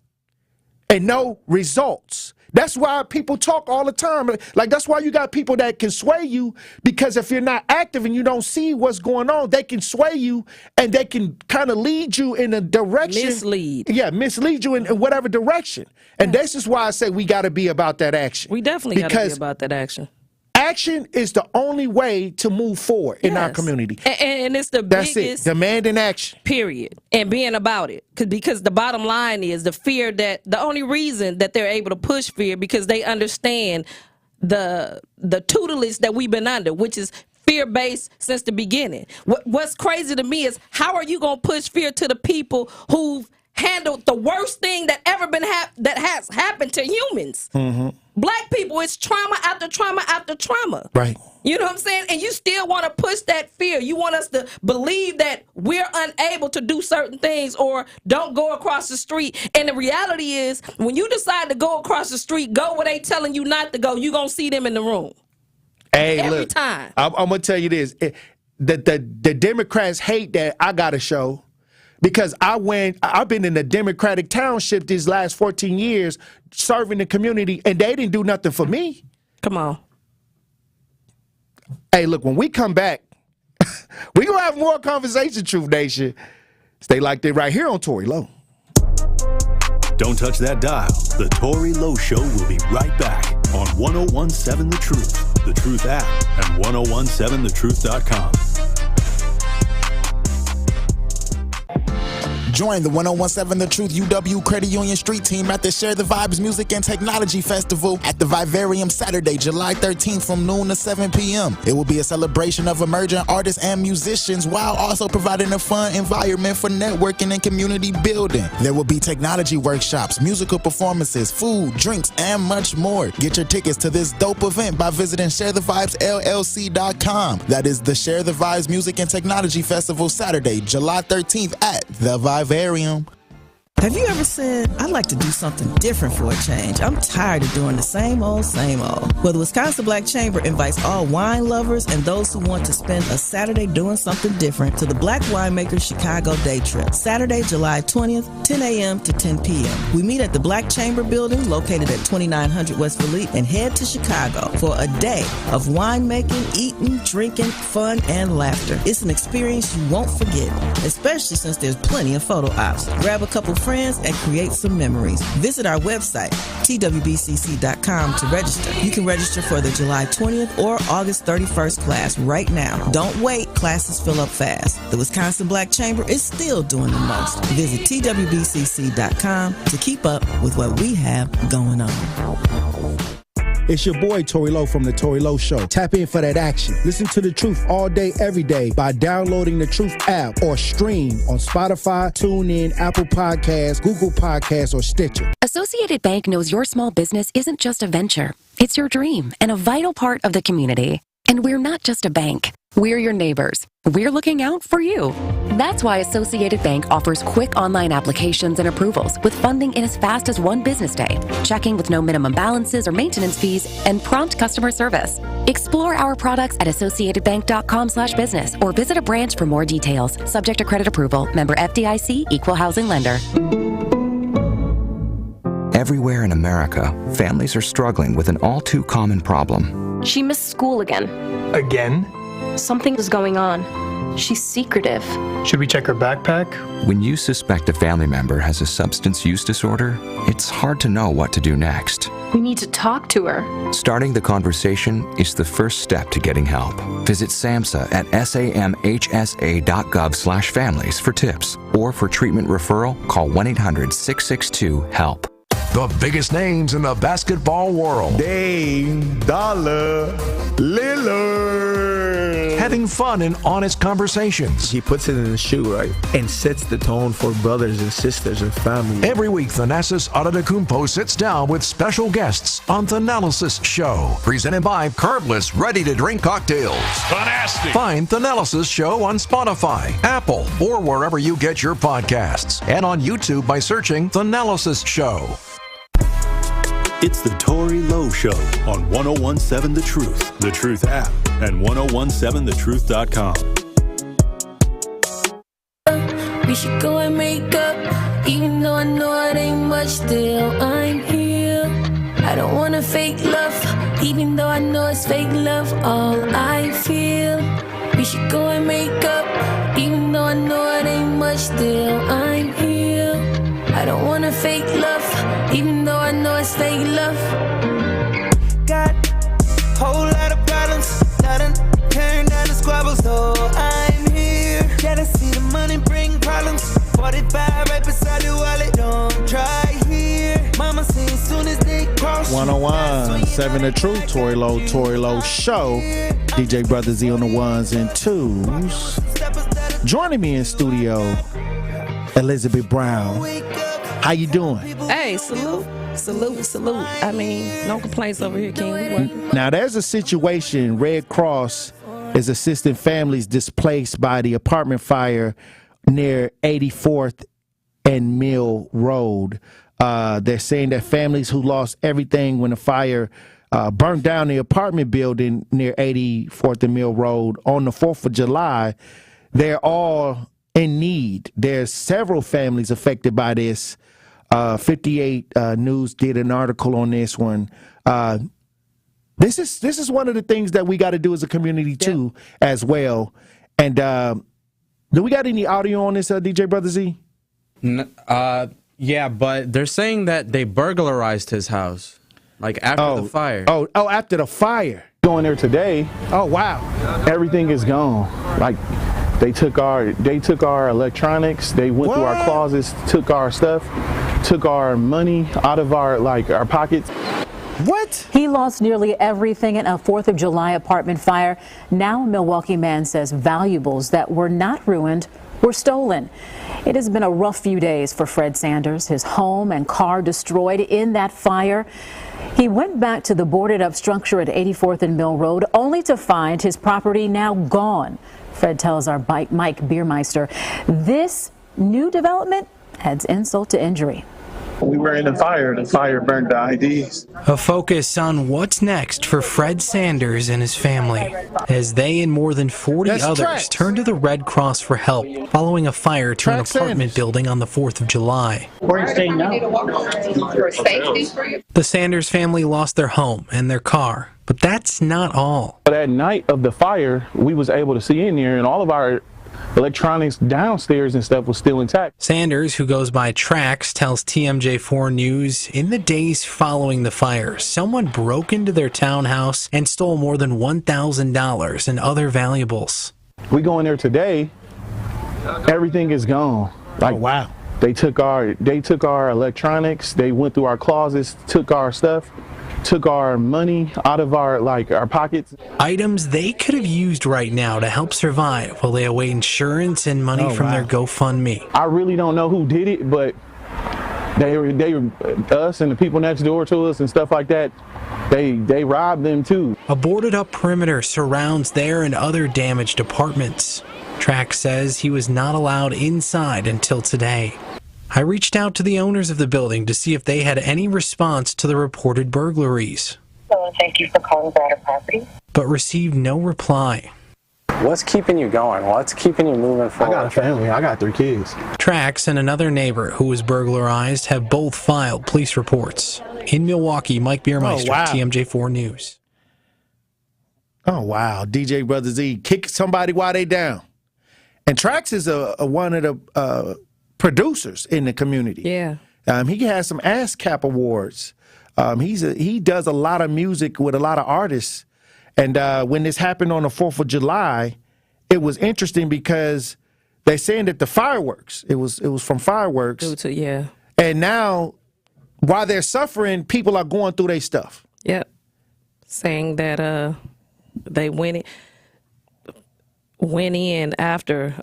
and no results. That's why people talk all the time. Like, that's why you got people that can sway you, because if you're not active and you don't see what's going on, they can sway you and they can kind of lead you in a direction. Mislead you in whatever direction. And this is why I say we got to be about that action. We definitely got to be about that action. Action is the only way to move forward in our community. And it's the biggest. That's it. Demanding action. Period. And being about it. Because the bottom line is the fear that the only reason that they're able to push fear because they understand the tutelage that we've been under, which is fear-based since the beginning. What's crazy to me is how are you going to push fear to the people who've handled the worst thing that ever been that has happened to humans? Mm-hmm. Black people, it's trauma after trauma after trauma. Right. You know what I'm saying? And you still want to push that fear. You want us to believe that we're unable to do certain things or don't go across the street. And the reality is, when you decide to go across the street, go where they telling you not to go, you're going to see them in the room. Hey, every look, time. I'm going to tell you this. The Democrats hate that I got a show. Because I've been in the Democratic township these last 14 years serving the community, and they didn't do nothing for me. Come on. Hey, look, when we come back, we're going to have more conversation, Truth Nation. Stay like that right here on Tory Lowe. Don't touch that dial. The Tory Lowe Show will be right back on 1017 The Truth, The Truth app, and 1017thetruth.com. Join the 1017 The Truth UW Credit Union Street Team at the Share the Vibes Music and Technology Festival at the Vivarium Saturday, July 13th from noon to 7 p.m. It will be a celebration of emerging artists and musicians while also providing a fun environment for networking and community building. There will be technology workshops, musical performances, food, drinks, and much more. Get your tickets to this dope event by visiting sharethevibesllc.com. That is the Share the Vibes Music and Technology Festival Saturday, July 13th at the Vivarium. Have you ever said, I'd like to do something different for a change? I'm tired of doing the same old, same old. Well, the Wisconsin Black Chamber invites all wine lovers and those who want to spend a Saturday doing something different to the Black Winemakers Chicago Day Trip, Saturday, July 20th, 10 a.m. to 10 p.m. We meet at the Black Chamber Building located at 2900 West Fleet and head to Chicago for a day of winemaking, eating, drinking, fun, and laughter. It's an experience you won't forget, especially since there's plenty of photo ops. Grab a couple friends and create some memories. Visit our website, twbcc.com, to register. You can register for the July 20th or August 31st class right now. Don't wait, classes fill up fast. The Wisconsin Black Chamber is still doing the most. Visit twbcc.com to keep up with what we have going on. It's your boy, Tory Lowe from The Tory Lowe Show. Tap in for that action. Listen to The Truth all day, every day by downloading The Truth app or stream on Spotify, TuneIn, Apple Podcasts, Google Podcasts, or Stitcher. Associated Bank knows your small business isn't just a venture. It's your dream and a vital part of the community. And we're not just a bank. We're your neighbors. We're looking out for you. That's why Associated Bank offers quick online applications and approvals with funding in as fast as one business day, checking with no minimum balances or maintenance fees, and prompt customer service. Explore our products at associatedbank.com/business or visit a branch for more details. Subject to credit approval. Member FDIC, Equal Housing Lender. Everywhere in America, families are struggling with an all too common problem. She missed school again. Again? Something is going on. She's secretive. Should we check her backpack? When you suspect a family member has a substance use disorder, it's hard to know what to do next. We need to talk to her. Starting the conversation is the first step to getting help. Visit SAMHSA at samhsa.gov/families for tips. Or for treatment referral, call 1-800-662-HELP. The biggest names in the basketball world. Dame, Dollar, Lillard. Having fun and honest conversations. He puts it in the shoe, right? And sets the tone for brothers and sisters and family. Every week, Thanasis Adetokounmpo sits down with special guests on Thanalysis Show. Presented by Carbless Ready-to-Drink Cocktails. Fantastic. Find Thanalysis Show on Spotify, Apple, or wherever you get your podcasts. And on YouTube by searching Thanalysis Show. It's the Tory Lowe Show on 1017 The Truth app, and 1017thetruth.com. We should go and make up, even though I know it ain't much, still I'm here. I don't wanna fake love, even though I know it's fake love, all I feel. We should go and make up, even though I know it ain't much, still I'm here. I don't wanna fake love, even though I know it's fake love. Got a whole lot of problems, not tearing down the squabbles, so I'm here. Gotta see the money bring problems, 45 right beside the wallet, don't try here. Mama say as soon as they cross 101.7 The Truth, Tory Lowe Show. DJ Brother Z on the ones and twos. Joining me in studio, Elizabeth Brown. How you doing? Hey, salute. I mean, no complaints over here, King. Now, there's a situation. Red Cross is assisting families displaced by the apartment fire near 84th and Mill Road. They're saying that families who lost everything when the fire burned down the apartment building near 84th and Mill Road on the 4th of July, they're all in need. There's several families affected by this. 58 News did an article on this one. This is one of the things that we got to do as a community too, as well. And do we got any audio on this, DJ Brother Z? Yeah, but they're saying that they burglarized his house, like after the fire. Oh, after the fire. Going there today. Oh wow. Everything is gone. Like they took our electronics. They went through our closets, took our stuff, took our money out of our pockets. What? He lost nearly everything in a 4th of July apartment fire. Now a Milwaukee man says valuables that were not ruined were stolen. It has been a rough few days for Fred Sanders. His home and car destroyed in that fire. He went back to the boarded up structure at 84th and Mill Road only to find his property now gone. Fred tells our Mike Biermeister this new development adds insult to injury. We were in the fire burned the IDs. A focus on what's next for Fred Sanders and his family, as they and more than 40 others turn to the Red Cross for help following a fire to an apartment building on the 4th of July. Where are you staying now? The Sanders family lost their home and their car, but that's not all. But at night of the fire, we was able to see in there, and all of our electronics downstairs and stuff was still intact. Sanders, who goes by Trax, tells TMJ4 News in the days following the fire, someone broke into their townhouse and stole more than $1,000 and other valuables. We go in there today, everything is gone. Like, wow. They took our electronics, they went through our closets, took our stuff, took our money out of our pockets. Items they could have used right now to help survive while they await insurance and money from their GoFundMe. I really don't know who did it, but they us and the people next door to us and stuff like that, they robbed them too. A boarded up perimeter surrounds their and other damaged apartments. Trax says he was not allowed inside until today. I reached out to the owners of the building to see if they had any response to the reported burglaries. Hello, thank you for calling Broader Property. But received no reply. What's keeping you going? What's keeping you moving forward? I got a family. I got 3 kids. Trax and another neighbor who was burglarized have both filed police reports. In Milwaukee, Mike Biermeister, TMJ4 News. Oh, wow. DJ Brother Z, kick somebody while they down. And Trax is one of the producers in the community. Yeah. He has some ASCAP awards. He does a lot of music with a lot of artists. And when this happened on the 4th of July, it was interesting because they're saying that the fireworks, it was from fireworks. Yeah. And now, while they're suffering, people are going through their stuff. Yep. Saying that they went in after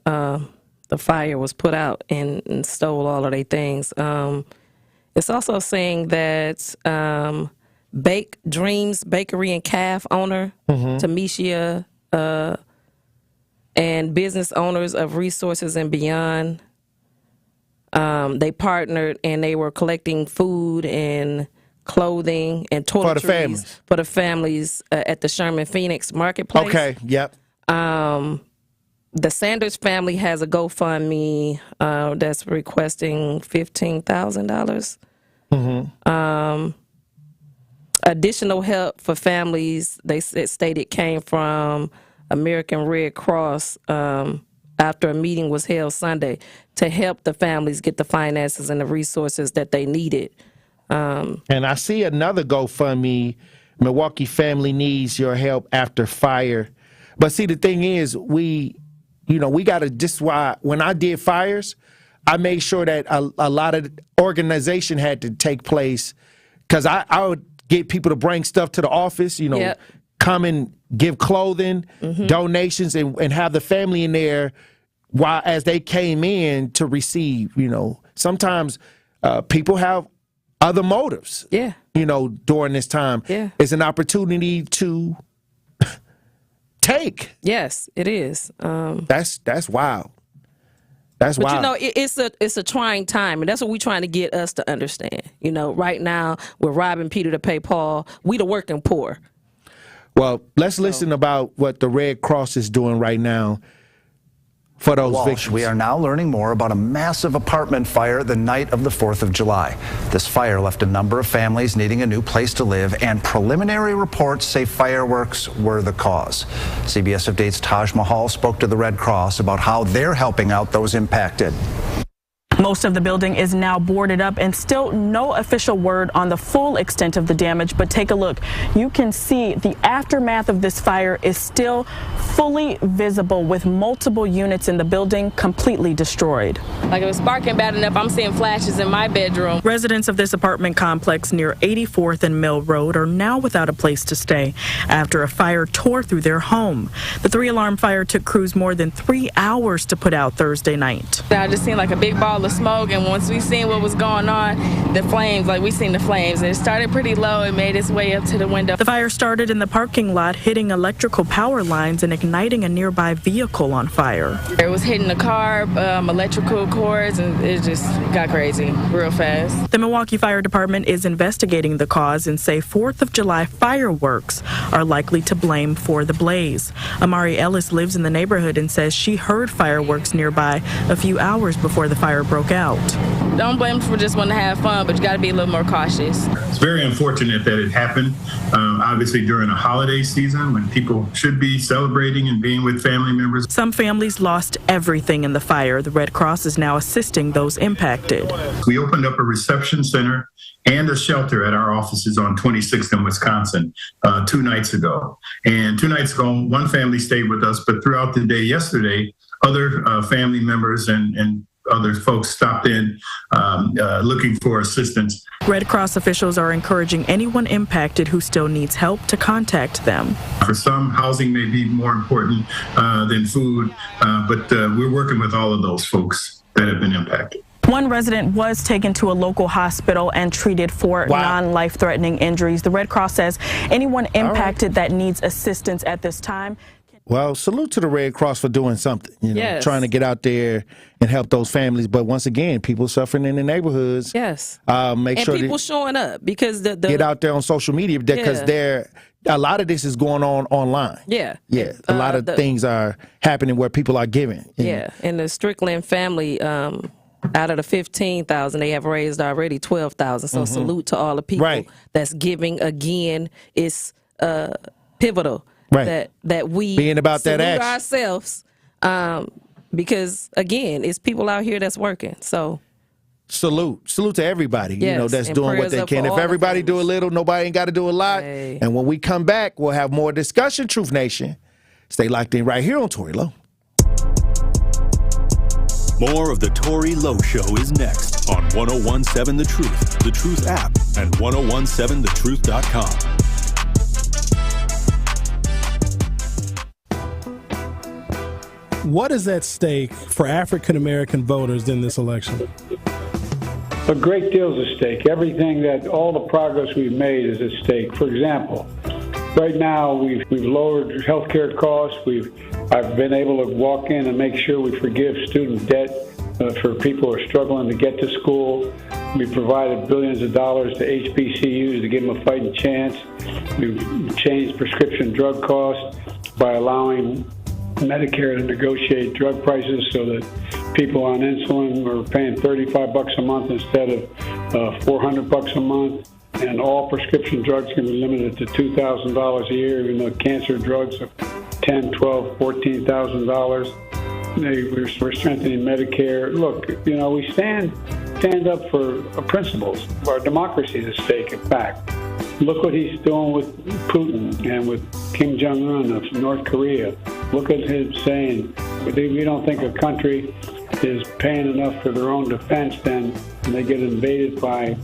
the fire was put out and stole all of their things. It's also saying that Bake Dreams Bakery and Calf owner, Tamisha, and business owners of Resources and Beyond, they partnered and they were collecting food and clothing and toiletries for the families at the Sherman Phoenix Marketplace. Okay, yep. The Sanders family has a GoFundMe that's requesting $15,000. Additional help for families, they stated, came from American Red Cross after a meeting was held Sunday to help the families get the finances and the resources that they needed. And I see another GoFundMe, Milwaukee family needs your help after fire. But see, the thing is, we got to, just why when I did fires, I made sure that a lot of organization had to take place, because I would get people to bring stuff to the office, come and give clothing, donations, and have the family in there as they came in to receive. Sometimes people have other motives. Yeah. During this time, it's an opportunity to take. Yes, it is. That's wild. That's wild. But it's a trying time, and that's what we're trying to get us to understand. Right now we're robbing Peter to pay Paul. We the working poor. Well, let's listen about what the Red Cross is doing right now for those victims. We are now learning more about a massive apartment fire the night of the 4th of July. This fire left a number of families needing a new place to live, and preliminary reports say fireworks were the cause. CBS Update's Taj Mahal spoke to the Red Cross about how they're helping out those impacted. Most of the building is now boarded up, and still no official word on the full extent of the damage. But take a look. You can see the aftermath of this fire is still fully visible, with multiple units in the building completely destroyed. Like, it was sparking bad enough, I'm seeing flashes in my bedroom. Residents of this apartment complex near 84th and Mill Road are now without a place to stay after a fire tore through their home. The 3-alarm fire took crews more than 3 hours to put out Thursday night. I just seen like a big ball of smoke, and once we seen what was going on, the flames, we seen the flames. It started pretty low. It made its way up to the window. The fire started in the parking lot, hitting electrical power lines and igniting a nearby vehicle on fire. It was hitting the car, electrical cords, and it just got crazy real fast. The Milwaukee Fire Department is investigating the cause and say 4th of July fireworks are likely to blame for the blaze. Amari Ellis lives in the neighborhood and says she heard fireworks nearby a few hours before the fire broke out. Don't blame them for just wanting to have fun, but you got to be a little more cautious. It's very unfortunate that it happened, obviously during a holiday season when people should be celebrating and being with family members. Some families lost everything in the fire. The Red Cross is now assisting those impacted. We opened up a reception center and a shelter at our offices on 26th in Wisconsin 2 nights ago. And 2 nights ago, one family stayed with us, but throughout the day yesterday, other family members and other folks stopped in looking for assistance. Red Cross officials are encouraging anyone impacted who still needs help to contact them. For some, housing may be more important than food, but we're working with all of those folks that have been impacted. One resident was taken to a local hospital and treated for non-life-threatening injuries. The Red Cross says anyone impacted that needs assistance at this time. Well, salute to the Red Cross for doing something, trying to get out there and help those families. But once again, people suffering in the neighborhoods. Yes. Make sure people showing up because the get out there on social media because a lot of this is going on online. Yeah. Yeah. A lot of things are happening where people are giving. Yeah. And the Strickland family, out of the 15,000, they have raised already 12,000. So salute to all the people that's giving. Again, it's pivotal. Right. That we being about that action ourselves, because again, it's people out here that's working. So salute to everybody, that's doing what they can. If everybody do a little, nobody ain't got to do a lot. Hey. And when we come back, we'll have more discussion. Truth Nation, stay locked in right here on Tory Lowe. More of the Tory Lowe Show is next on 1017 The Truth app, and 1017thetruth.com. What is at stake for African-American voters in this election? A great deal is at stake. All the progress we've made is at stake. For example, right now we've lowered health care costs. I've been able to walk in and make sure we forgive student debt for people who are struggling to get to school. We've provided billions of dollars to HBCUs to give them a fighting chance. We've changed prescription drug costs by allowing Medicare to negotiate drug prices so that people on insulin are paying $35 a month instead of $400 a month. And all prescription drugs can be limited to $2,000 a year, even though cancer drugs are $10,000, $12,000, $14,000. We're strengthening Medicare. Look, we stand up for principles. Our democracy is at stake, in fact. Look what he's doing with Putin and with Kim Jong-un of North Korea. Look at him saying, we don't think a country is paying enough for their own defense, then when they get invaded by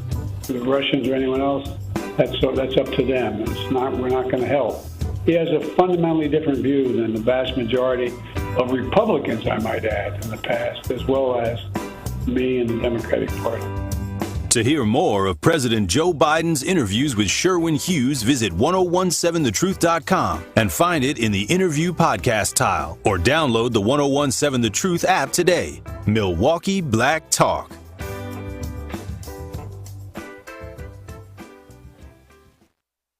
the Russians or anyone else, that's up to them. We're not going to help. He has a fundamentally different view than the vast majority of Republicans, I might add, in the past, as well as me and the Democratic Party. To hear more of President Joe Biden's interviews with Sherwin Hughes, visit 1017thetruth.com and find it in the interview podcast tile, or download the 1017 The Truth app today. Milwaukee Black Talk.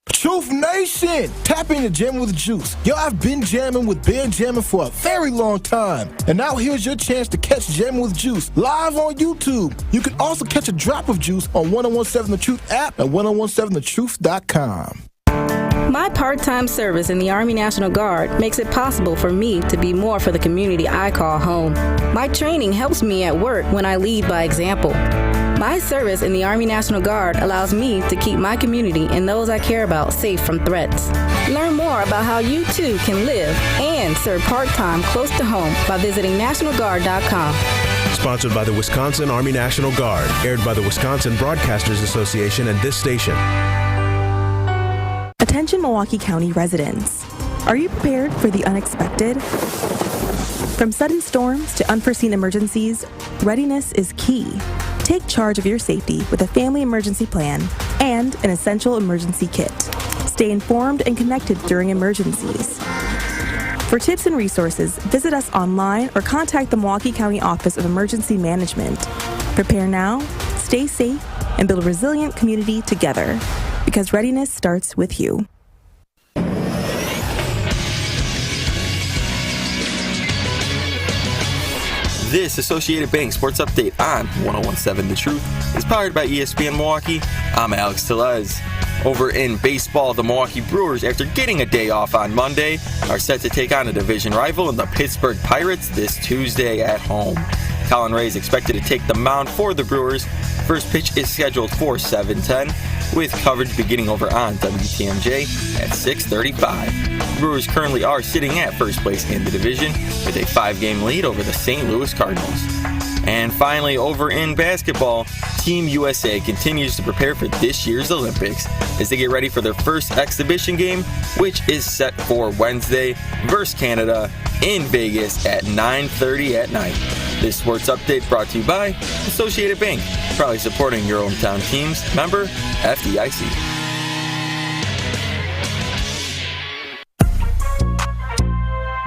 Truth Nation! Tap into Jamming with Juice. Yo, I've been jamming with Ben Jamming for a very long time. And now here's your chance to catch Jamming with Juice live on YouTube. You can also catch a drop of juice on 1017 The Truth app and 1017thetruth.com. My part-time service in the Army National Guard makes it possible for me to be more for the community I call home. My training helps me at work when I lead by example. My service in the Army National Guard allows me to keep my community and those I care about safe from threats. Learn more about how you too can live and serve part-time close to home by visiting NationalGuard.com. Sponsored by the Wisconsin Army National Guard, aired by the Wisconsin Broadcasters Association and this station. Attention Milwaukee County residents. Are you prepared for the unexpected? From sudden storms to unforeseen emergencies, readiness is key. Take charge of your safety with a family emergency plan and an essential emergency kit. Stay informed and connected during emergencies. For tips and resources, visit us online or contact the Milwaukee County Office of Emergency Management. Prepare now, stay safe, and build a resilient community together, because readiness starts with you. This Associated Bank Sports Update on 1017 The Truth is powered by ESPN Milwaukee. I'm Alex Tellez. Over in baseball, the Milwaukee Brewers, after getting a day off on Monday, are set to take on a division rival in the Pittsburgh Pirates this Tuesday at home. Colin Ray is expected to take the mound for the Brewers. First pitch is scheduled for 7:10, with coverage beginning over on WTMJ at 6:35. The Brewers currently are sitting at first place in the division with a 5-game lead over the St. Louis Cardinals. And finally, over in basketball, Team USA continues to prepare for this year's Olympics as they get ready for their first exhibition game, which is set for Wednesday versus Canada in Vegas at 9:30 at night. This sports update brought to you by Associated Bank, proudly supporting your hometown teams. Member FDIC.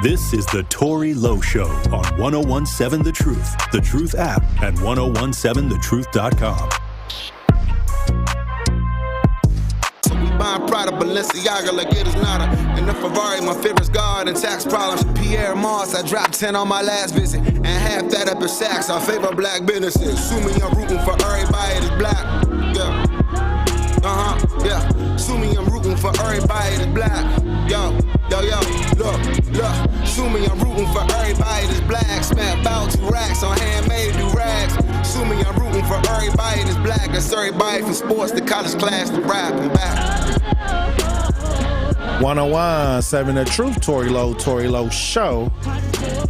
This is the Tory Lowe Show on 1017 The Truth app, and 1017thetruth.com. Buying Prada, Balenciaga like it is nada. And the Ferrari, my favorite's God. And tax problems, Pierre Moss. I dropped 10 on my last visit, and half that up in Saks. I favor black businesses. Assuming I'm rooting for everybody that's black. Yeah. Yeah. Assuming I'm rooting for everybody that's black. Yo. Look. Assuming I'm rooting for everybody that's black. Spent about 2 racks on handmade do-rags. Assuming I'm rooting for everybody that's black. That's everybody from sports to college class to rap and back. 1017 The Truth, Tory Lowe Show.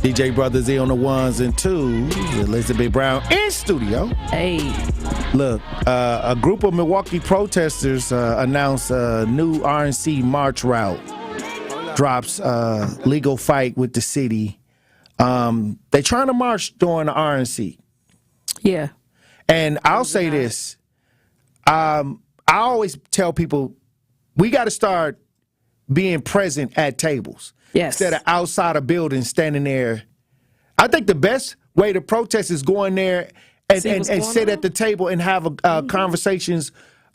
DJ Brother Z on the ones and twos. Elizabeth Brown in studio. Hey. Look, a group of Milwaukee protesters announced a new RNC march route. Drops legal fight with the city. They're trying to march during the RNC. Yeah. And I'll say this. I always tell people we got to start being present at tables. Yes. Instead of outside of buildings standing there. I think the best way to protest is going there and sit at the table and have conversations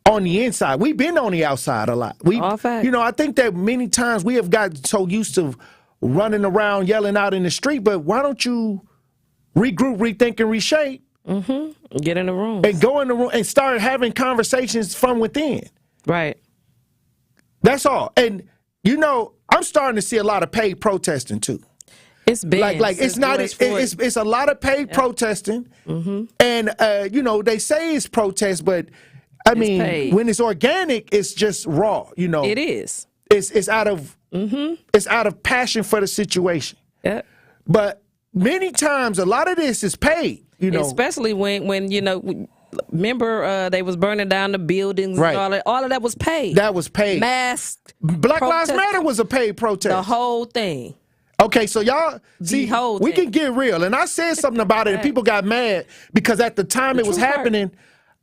on the inside. We've been on the outside a lot. I think that many times we have gotten so used to running around yelling out in the street, but why don't you regroup, rethink, and reshape? Mm-hmm. Get in the room. And go in the room and start having conversations from within. Right. That's all. And, I'm starting to see a lot of paid protesting, too. It's been. It's a lot of paid protesting. Mm-hmm. And, they say it's protest, but paid. When it's organic, it's just raw, It is. It's out of passion for the situation. Yeah. But many times, a lot of this is paid, Especially when remember they was burning down the buildings right. and all of that was paid. That was paid. Masked. Black Lives Matter was a paid protest. The whole thing. Okay, so y'all see, we can get real. And I said something about it, and people got mad because at the time it was happening,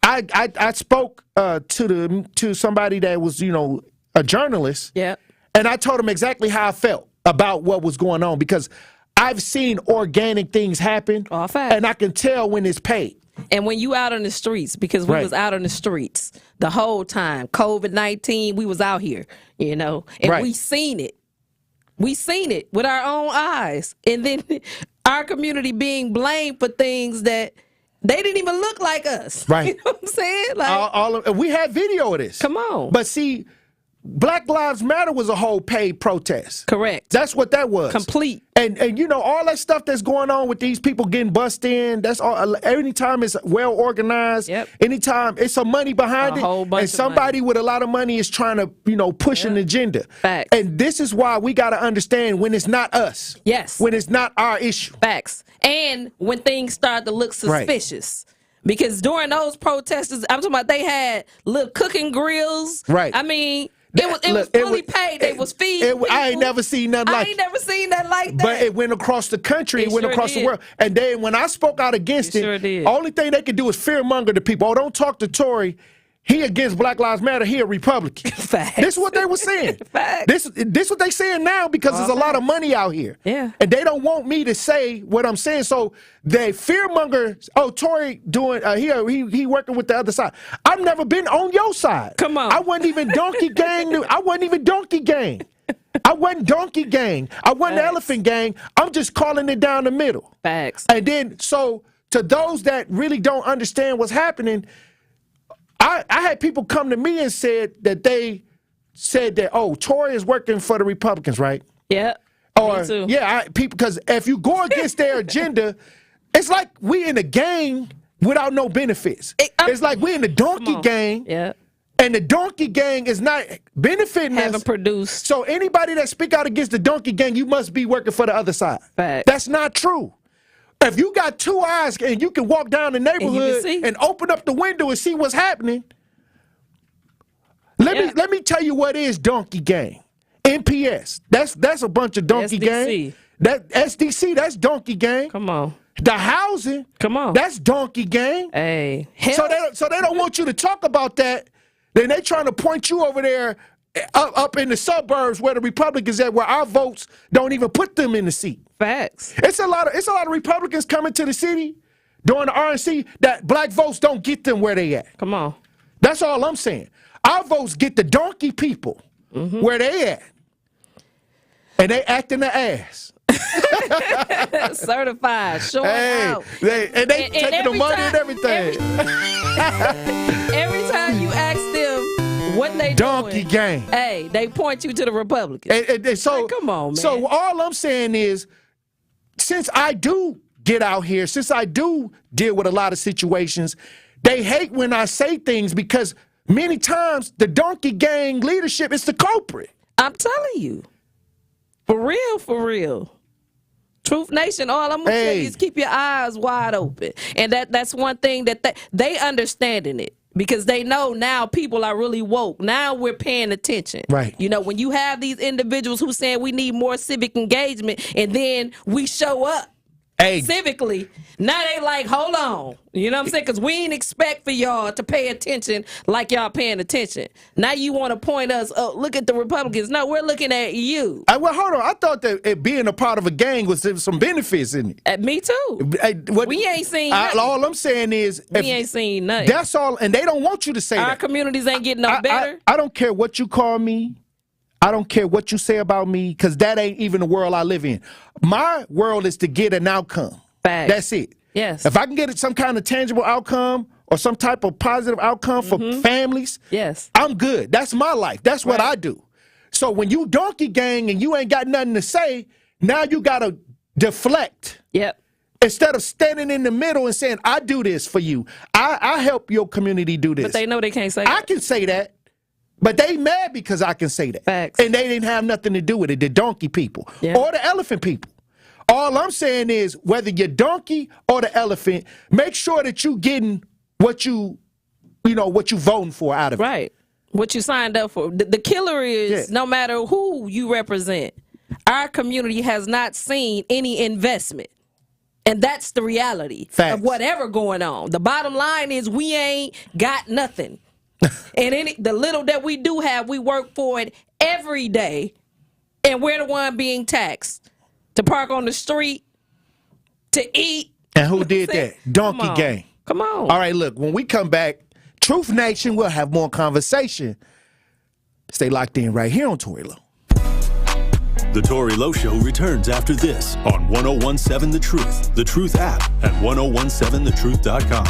I spoke to somebody that was, a journalist. Yeah. And I told him exactly how I felt about what was going on because I've seen organic things happen. And I can tell when it's paid. And when you out on the streets, because we was out on the streets the whole time, COVID-19, we was out here, and we seen it. We seen it with our own eyes. And then our community being blamed for things that they didn't even look like us. Right. You know what I'm saying? We had video of this. Come on. But see, Black Lives Matter was a whole paid protest. Correct. That's what that was. Complete. And all that stuff that's going on with these people getting bussed in, that's all. Anytime it's well organized, anytime it's some money behind it, and somebody with a lot of money is trying to, push an agenda. Facts. And this is why we got to understand when it's not us. Yes. When it's not our issue. Facts. And when things start to look suspicious. Right. Because during those protesters, I'm talking about they had little cooking grills. Right. I mean, It was fully paid. They was feeding. I ain't never seen nothing like. I ain't never seen that like that. But it went across the country. It went across the world. And then when I spoke out against it, only thing they could do is fearmonger the people. Oh, don't talk to Tory. He against Black Lives Matter. He a Republican. Facts. This is what they were saying. Facts. This what they saying now because there's a lot of money out here. Yeah. And they don't want me to say what I'm saying. So they fearmonger. Oh, Tory doing he working with the other side. I've never been on your side. Come on. I wasn't even donkey gang. I wasn't even donkey gang. I wasn't donkey gang. I wasn't elephant gang. I'm just calling it down the middle. Facts. And then so to those that really don't understand what's happening. I had people come to me and said that, oh, Tory is working for the Republicans, right? Yeah. Or, me too. Yeah, because if you go against their agenda, it's like we in a gang without no benefits. It's like we in the donkey gang. Yeah. And the donkey gang is not benefiting us. Haven't produced. So anybody that speak out against the donkey gang, you must be working for the other side. Fact. That's not true. If you got two eyes and you can walk down the neighborhood and open up the window and see what's happening, let me tell you what is donkey gang. NPS. That's a bunch of donkey gang. That SDC, that's donkey gang. Come on. The housing, come on. That's donkey gang. Hey. So they don't want you to talk about that. Then they trying to point you over there up in the suburbs where the Republicans at, where our votes don't even put them in the seat. Facts. It's a lot of Republicans coming to the city during the RNC that black votes don't get them where they at. Come on. That's all I'm saying. Our votes get the donkey people where they at. And they acting the ass. Certified, showing out. And they taking the money and everything. Every time you ask them what they donkey doing, gang. Hey, they point you to the Republicans. And so, like, come on, man. So all I'm saying is, since I do get out here, since I do deal with a lot of situations, they hate when I say things because many times the donkey gang leadership is the culprit. I'm telling you. For real, for real. Truth Nation, all I'm going to tell you is keep your eyes wide open. And that's one thing that they understanding it. Because they know now people are really woke. Now we're paying attention. Right. You know, when you have these individuals who saying we need more civic engagement and then we show up civically, now they like, hold on. You know what I'm saying? Because we ain't expect for y'all to pay attention like y'all paying attention. Now you want to point us, oh, look at the Republicans. No, we're looking at you. Well, hold on. I thought that it being a part of a gang was some benefits in it. Me too. We ain't seen nothing. All I'm saying is... We ain't seen nothing. That's all. And they don't want you to say that. Our communities ain't getting no better. I don't care what you call me. I don't care what you say about me, because that ain't even the world I live in. My world is to get an outcome. Fact. That's it. Yes. If I can get some kind of tangible outcome or some type of positive outcome for families, yes, I'm good. That's my life. That's what I do. So when you donkey gang and you ain't got nothing to say, now you got to deflect. Yep. Instead of standing in the middle and saying, I do this for you. I help your community do this. But they know they can't say that. I can say that. But they mad because I can say that. Facts. And they didn't have nothing to do with it, the donkey people or the elephant people. All I'm saying is, whether you're donkey or the elephant, make sure that you getting what you voting for out of it. Right. What you signed up for. The killer is no matter who you represent, our community has not seen any investment. And that's the reality of whatever going on. The bottom line is we ain't got nothing. And the little that we do have, we work for it every day, and we're the one being taxed to park on the street, to eat. And who did that? Donkey gang. Come on. All right, look, when we come back, Truth Nation, we'll have more conversation. Stay locked in right here on Tory Lowe. The Tory Lowe Show returns after this on 1017 The Truth, The Truth app, and 1017thetruth.com.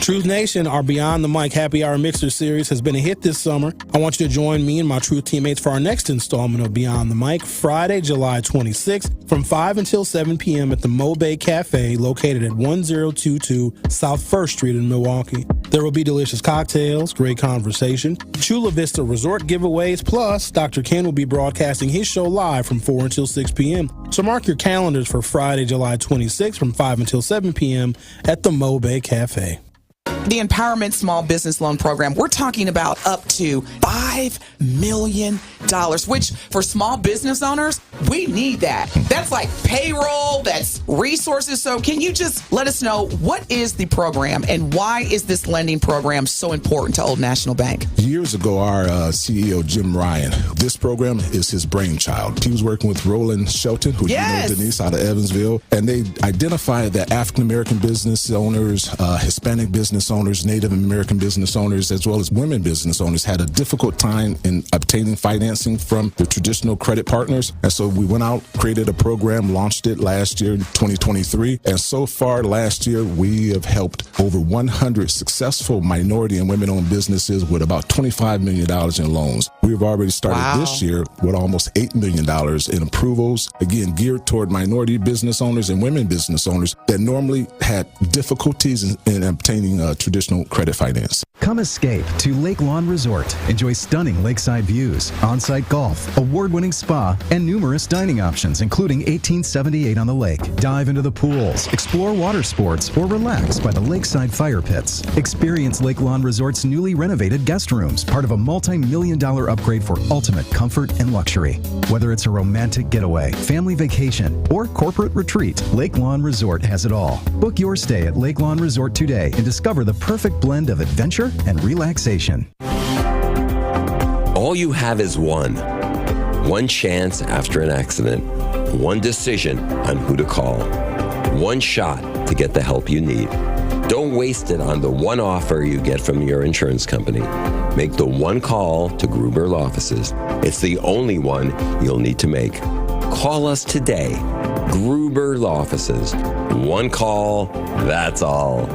Truth Nation, our Beyond the Mic Happy Hour Mixer series has been a hit this summer. I want you to join me and my Truth teammates for our next installment of Beyond the Mic, Friday, July 26th, from 5 until 7 p.m. at the Mo Bay Cafe, located at 1022 South 1st Street in Milwaukee. There will be delicious cocktails, great conversation, Chula Vista Resort giveaways, plus Dr. Ken will be broadcasting his show live from 4 until 6 p.m. So mark your calendars for Friday, July 26th, from 5 until 7 p.m. at the Mo Bay Cafe. The Empowerment Small Business Loan Program, we're talking about up to $5 million, which for small business owners, we need that. That's like payroll, that's resources. So can you just let us know, what is the program and why is this lending program so important to Old National Bank? Years ago, our CEO, Jim Ryan, this program is his brainchild. He was working with Roland Shelton, who you know, Denise, out of Evansville, and they identified that African-American business owners, Hispanic business owners, Native American business owners, as well as women business owners had a difficult time in obtaining financing from the traditional credit partners. And so we went out, created a program, launched it last year, 2023. And so far last year, we have helped over 100 successful minority and women-owned businesses with about $25 million in loans. We've already started this year with almost $8 million in approvals, again, geared toward minority business owners and women business owners that normally had difficulties in obtaining traditional credit finance. Come escape to Lake Lawn Resort. Enjoy stunning lakeside views, on-site golf, award-winning spa, and numerous dining options, including 1878 on the lake. Dive into the pools, explore water sports, or relax by the lakeside fire pits. Experience Lake Lawn Resort's newly renovated guest rooms, part of a multi-million-dollar upgrade for ultimate comfort and luxury. Whether it's a romantic getaway, family vacation, or corporate retreat, Lake Lawn Resort has it all. Book your stay at Lake Lawn Resort today and discover the perfect blend of adventure and relaxation. All you have is one chance after an accident, one decision on who to call, one shot to get the help you need. Don't waste it on the one offer you get from your insurance company. Make the one call to Gruber Law Offices. It's the only one you'll need to make. Call us today. Gruber Law Offices. One call, that's all.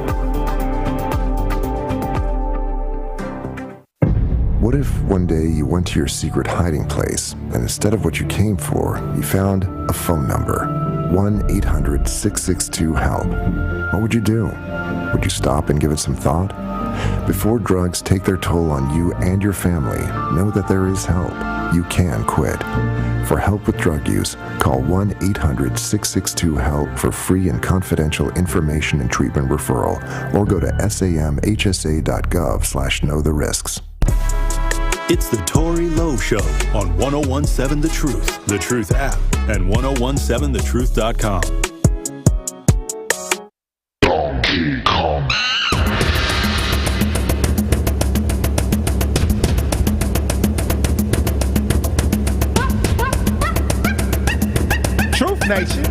What if one day you went to your secret hiding place and instead of what you came for, you found a phone number, 1-800-662-HELP? What would you do? Would you stop and give it some thought? Before drugs take their toll on you and your family, know that there is help. You can quit. For help with drug use, call 1-800-662-HELP for free and confidential information and treatment referral, or go to samhsa.gov/knowtherisks. It's the Tory Lowe Show on 1017 The Truth, The Truth app, and 1017thetruth.com. Donkey Kong. Truth Nation,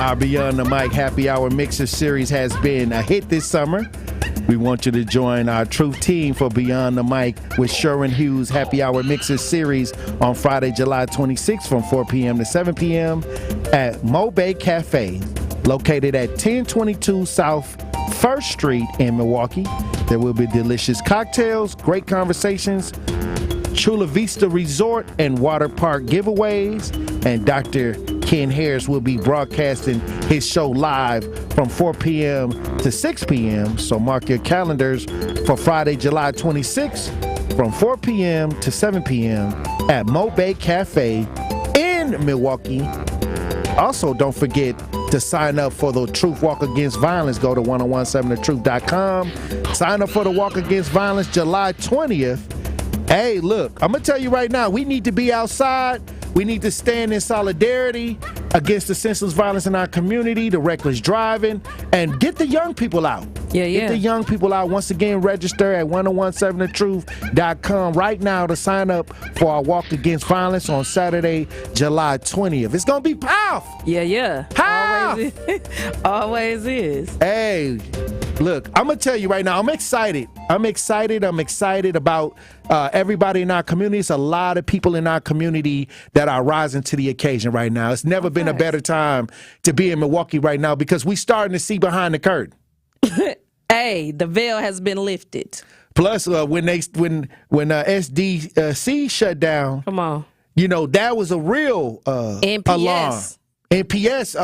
our Beyond the Mic Happy Hour Mixer series has been a hit this summer. We want you to join our Truth team for Beyond the Mic with Sherwin Hughes Happy Hour Mixer series on Friday, July 26th from 4 p.m. to 7 p.m. at Mo Bay Cafe, located at 1022 South 1st Street in Milwaukee. There will be delicious cocktails, great conversations, Chula Vista Resort and Water Park giveaways, and Dr. Ken Harris will be broadcasting his show live from 4 p.m. to 6 p.m. So mark your calendars for Friday, July 26th from 4 p.m. to 7 p.m. at Mo Bay Cafe in Milwaukee. Also, don't forget to sign up for the Truth Walk Against Violence. Go to 1017thetruth.com. Sign up for the Walk Against Violence July 20th. Hey, look, I'm going to tell you right now, we need to be outside. We need to stand in solidarity against the senseless violence in our community, the reckless driving, and get the young people out. Get the young people out. Once again, register at 1017thetruth.com right now to sign up for our Walk Against Violence on Saturday, July 20th. It's going to be powerful. Always is. Always is. Hey, look, I'm going to tell you right now, I'm excited. I'm excited about everybody in our community. It's a lot of people in our community that are rising to the occasion right now. It's never been a better time to be in Milwaukee right now because we're starting to see behind the curtain. Hey, the veil has been lifted. Plus, when SDC shut down, come on, you know that was a real alarm. NPS,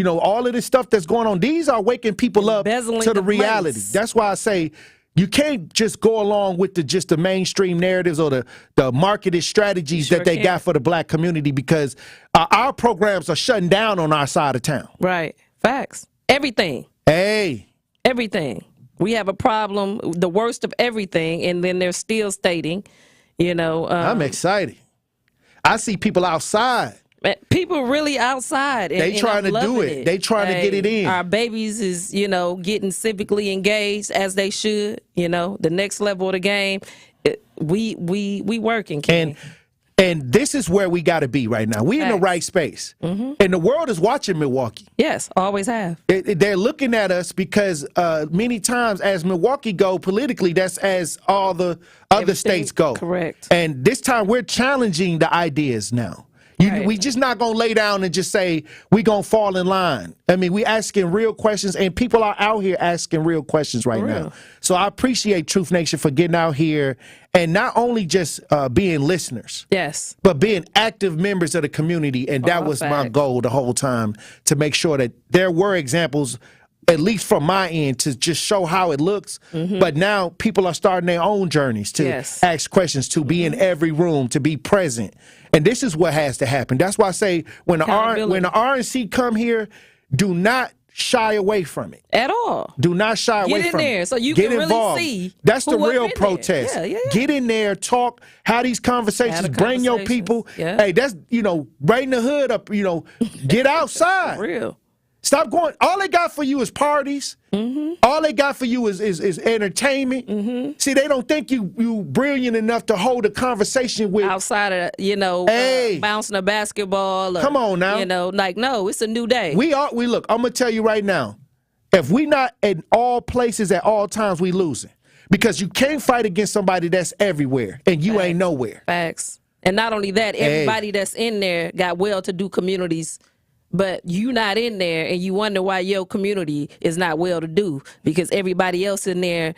all of this stuff that's going on. These are waking people up to the reality. That's why I say you can't just go along with the mainstream narratives or the marketed strategies that they got for the black community because our programs are shutting down on our side of town. Right. Facts. Everything. Hey. Everything. We have a problem, the worst of everything, and then they're still stating, I'm excited. I see people outside. People really outside. They trying to do it. They trying to get it in. Our babies is, getting civically engaged as they should. The next level of the game. We working, Ken. And this is where we got to be right now. We in the right space. And the world is watching Milwaukee. Yes, always have. They're looking at us because many times as Milwaukee go politically, that's as all the other states go. Correct. And this time we're challenging the ideas now. We just not going to lay down and just say we going to fall in line. I mean, we asking real questions, and people are out here asking real questions right now. So I appreciate Truth Nation for getting out here and not only just being listeners, yes, but being active members of the community. And that was my goal the whole time, to make sure that there were examples, at least from my end, to just show how it looks. But now people are starting their own journeys to ask questions, to be in every room, to be present. And this is what has to happen. That's why I say when the RNC come here, do not shy away from it. At all. Do not shy away from it. Get in there so you get can involved. Really see. That's the real protest. Yeah. Get in there, talk, have these conversations, bring your people. Yeah. Hey, that's, brighten the hood up, get outside. For real. Stop going. All they got for you is parties. All they got for you is entertainment. See, they don't think you brilliant enough to hold a conversation with outside of bouncing a basketball. Or, come on now. No, it's a new day. We look. I'm gonna tell you right now. If we not in all places at all times, we losing, because you can't fight against somebody that's everywhere and you ain't nowhere. Facts. And not only that, everybody that's in there got well-to-do communities. But you not in there, and you wonder why your community is not well-to-do, because everybody else in there,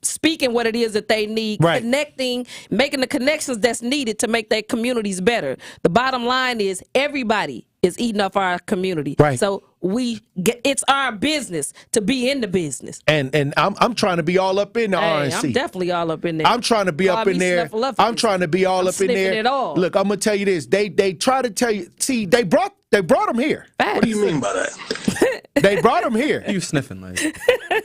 speaking what it is that they need, connecting, making the connections that's needed to make their communities better. The bottom line is everybody is eating off our community. So it's our business to be in the business. And I'm trying to be all up in the RNC. I'm definitely all up in there. I'm trying to be up in there. I'm trying to be all up in there. It all. Look, I'm gonna tell you this. They try to tell you. See, they brought them here. Facts. What do you mean by that? They brought them here. You sniffing like?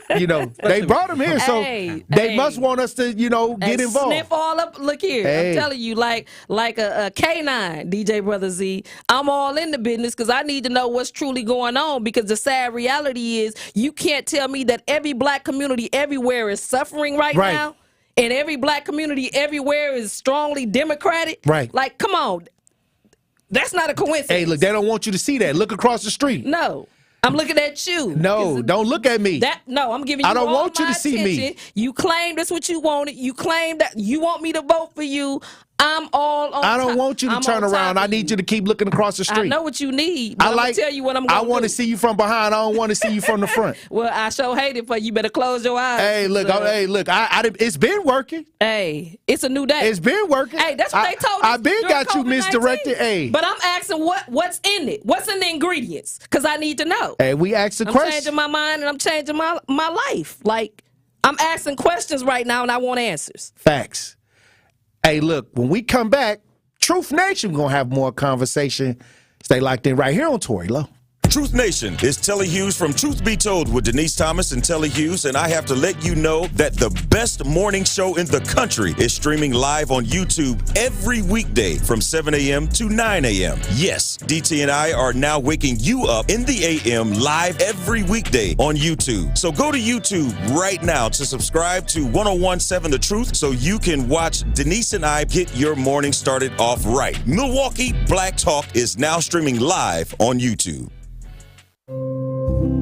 They brought them here, so they must want us to, get involved. Sniff all up. Look here, I'm telling you, like a K9, DJ Brother Z. I'm all in the business because I need to know what's truly going on. Because the sad reality is, you can't tell me that every black community everywhere is suffering right now, and every black community everywhere is strongly Democratic. Like, come on. That's not a coincidence. Hey, look, they don't want you to see that. Look across the street. No. I'm looking at you. No, don't look at me. I'm giving you I don't all want you to see attention. me. You claim that's what you wanted. You claim that you want me to vote for you. I'm all on I don't want you to turn around. I need you to keep looking across the street. I know what you need, but I'm going to tell you what I'm going to do. I want to see you from behind. I don't want to see you from the front. Well, I sure hate it for you. You better close your eyes. Hey, look. It's been working. Hey, it's a new day. It's been working. Hey, that's what they told us. I've been got you misdirected. Hey. But I'm asking what's in it? What's in the ingredients? Because I need to know. Hey, we asked a question. I'm changing my mind, and I'm changing my life. Like, I'm asking questions right now, and I want answers. Facts. Hey, look, when we come back, Truth Nation, we're going to have more conversation. Stay locked in right here on Tory Lowe. Truth Nation is Telly Hughes from Truth Be Told with Denise Thomas and Telly Hughes, and I have to let you know that the best morning show in the country is streaming live on YouTube every weekday from 7 a.m. to 9 a.m. Yes, DT and I are now waking you up in the a.m. live every weekday on YouTube. So go to YouTube right now to subscribe to 1017 The Truth so you can watch Denise and I get your morning started off right. Milwaukee Black Talk is now streaming live on YouTube.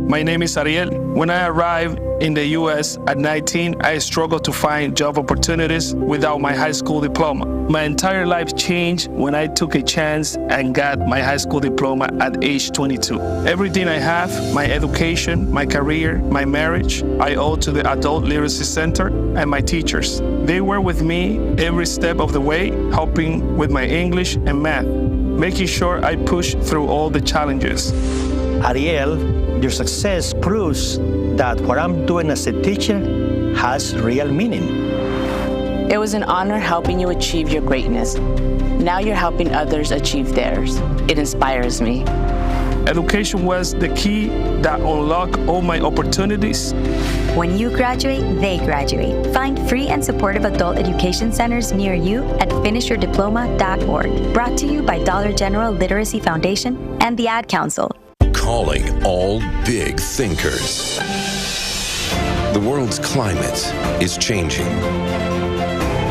My name is Ariel. When I arrived in the U.S. at 19, I struggled to find job opportunities without my high school diploma. My entire life changed when I took a chance and got my high school diploma at age 22. Everything I have, my education, my career, my marriage, I owe to the Adult Literacy Center and my teachers. They were with me every step of the way, helping with my English and math, making sure I push through all the challenges. Ariel, your success proves that what I'm doing as a teacher has real meaning. It was an honor helping you achieve your greatness. Now you're helping others achieve theirs. It inspires me. Education was the key that unlocked all my opportunities. When you graduate, they graduate. Find free and supportive adult education centers near you at finishyourdiploma.org. Brought to you by Dollar General Literacy Foundation and the Ad Council. Calling all big thinkers. The world's climate is changing.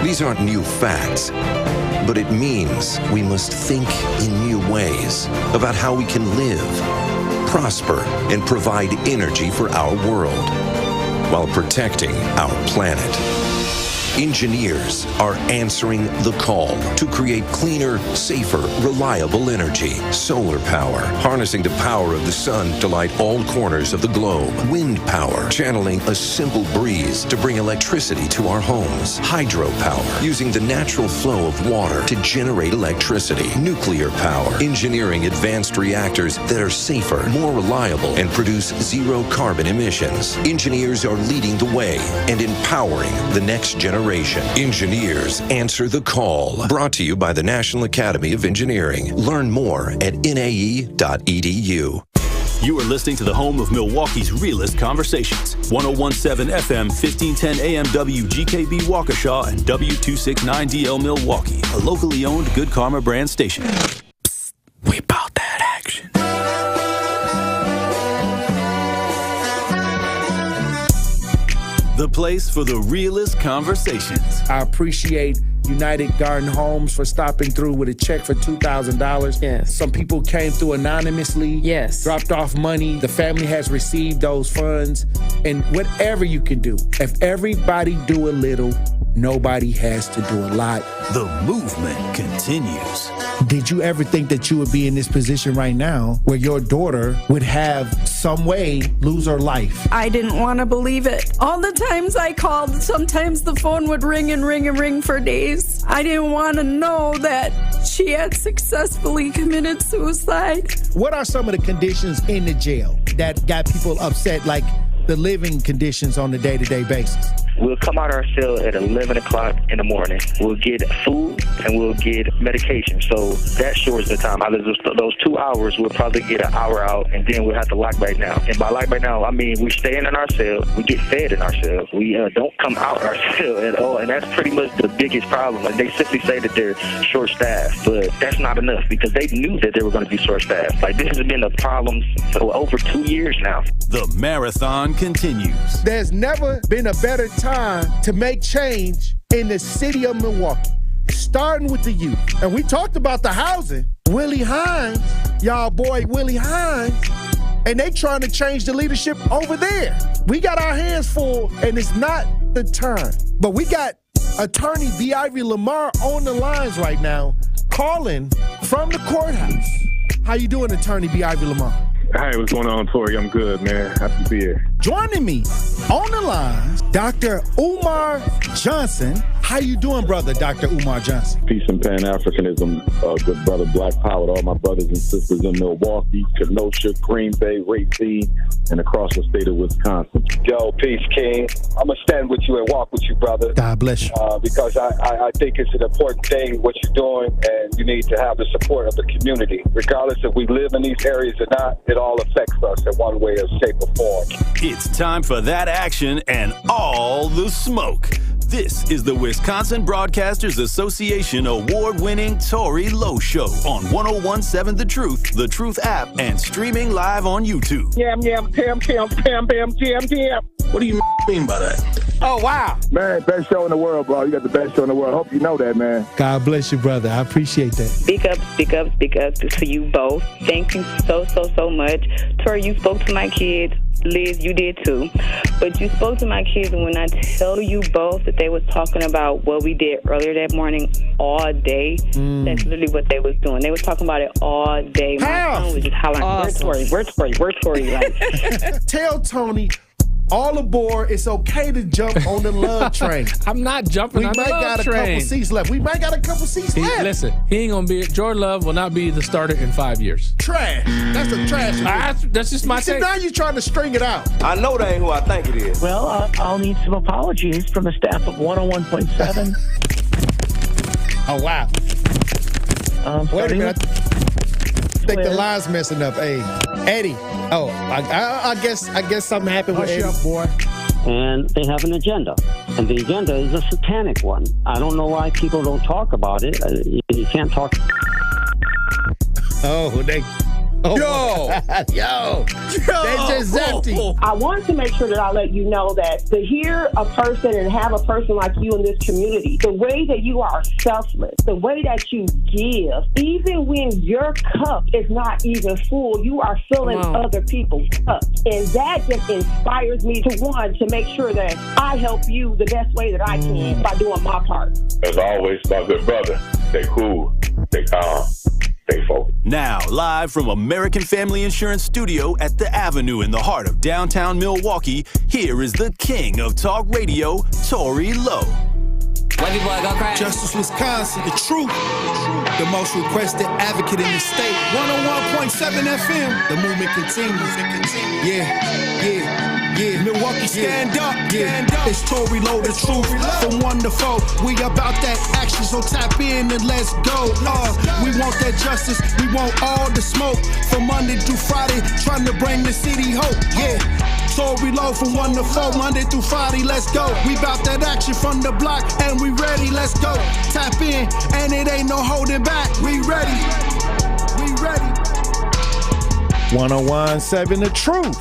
These aren't new facts, but it means we must think in new ways about how we can live, prosper, and provide energy for our world while protecting our planet. Engineers are answering the call to create cleaner, safer, reliable energy. Solar power, harnessing the power of the sun to light all corners of the globe. Wind power, channeling a simple breeze to bring electricity to our homes. Hydropower, using the natural flow of water to generate electricity. Nuclear power, engineering advanced reactors that are safer, more reliable, and produce zero carbon emissions. Engineers are leading the way and empowering the next generation. Engineers answer the call. Brought to you by the National Academy of Engineering. Learn more at nae.edu. You are listening to the home of Milwaukee's realest conversations. 1017 FM, 1510 AM WGKB Waukesha and W269DL Milwaukee, a locally owned Good Karma brand station. Psst, we bought that action. The place for the realest conversations. I appreciate United Garden Homes for stopping through with a check for $2,000. Yes. Some people came through anonymously. Yes. Dropped off money. The family has received those funds. And whatever you can do, if everybody do a little, nobody has to do a lot. The movement continues. Did you ever think that you would be in this position right now where your daughter would have some way lose her life? I didn't want to believe it. All the times I called, sometimes the phone would ring and ring and ring for days. I didn't want to know that she had successfully committed suicide. What are some of the conditions in the jail that got people upset, like the living conditions on a day-to-day basis? We'll come out of our cell at 11 o'clock in the morning. We'll get food and we'll get medication. So that shortens the time. Out of those 2 hours, we'll probably get an hour out, and then we'll have to lock back down. And by lock back down, I mean we stay in our cell. We get fed in our cell. We don't come out of our cell at all. And that's pretty much the biggest problem. Like, they simply say that they're short-staffed, but that's not enough because they knew that they were going to be short-staffed. Like, this has been a problem for over 2 years now. The marathon continues. There's never been a better time to make change in the city of Milwaukee, starting with the youth. And we talked about the housing. Willie Hines, y'all boy Willie Hines, and they trying to change the leadership over there. We got our hands full, and it's not the time. But we got attorney B. Ivy Lamar on the lines right now, calling from the courthouse. How you doing, attorney B. Ivy Lamar? Hey, what's going on, Tory? I'm good, man. Happy to be here. Joining me on the line, Dr. Umar Johnson. How you doing, brother, Dr. Umar Johnson? Peace and Pan-Africanism, good brother, Black Power, to all my brothers and sisters in Milwaukee, Kenosha, Green Bay, Racine, and across the state of Wisconsin. Yo, peace, King. I'm going to stand with you and walk with you, brother. God bless you. Because I think it's an important thing, what you're doing, and you need to have the support of the community. Regardless if we live in these areas or not, it all affects us in one way or shape or form. It's time for that action and all the smoke. This is the Wisconsin Broadcasters Association award-winning Tory Lowe Show on 1017 The Truth app, and streaming live on YouTube. Yam, pam, jam. What do you mean by that? Oh, wow. Man, best show in the world, bro. You got the best show in the world. Hope you know that, man. God bless you, brother. I appreciate that. Speak up to you both. Thank you so much. Tory, you spoke to my kids. Liz, you did too. But you spoke to my kids, and when I tell you both that they was talking about what we did earlier that morning all day, that's literally what they was doing. They was talking about it all day. My son was just hollering, awesome. Where's Tory? Like, tell Tony, all aboard. It's okay to jump on the love train. I'm not jumping on the love train. We might got a couple seats left. Listen, he ain't going to be, Jordan Love will not be the starter in 5 years. Trash. That's a trash. That's just my take. Now you're trying to string it out. I know that ain't who I think it is. Well, I'll need some apologies from the staff of 101.7. Oh, wow. Wait a minute. think the line's messing up. Hey, Eddie. Oh, I guess something happened with Eddie. Hush up, boy. And they have an agenda. And the agenda is a satanic one. I don't know why people don't talk about it. You can't talk. Oh, Yo, they just zapped. I want to make sure that I let you know that to hear a person and have a person like you in this community, the way that you are selfless, the way that you give, even when your cup is not even full, you are filling other people's cups. And that just inspires me to make sure that I help you the best way that I can by doing my part. As always, my good brother, stay cool, stay calm. Now, live from American Family Insurance Studio at the Avenue in the heart of downtown Milwaukee, here is the king of talk radio, Tory Lowe. Wavy boy, go crazy. Justice, Wisconsin, the truth. The most requested advocate in the state. 101.7 FM. The movement continues. Yeah. Milwaukee, stand up. It's Tory Lowe, the truth. From 1 to 4, we about that action, so tap in and let's go. We want that justice. We want all the smoke. From Monday through Friday, trying to bring the city hope. Yeah. Tory Lowe from 1 to 4, Monday through Friday, let's go. We bout that action from the block, and we ready, let's go. Tap in, and it ain't no holding back. We ready. 101.7 The Truth.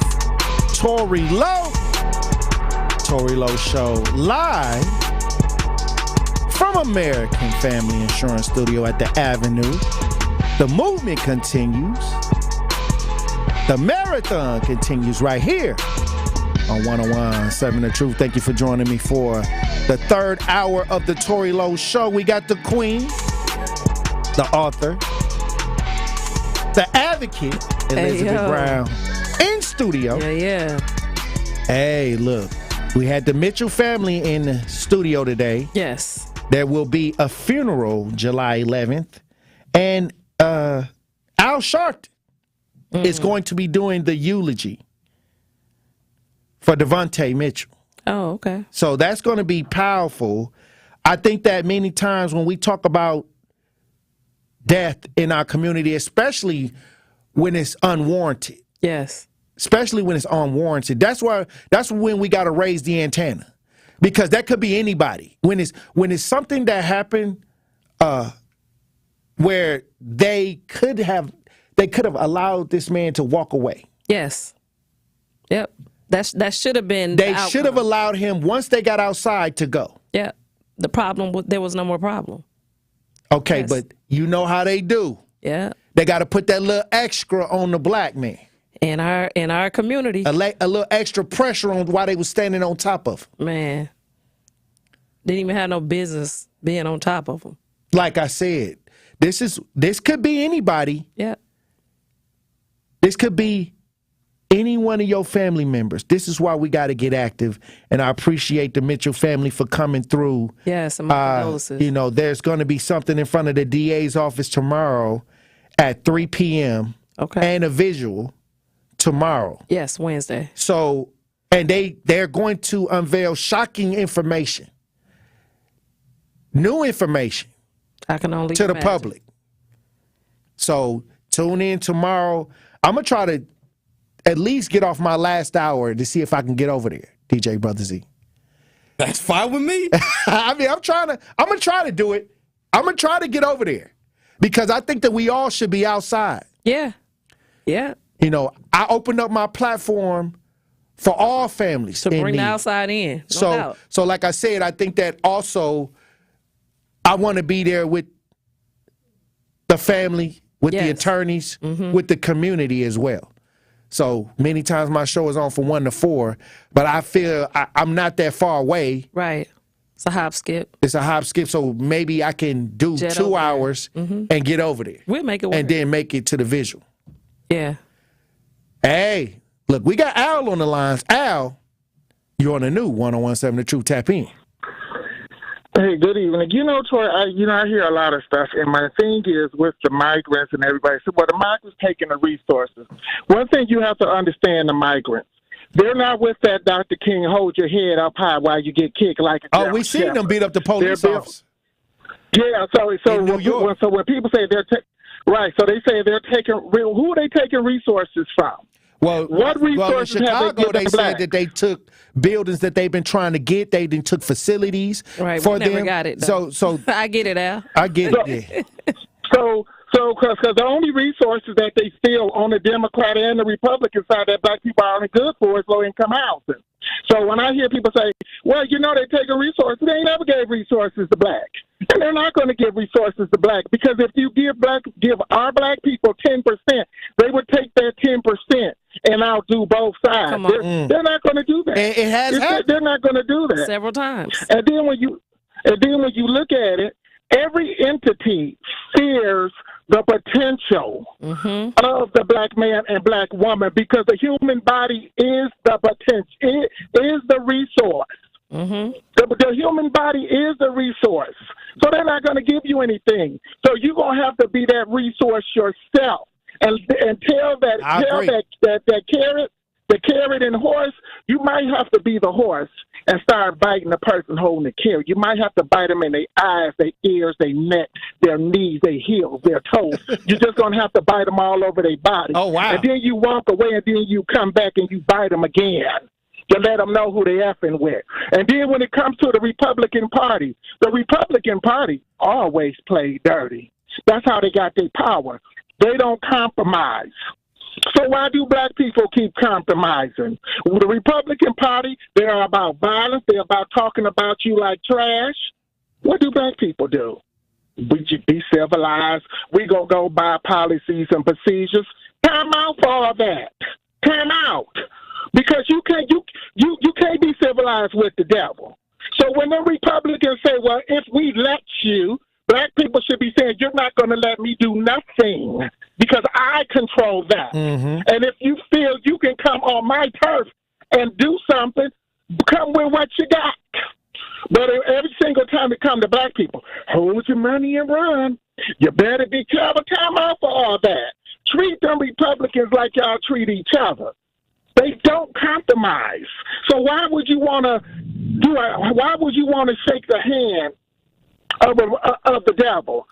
Tory Lowe. Tory Lowe Show live from American Family Insurance Studio at the Avenue. The movement continues. The marathon continues right here on 101.7 The Truth. Thank you for joining me for the third hour of the Tory Lowe Show. We got the queen, the author, the advocate, Elizabeth Brown, in studio. Yeah. Hey, look, we had the Mitchell family in the studio today. Yes. There will be a funeral July 11th, and Al Sharpton is going to be doing the eulogy for Devonte Mitchell. Oh, okay. So that's going to be powerful. I think that many times when we talk about death in our community, especially when it's unwarranted. Yes. Especially when it's unwarranted. That's when we got to raise the antenna, because that could be anybody. When it's something that happened where they could have allowed this man to walk away. Yes. Yep. That should have been. They should have allowed him, once they got outside, to go. Yeah. The problem there was no more problem. Okay, yes. But you know how they do. Yeah. They got to put that little extra on the black man. In our community. A little extra pressure on while they was standing on top of him. Man. Didn't even have no business being on top of him. Like I said, this could be anybody. Yeah. This could be any one of your family members. This is why we got to get active, and I appreciate the Mitchell family for coming through. Yes, there's going to be something in front of the DA's office tomorrow at 3 p.m. Okay. And a visual tomorrow. Yes, Wednesday. So, and they're going to unveil shocking information, new information. I can only to imagine. The public. So tune in tomorrow. I'm gonna try to at least get off my last hour to see if I can get over there, DJ Brother Z. That's fine with me. I mean, I'm gonna try to do it. I'm gonna try to get over there because I think that we all should be outside. Yeah. Yeah. You know, I opened up my platform for all families to bring the outside in. No doubt. So like I said, I think that also I want to be there with the family, with the attorneys, with the community as well. So many times my show is on from 1 to 4, but I feel I'm not that far away. Right. It's a hop skip. It's a hop skip, so maybe I can do 2 hours and get over there. We'll make it work. And then make it to the visual. Yeah. Hey, look, we got Al on the lines. Al, you're on the new 101.7 The Truth. Tap in. Hey, good evening. You know, Troy, I hear a lot of stuff, and my thing is with the migrants and everybody. So, the migrants taking the resources. One thing you have to understand, the migrants, they're not with that Dr. King, hold your head up high while you get kicked like a we seen them beat up the police officer. Yeah, so when people say Right. So they say they're taking. Who are they taking resources from? Well, what resources in Chicago, have they given they black? said that they took buildings that they've been trying to get. They then took facilities for we never them. got it. Though. So I get it, Al. I get it. Yeah. So, because the only resources that they steal on the Democrat and the Republican side that black people aren't good for is low-income housing. So when I hear people say, well, they're taking resources, they ain't never gave resources to black. And they're not going to give resources to black because if you give our black people 10%, they would take that 10% and outdo both sides. Come on. They're not going to do that. It has happened. They're not going to do that. Several times. And then when you look at it, every entity fears the potential of the black man and black woman because the human body is the potential, it is the resource. The human body is the resource. So they're not going to give you anything. So you're going to have to be that resource yourself and tell the carrot and horse, you might have to be the horse and start biting the person holding the carrot. You might have to bite them in their eyes, their ears, their neck, their knees, their heels, their toes. You're just going to have to bite them all over their body. Oh, wow. And then you walk away and then you come back and you bite them again to let them know who they effing with. And then when it comes to the Republican Party always played dirty. That's how they got their power. They don't compromise. So why do black people keep compromising? With the Republican Party, they are about violence. They're about talking about you like trash. What do black people do? We should be civilized. We gonna go by policies and procedures. Time out for all that. Time out. Because you can't be civilized with the devil. So when the Republicans say, well, if we let you, black people should be saying, you're not going to let me do nothing because I control that. And if you feel you can come on my turf and do something, come with what you got. But every single time it comes to black people, hold your money and run. You better be careful. Time out for all that. Treat them Republicans like y'all treat each other. They don't compromise. So why would you want to shake the hand of the devil?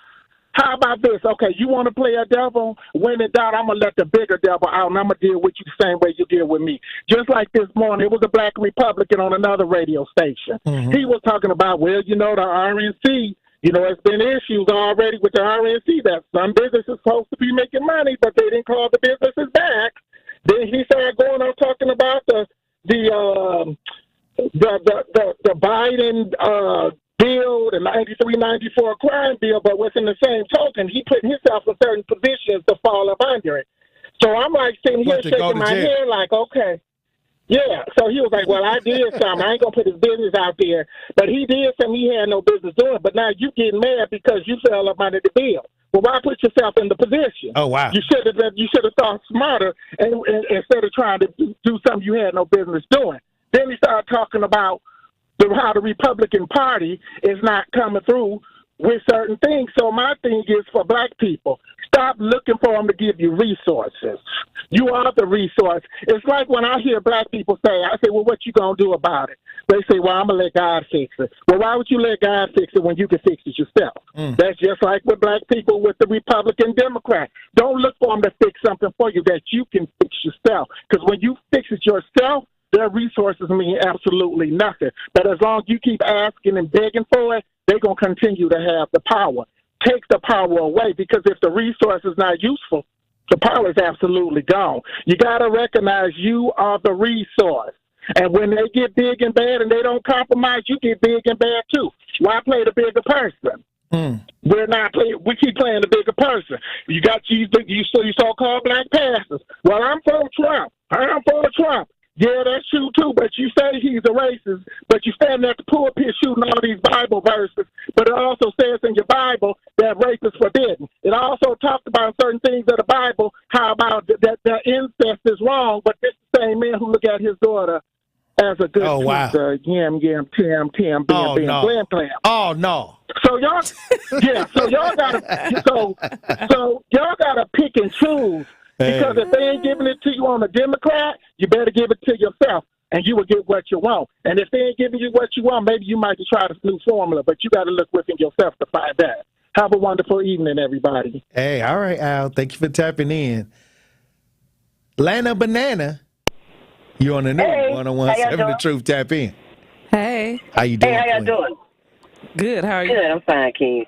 How about this? Okay, you want to play a devil? When in doubt, I'm going to let the bigger devil out, and I'm going to deal with you the same way you deal with me. Just like this morning, it was a black Republican on another radio station. He was talking about, well, the RNC, it's been issues already with the RNC that some businesses supposed to be making money, but they didn't call the businesses back. Then he started going on talking about the Biden bill, the 93-94 crime bill, but within the same token, he put himself in certain positions to fall up under it. So I'm like sitting here shaking my head like, okay. Yeah, so he was like, well, I did something. I ain't going to put his business out there. But he did something he had no business doing. But now you getting mad because you fell up under the bill. Well, why put yourself in the position? Oh, wow. You should have thought smarter and instead of trying to do something you had no business doing. Then he started talking about how the Republican Party is not coming through with certain things. So my thing is for black people, stop looking for them to give you resources. You are the resource. It's like when I hear black people say, I say, well, what you going to do about it? They say, well, I'm going to let God fix it. Well, why would you let God fix it when you can fix it yourself? That's just like with black people with the Republican Democrat. Don't look for them to fix something for you that you can fix yourself. Because when you fix it yourself, their resources mean absolutely nothing. But as long as you keep asking and begging for it, they're going to continue to have the power. Take the power away, because if the resource is not useful, the power is absolutely gone. You got to recognize you are the resource. And when they get big and bad and they don't compromise, you get big and bad too. Why play the bigger person? We're not playing. We keep playing the bigger person. You got you so-called black pastors. Well, I'm for Trump. I'm for Trump. Yeah, that's true too, but you say he's a racist, but you stand at the pulpit shooting all these Bible verses, but it also says in your Bible that rape is forbidden. It also talks about certain things of the Bible, how about that incest is wrong, but this same man who look at his daughter as a good yam, tam, bam, blam, clam. Oh, no. So y'all, so y'all gotta pick and choose. Because if they ain't giving it to you on a Democrat, you better give it to yourself, and you will get what you want. And if they ain't giving you what you want, maybe you might try this new formula, but you got to look within yourself to find that. Have a wonderful evening, everybody. Hey, all right, Al. Thank you for tapping in. Lana Banana, you on the new 101.7 The Truth. Tap in. Hey. How you doing? Hey, how y'all doing? Good. How are you? Good. I'm fine, King.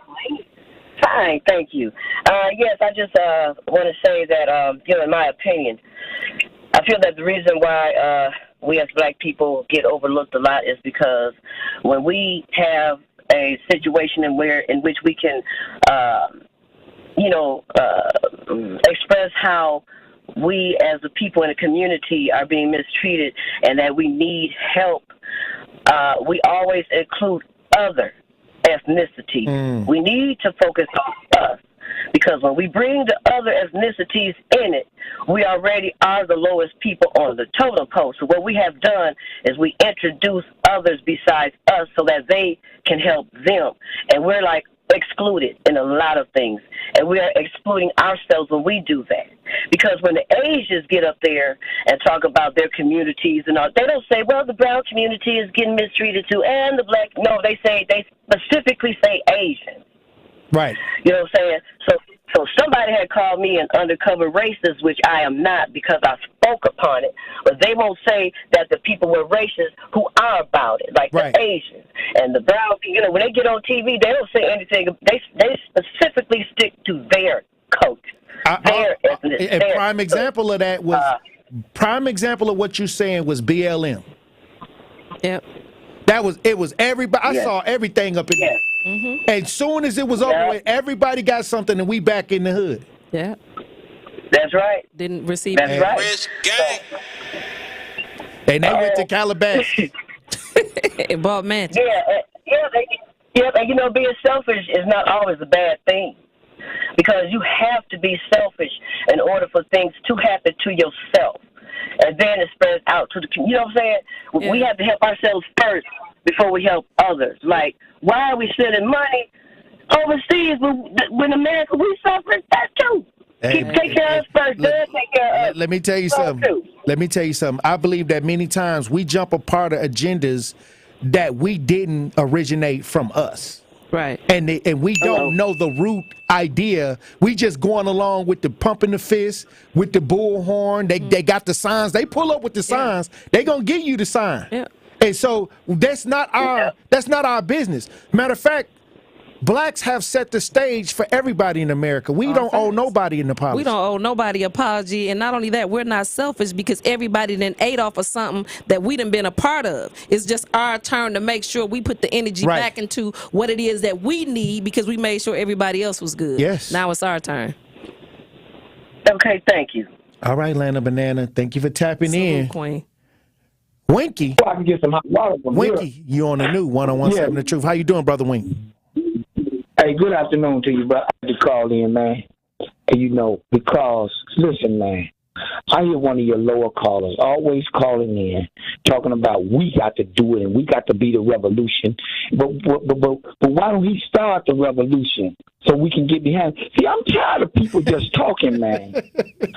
Fine, thank you. Yes, I just want to say that, in my opinion, I feel that the reason why we as black people get overlooked a lot is because when we have a situation in which we can, express how we as the people in the community are being mistreated and that we need help, we always include other ethnicity. We need to focus on us because when we bring the other ethnicities in it, we already are the lowest people on the totem pole. So what we have done is we introduce others besides us so that they can help them. And we're like excluded in a lot of things. And we are excluding ourselves when we do that. Because when the Asians get up there and talk about their communities and all, they don't say, well, the brown community is getting mistreated too, and the black. No, they specifically say Asian. Right. You know what I'm saying? So somebody had called me an undercover racist, which I am not because I spoke upon it. But they won't say that the people were racist who are about it, like the Asians and the brown. When they get on TV, they don't say anything. They specifically stick to their culture, their ethnicity. A prime example of that was prime example of what you're saying was BLM. Yep. It was everybody. I saw everything up in there. Mm-hmm. And soon as it was over with, everybody got something, and we back in the hood. Yeah, that's right. Didn't receive. That's right. And they went to Calabasas. And bought mansions. And being selfish is not always a bad thing, because you have to be selfish in order for things to happen to yourself, and then it spreads out to the community. You know what I'm saying? Yeah. We have to help ourselves first before we help others. Like, why are we sending money overseas when America, we suffer that too? Take care of us first, then take care of us. Let me tell you something. I believe that many times we jump a part of agendas that we didn't originate from us. Right. And we don't know the root idea. We just going along with the pumping the fist, with the bullhorn. They got the signs. They pull up with the signs. They gonna give you the sign. Yeah. And so that's not our business. Matter of fact, blacks have set the stage for everybody in America. We don't owe nobody an apology. We don't owe nobody apology. And not only that, we're not selfish because everybody then ate off of something that we done been a part of. It's just our turn to make sure we put the energy back into what it is that we need because we made sure everybody else was good. Yes. Now it's our turn. Okay, thank you. All right, Lana Banana. Thank you for tapping in. Queen. Winky. I can get some hot water from Winky, you on the new 101.7 The Truth. How you doing, Brother Winky? Hey, good afternoon to you, but I had to call in, man. And because, listen, man, I hear one of your lower callers always calling in, talking about we got to do it and we got to be the revolution. But why don't he start the revolution so we can get behind? See, I'm tired of people just talking, man.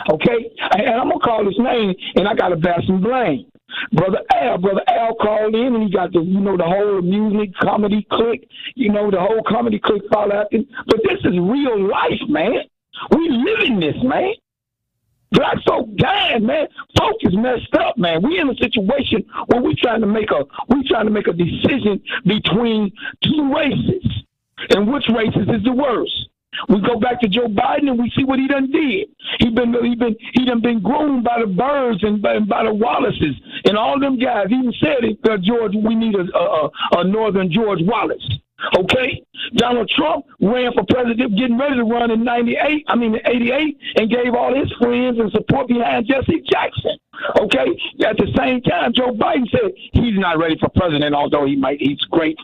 Okay? And I'm going to call his name, and I got to bear some blame. Brother Al called in, and he got the whole amusement comedy clique, the whole comedy clique fall after him. But this is real life, man. We living this, man. Black folk dying, man. Folk is messed up, man. We in a situation where we trying to make a decision between two races, and which races is the worst. We go back to Joe Biden and we see what he done did. He done been groomed by the Birds and by the Wallaces and all them guys. He even said it, George, we need a Northern George Wallace. Okay? Donald Trump ran for president, getting ready to run in 88, and gave all his friends and support behind Jesse Jackson. Okay? At the same time, Joe Biden said he's not ready for president, although he's great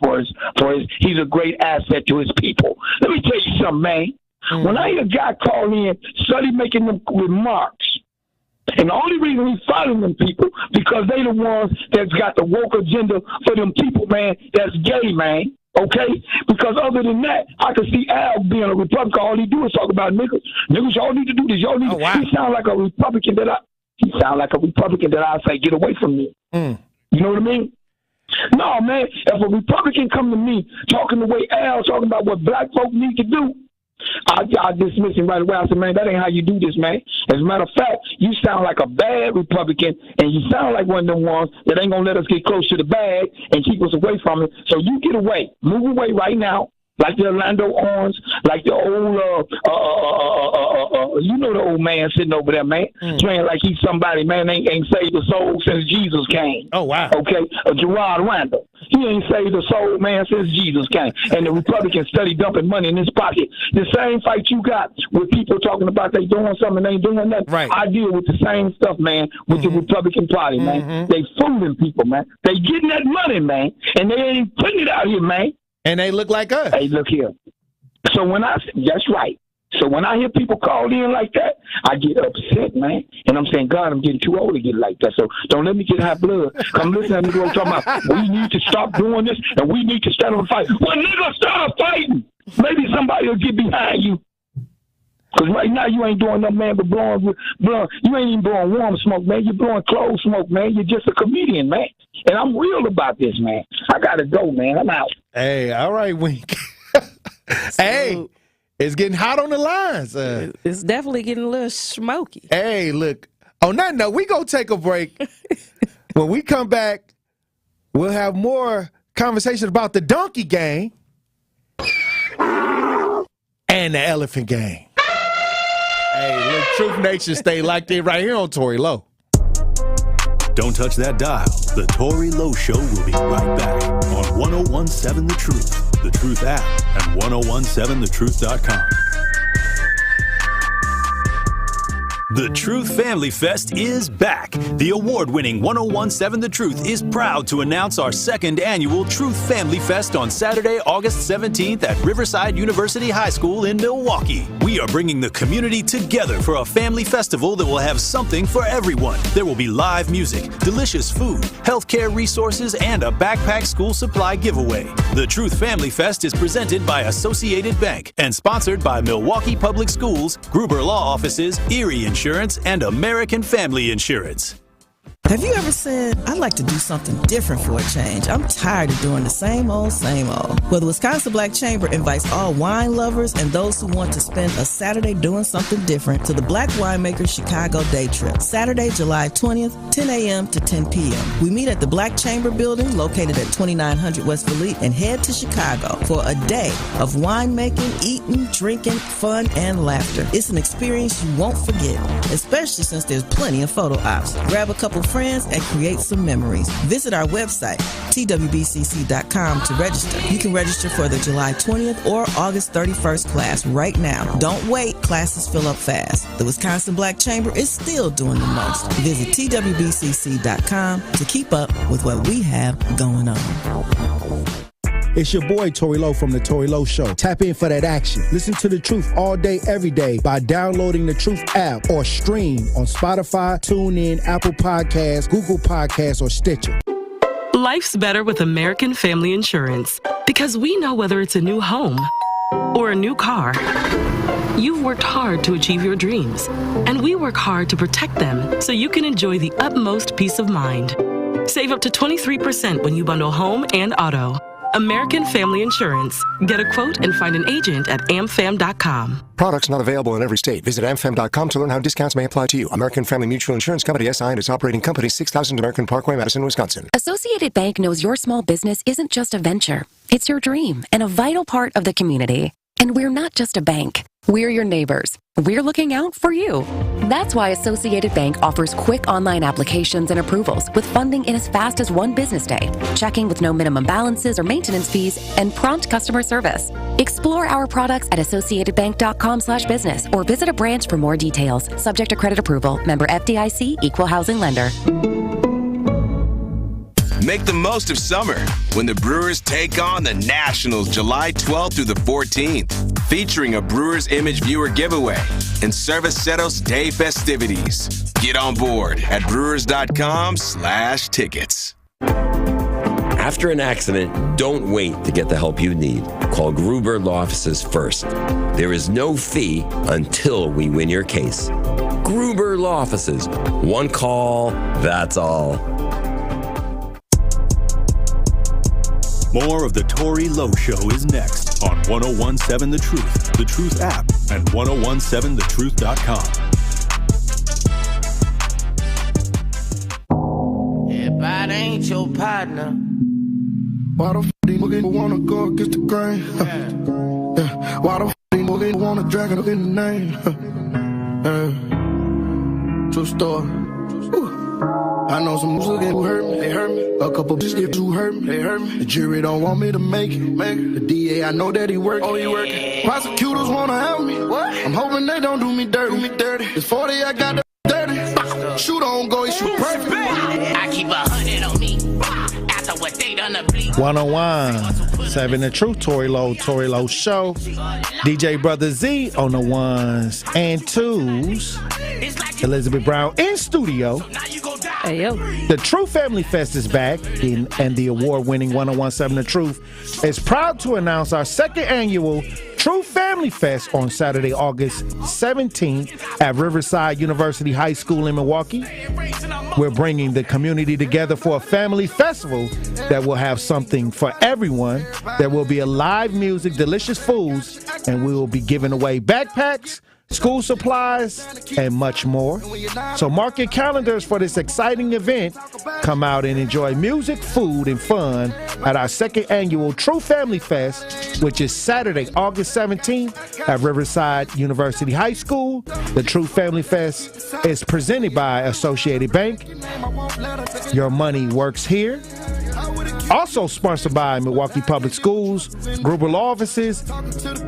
he's a great asset to his people. Let me tell you something, man. Mm-hmm. When I hear a guy call in, study making them remarks, and the only reason he's fighting them people because they the ones that's got the woke agenda for them people, man, that's gay, man. Okay? Because other than that, I can see Al being a Republican. All he do is talk about niggas. Niggas, y'all need to do this. Y'all need to. He sound like a Republican that I say, get away from me. You know what I mean? No, man, if a Republican come to me talking the way Al talking about what black folk need to do, I dismiss him right away. I said, man, that ain't how you do this, man. As a matter of fact, you sound like a bad Republican, and you sound like one of them ones that ain't going to let us get close to the bag and keep us away from it. So you get away. Move away right now. Like the Orlando Orange, like the old, you know the old man sitting over there, man, playing like he's somebody, man, ain't saved a soul since Jesus came. Oh, wow. Okay, Gerard Randall. He ain't saved a soul, man, since Jesus came. And the Republicans study dumping money in his pocket. The same fight you got with people talking about they doing something, they ain't doing nothing. Right. I deal with the same stuff, man, with the Republican Party, man. They fooling people, man. They getting that money, man, and they ain't putting it out here, man. And they look like us. Hey, look here. So that's right. So when I hear people called in like that, I get upset, man. And I'm saying, God, I'm getting too old to get like that. So don't let me get high blood. Come listen to me talking about we need to stop doing this and we need to stand up and fight. Well, nigga, start fighting. Maybe somebody will get behind you. Because right now you ain't doing nothing, man, but blowing. You ain't even blowing warm smoke, man. You're blowing clothes smoke, man. You're just a comedian, man. And I'm real about this, man. I got to go, man. I'm out. Hey, all right, Wink. Hey, it's getting hot on the lines. It's definitely getting a little smoky. Hey, look. On that note, we going to take a break. When we come back, we'll have more conversation about the donkey gang and the elephant gang. Hey, look, Truth Nation, stay locked in right here on Tory Lowe. Don't touch that dial. The Tory Lowe Show will be right back on 1017 The Truth, The Truth app, and 1017thetruth.com. The Truth Family Fest is back. The award-winning 1017 The Truth is proud to announce our second annual Truth Family Fest on Saturday, August 17th at Riverside University High School in Milwaukee. We are bringing the community together for a family festival that will have something for everyone. There will be live music, delicious food, healthcare resources, and a backpack school supply giveaway. The Truth Family Fest is presented by Associated Bank and sponsored by Milwaukee Public Schools, Gruber Law Offices, Erie Insurance, and American Family Insurance. Have you ever said, I'd like to do something different for a change? I'm tired of doing the same old, same old. Well, the Wisconsin Black Chamber invites all wine lovers and those who want to spend a Saturday doing something different to the Black Winemakers Chicago Day Trip, Saturday, July 20th, 10 a.m. to 10 p.m. We meet at the Black Chamber building located at 2900 West Fleet and head to Chicago for a day of winemaking, eating, drinking, fun, and laughter. It's an experience you won't forget, especially since there's plenty of photo ops. Grab a couple friends and create some memories. Visit our website, twbcc.com, to register. You can register for the July 20th or August 31st class right now. Don't wait. Classes fill up fast. The Wisconsin Black Chamber is still doing the most. Visit twbcc.com to keep up with what we have going on. It's your boy, Tory Lowe from The Tory Lowe Show. Tap in for that action. Listen to The Truth all day, every day by downloading the Truth app or stream on Spotify, TuneIn, Apple Podcasts, Google Podcasts, or Stitcher. Life's better with American Family Insurance because we know whether it's a new home or a new car. You've worked hard to achieve your dreams, and we work hard to protect them so you can enjoy the utmost peace of mind. Save up to 23% when you bundle home and auto. American Family Insurance. Get a quote and find an agent at amfam.com. Products not available in every state. Visit amfam.com to learn how discounts may apply to you. American Family Mutual Insurance Company, SI, and its operating company, 6000 American Parkway, Madison, Wisconsin. Associated Bank knows your small business isn't just a venture. It's your dream and a vital part of the community. And we're not just a bank. We're your neighbors. We're looking out for you. That's why Associated Bank offers quick online applications and approvals with funding in as fast as one business day, checking with no minimum balances or maintenance fees, and prompt customer service. Explore our products at associatedbank.com/business or visit a branch for more details. Subject to credit approval. Member FDIC, Equal Housing Lender. Make the most of summer when the Brewers take on the Nationals July 12th through the 14th, featuring a Brewers Image Viewer giveaway and Cerveceros Day festivities. Get on board at brewers.com/tickets. After an accident, don't wait to get the help you need. Call Gruber Law Offices first. There is no fee until we win your case. Gruber Law Offices. One call, that's all. More of the Tory Lowe Show is next on 1017 The Truth, The Truth app, and 1017thetruth.com. If I ain't your partner, why the f*** these niggas wanna go against the grain? Yeah. Why the f*** these niggas wanna drag it up in the name? True story. I know some niggas who hurt me, they hurt me. A couple bitches who hurt me, they hurt me. The jury don't want me to make it. The DA, I know that he working. Oh, he working. Prosecutors wanna help me. What? I'm hoping they don't do me dirty. It's 40, I got the 30. Shoot on go, you shoot perfect. I keep 100 on me. After what they done to bleed. 101.7 The Truth, Tory Lowe Show. DJ Brother Z on the ones and twos. Elizabeth Brown in studio. Hey, yo. The True Family Fest is back, and the award-winning 101.7 The Truth is proud to announce our second annual True Family Fest on Saturday, August 17th at Riverside University High School in Milwaukee. We're bringing the community together for a family festival that will have something for everyone. There will be a live music, delicious foods, and we will be giving away backpacks, school supplies, and much more. So mark your calendars for this exciting event. Come out and enjoy music, food, and fun at our second annual True Family Fest, which is Saturday, August 17th at Riverside University High School. The True Family Fest is presented by Associated Bank. Your money works here. Also sponsored by Milwaukee Public Schools, Gruber Law Offices,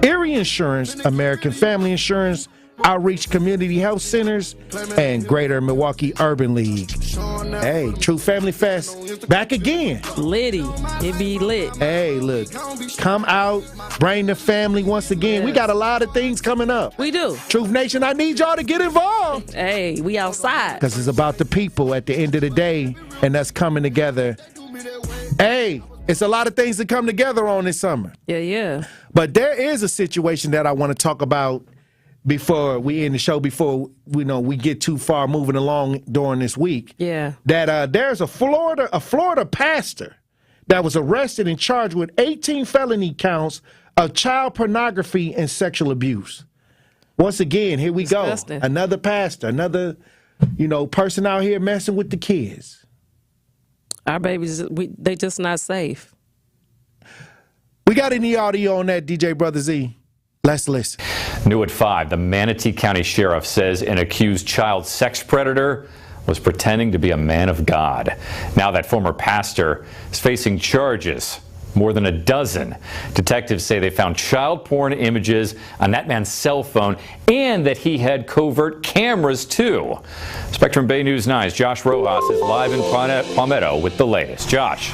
Erie Insurance, American Family Insurance, Outreach Community Health Centers, and Greater Milwaukee Urban League. Hey, True Family Fest, back again. Litty. It be lit. Hey, look, come out, bring the family once again. Yes. We got a lot of things coming up. We do. Truth Nation, I need y'all to get involved. Hey, we outside. Because it's about the people at the end of the day, and that's coming together. Hey, it's a lot of things that come together on this summer. Yeah. But there is a situation that I want to talk about before we end the show, before we get too far moving along during this week. Yeah. That there's a Florida pastor that was arrested and charged with 18 felony counts of child pornography and sexual abuse. Once again, here we Disgusting. go. Another pastor, another person out here messing with the kids. Our babies, they just not safe. We got any audio on that, DJ Brother Z? Let's listen. New at 5, the Manatee County Sheriff says an accused child sex predator was pretending to be a man of God. Now that former pastor is facing charges, more than a dozen. Detectives say they found child porn images on that man's cell phone and that he had covert cameras too. Spectrum Bay News 9's Josh Rojas is live in Palmetto with the latest. Josh.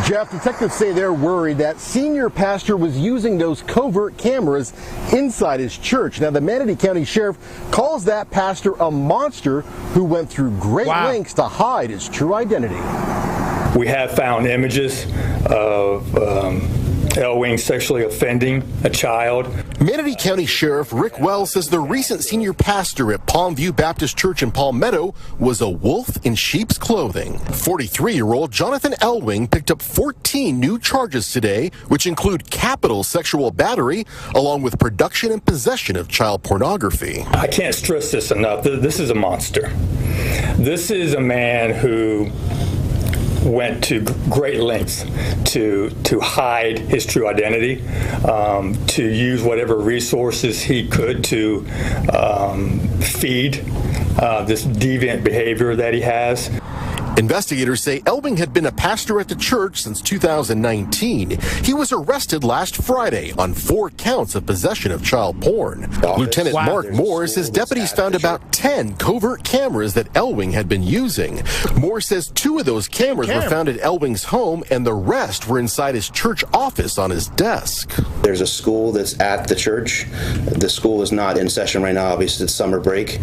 Jeff, detectives say they're worried that senior pastor was using those covert cameras inside his church. Now, the Manatee County Sheriff calls that pastor a monster who went through great lengths to hide his true identity. We have found images of Elwing sexually offending a child. Manatee County Sheriff Rick Wells says the recent senior pastor at Palmview Baptist Church in Palmetto was a wolf in sheep's clothing. 43-year-old Jonathan Elwing picked up 14 new charges today, which include capital sexual battery, along with production and possession of child pornography. I can't stress this enough. This is a monster. This is a man who went to great lengths to hide his true identity, to use whatever resources he could to feed this deviant behavior that he has. Investigators say Elwing had been a pastor at the church since 2019. He was arrested last Friday on 4 counts of possession of child porn. Lieutenant Mark Moore says deputies found about 10 covert cameras that Elwing had been using. Moore says 2 of those cameras were found at Elwing's home and the rest were inside his church office on his desk. There's a school that's at the church. The school is not in session right now. Obviously, it's summer break.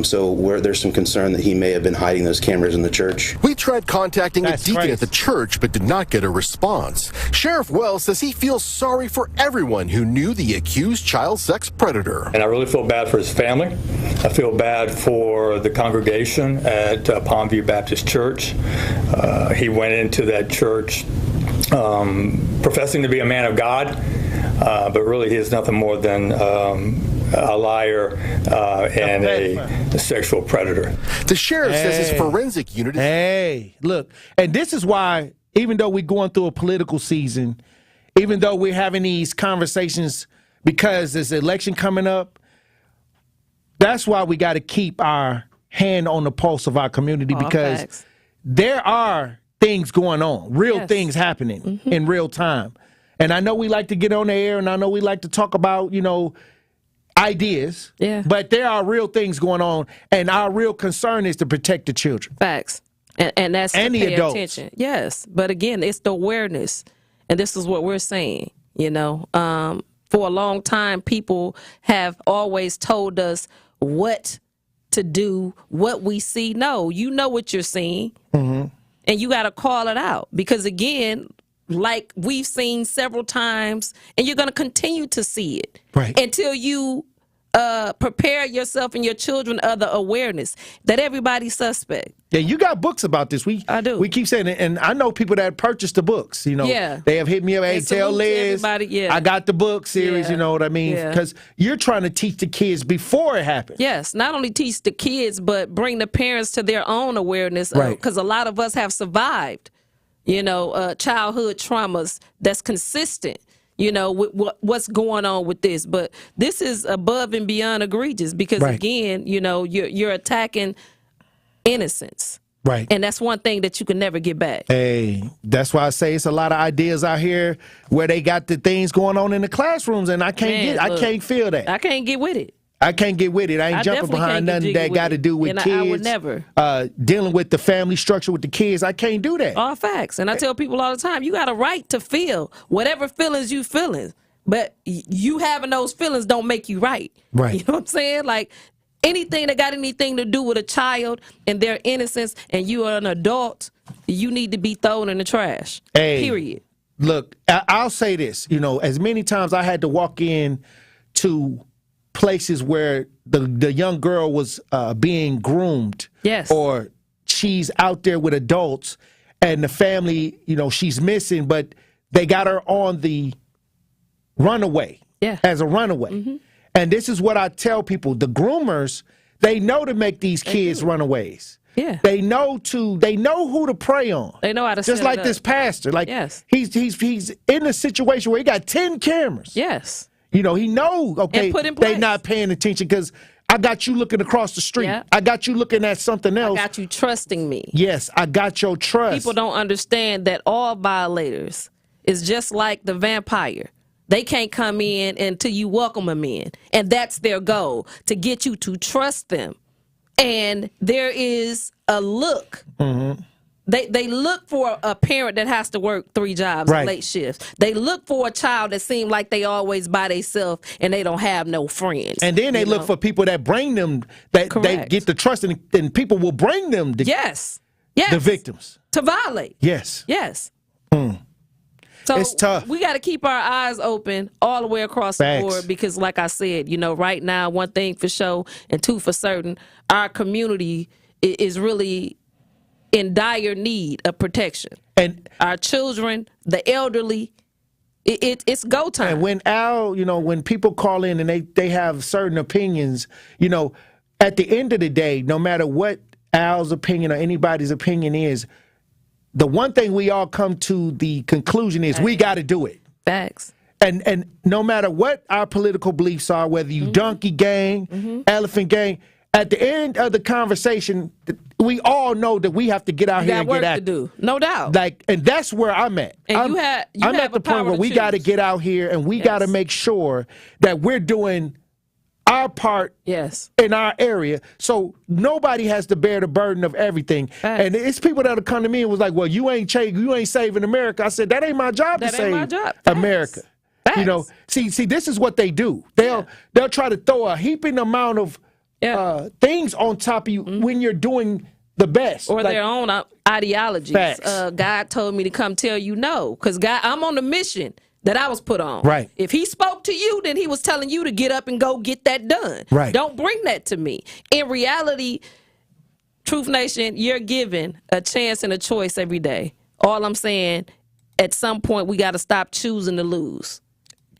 So there's some concern that he may have been hiding those cameras in the church. church. We tried contacting a deacon at the church, but did not get a response. Sheriff Wells says he feels sorry for everyone who knew the accused child sex predator. And I really feel bad for his family. I feel bad for the congregation at Palmview Baptist Church. He went into that church professing to be a man of God, but really he is nothing more than a liar and a sexual predator. The sheriff says his forensic unit is... Hey, look, and this is why, even though we're going through a political season, even though we're having these conversations because there's an election coming up, that's why we got to keep our hand on the pulse of our community, because there are things going on, real things happening in real time. And I know we like to get on the air, and I know we like to talk about, ideas, but there are real things going on, and our real concern is to protect the children. Facts. And that's and to the pay adults. attention. Yes, but again, it's the awareness, and this is what we're saying. For a long time, people have always told us what to do, what we see. No, you know what you're seeing, and you got to call it out, because again, like we've seen several times, and you're going to continue to see it until you prepare yourself and your children of the awareness that everybody's suspect. Yeah, you got books about this. I do. We keep saying it, and I know people that purchased the books. They have hit me up. Hey, Tellez, I got the book series. You know what I mean? Because you're trying to teach the kids before it happens. Yes, not only teach the kids, but bring the parents to their own awareness. Because a lot of us have survived, childhood traumas that's consistent. With what's going on with this. But this is above and beyond egregious, because again, you're attacking innocence. Right. And that's one thing that you can never get back. Hey, that's why I say it's a lot of ideas out here where they got the things going on in the classrooms, and I can't feel that. I can't get with it. I can't get with it. I ain't jumping behind nothing that got to do with kids. I would never. Dealing with the family structure with the kids. I can't do that. All facts. And I tell people all the time, you got a right to feel whatever feelings you feeling. But you having those feelings don't make you right. Right. You know what I'm saying? Like anything that got anything to do with a child and their innocence, and you are an adult, you need to be thrown in the trash. Period. Look, I'll say this. As many times I had to walk in to places where the young girl was being groomed, or she's out there with adults, and the family, she's missing, but they got her on the runaway, as a runaway. And this is what I tell people: the groomers, they know to make these kids runaways. Yeah, they know who to prey on. They know how to just set like it up. this pastor. Like he's in a situation where he got 10 cameras. Yes. He knows, okay, they not paying attention because I got you looking across the street. Yeah. I got you looking at something else. I got you trusting me. Yes, I got your trust. People don't understand that all violators is just like the vampire. They can't come in until you welcome them in. And that's their goal, to get you to trust them. And there is a look. They look for a parent that has to work 3 jobs, late shifts. They look for a child that seems like they always by themselves and they don't have no friends. And then they look for people that bring them, that they get the trust, and people will bring them the victims. To violate. Yes. So it's tough. We got to keep our eyes open all the way across the board, because like I said, right now, one thing for sure and two for certain, our community is really in dire need of protection. And our children, the elderly, it's go time. And when when people call in and they have certain opinions, at the end of the day, no matter what Al's opinion or anybody's opinion is, the one thing we all come to the conclusion is we got to do it. Facts. And no matter what our political beliefs are, whether you donkey gang, elephant gang, at the end of the conversation, we all know that we have to get out here and get active. To do, no doubt. And that's where I'm at. And I'm at the point where we got to get out here and we got to make sure that we're doing our part in our area, so nobody has to bear the burden of everything. And it's people that'll come to me and was like, "Well, you ain't saving America." I said, "That ain't my job to save America." See, this is what they do. They'll try to throw a heaping amount of things on top of you when you're doing the best. Or their own ideologies. Facts. God told me to come tell you no. Because God, I'm on the mission that I was put on. Right. If he spoke to you, then he was telling you to get up and go get that done. Right. Don't bring that to me. In reality, Truth Nation, you're given a chance and a choice every day. All I'm saying, at some point, we got to stop choosing to lose.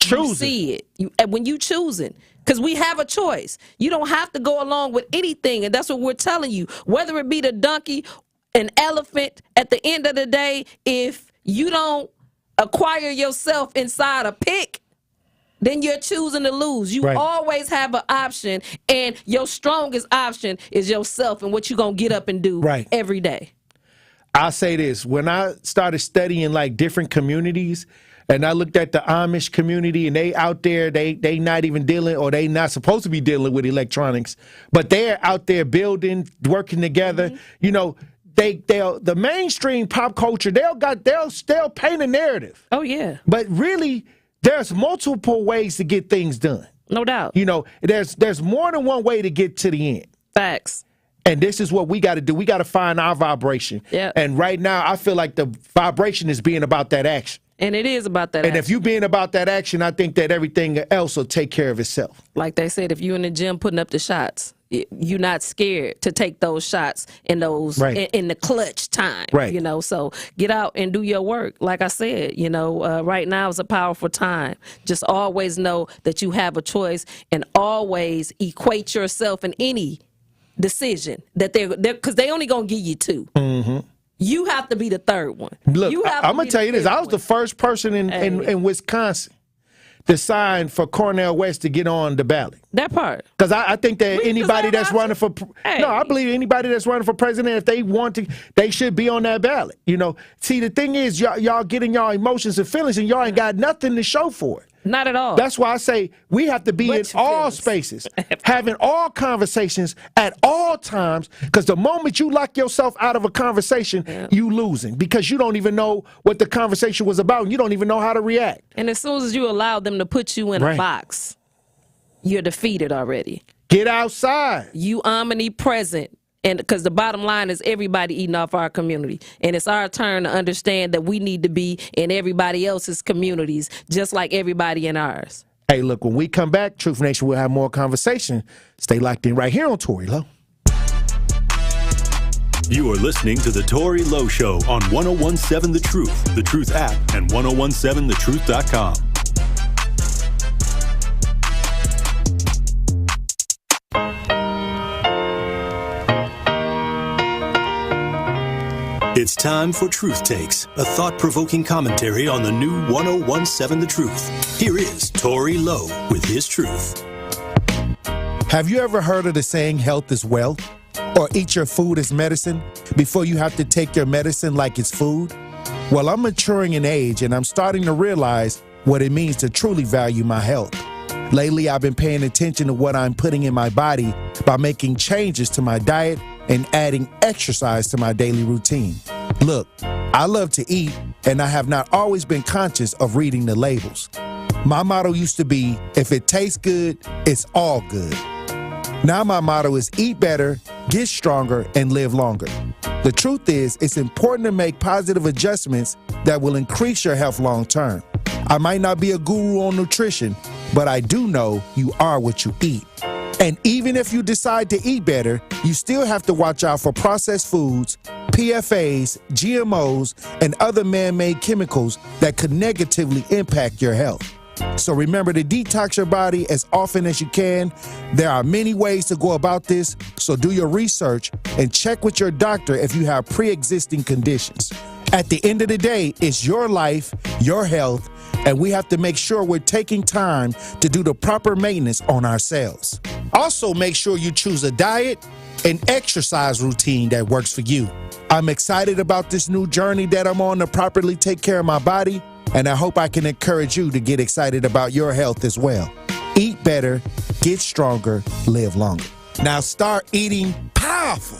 You see it. When you choosing, because we have a choice. You don't have to go along with anything, and that's what we're telling you. Whether it be the donkey, an elephant, at the end of the day, if you don't acquire yourself inside a pick, then you're choosing to lose. You always have an option, and your strongest option is yourself and what you're going to get up and do every day. I'll say this. When I started studying like different communities, and I looked at the Amish community, and they out there, they not even dealing, or they not supposed to be dealing with electronics, but they're out there building, working together. You know, they'll the mainstream pop culture, they'll paint a narrative. Oh yeah. But really, there's multiple ways to get things done. No doubt. You know, there's more than one way to get to the end. Facts. And this is what we got to do. We got to find our vibration. Yeah. And right now, I feel like the vibration is being about that action. And it is about that and action. if you being about that action, I think that everything else will take care of itself. Like they said, if you're in the gym putting up the shots, you're not scared to take those shots in those in the clutch time. Right. You know, so get out and do your work. Like I said, you know, right now is a powerful time. Just always know that you have a choice, and always equate yourself in any decision that they're because they only gonna give you two. Mm-hmm. You have to be the third one. Look, I'm going to tell you this. I was the first person in Wisconsin to sign for Cornel West to get on the ballot. That part. Because I think that anybody that's running for I believe anybody that's running for president, if they want to, they should be on that ballot. You know, see, the thing is, y'all getting y'all emotions and feelings, and y'all ain't got nothing to show for it. Not at all. That's why I say we have to be in all spaces, having all conversations at all times, because the moment you lock yourself out of a conversation, you losing, because you don't even know what the conversation was about, and you don't even know how to react. And as soon as you allow them to put you in a box, you're defeated already. Get outside. You omnipresent. And because the bottom line is everybody eating off our community. And it's our turn to understand that we need to be in everybody else's communities, just like everybody in ours. Hey, look, when we come back, Truth Nation will have more conversation. Stay locked in right here on Tory Lowe. You are listening to The Tory Lowe Show on 1017 The Truth app, and 1017thetruth.com. It's time for Truth Takes, a thought-provoking commentary on the new 1017 The Truth. Here is Tory Lowe with his truth. Have you ever heard of the saying, health is wealth? Or eat your food as medicine before you have to take your medicine like it's food? Well, I'm maturing in age, and I'm starting to realize what it means to truly value my health. Lately, I've been paying attention to what I'm putting in my body by making changes to my diet and adding exercise to my daily routine. Look, I love to eat, and I have not always been conscious of reading the labels. My motto used to be, if it tastes good, it's all good. Now my motto is eat better, get stronger, and live longer. The truth is, it's important to make positive adjustments that will increase your health long term. I might not be a guru on nutrition, but I do know you are what you eat. And even if you decide to eat better, you still have to watch out for processed foods, PFAs, GMOs, and other man-made chemicals that could negatively impact your health. So remember to detox your body as often as you can. There are many ways to go about this, so do your research and check with your doctor if you have pre-existing conditions. At the end of the day, it's your life, your health, and we have to make sure we're taking time to do the proper maintenance on ourselves. Also, make sure you choose a diet and exercise routine that works for you. I'm excited about this new journey that I'm on to properly take care of my body, and I hope I can encourage you to get excited about your health as well. Eat better, get stronger, live longer. Now start eating powerful.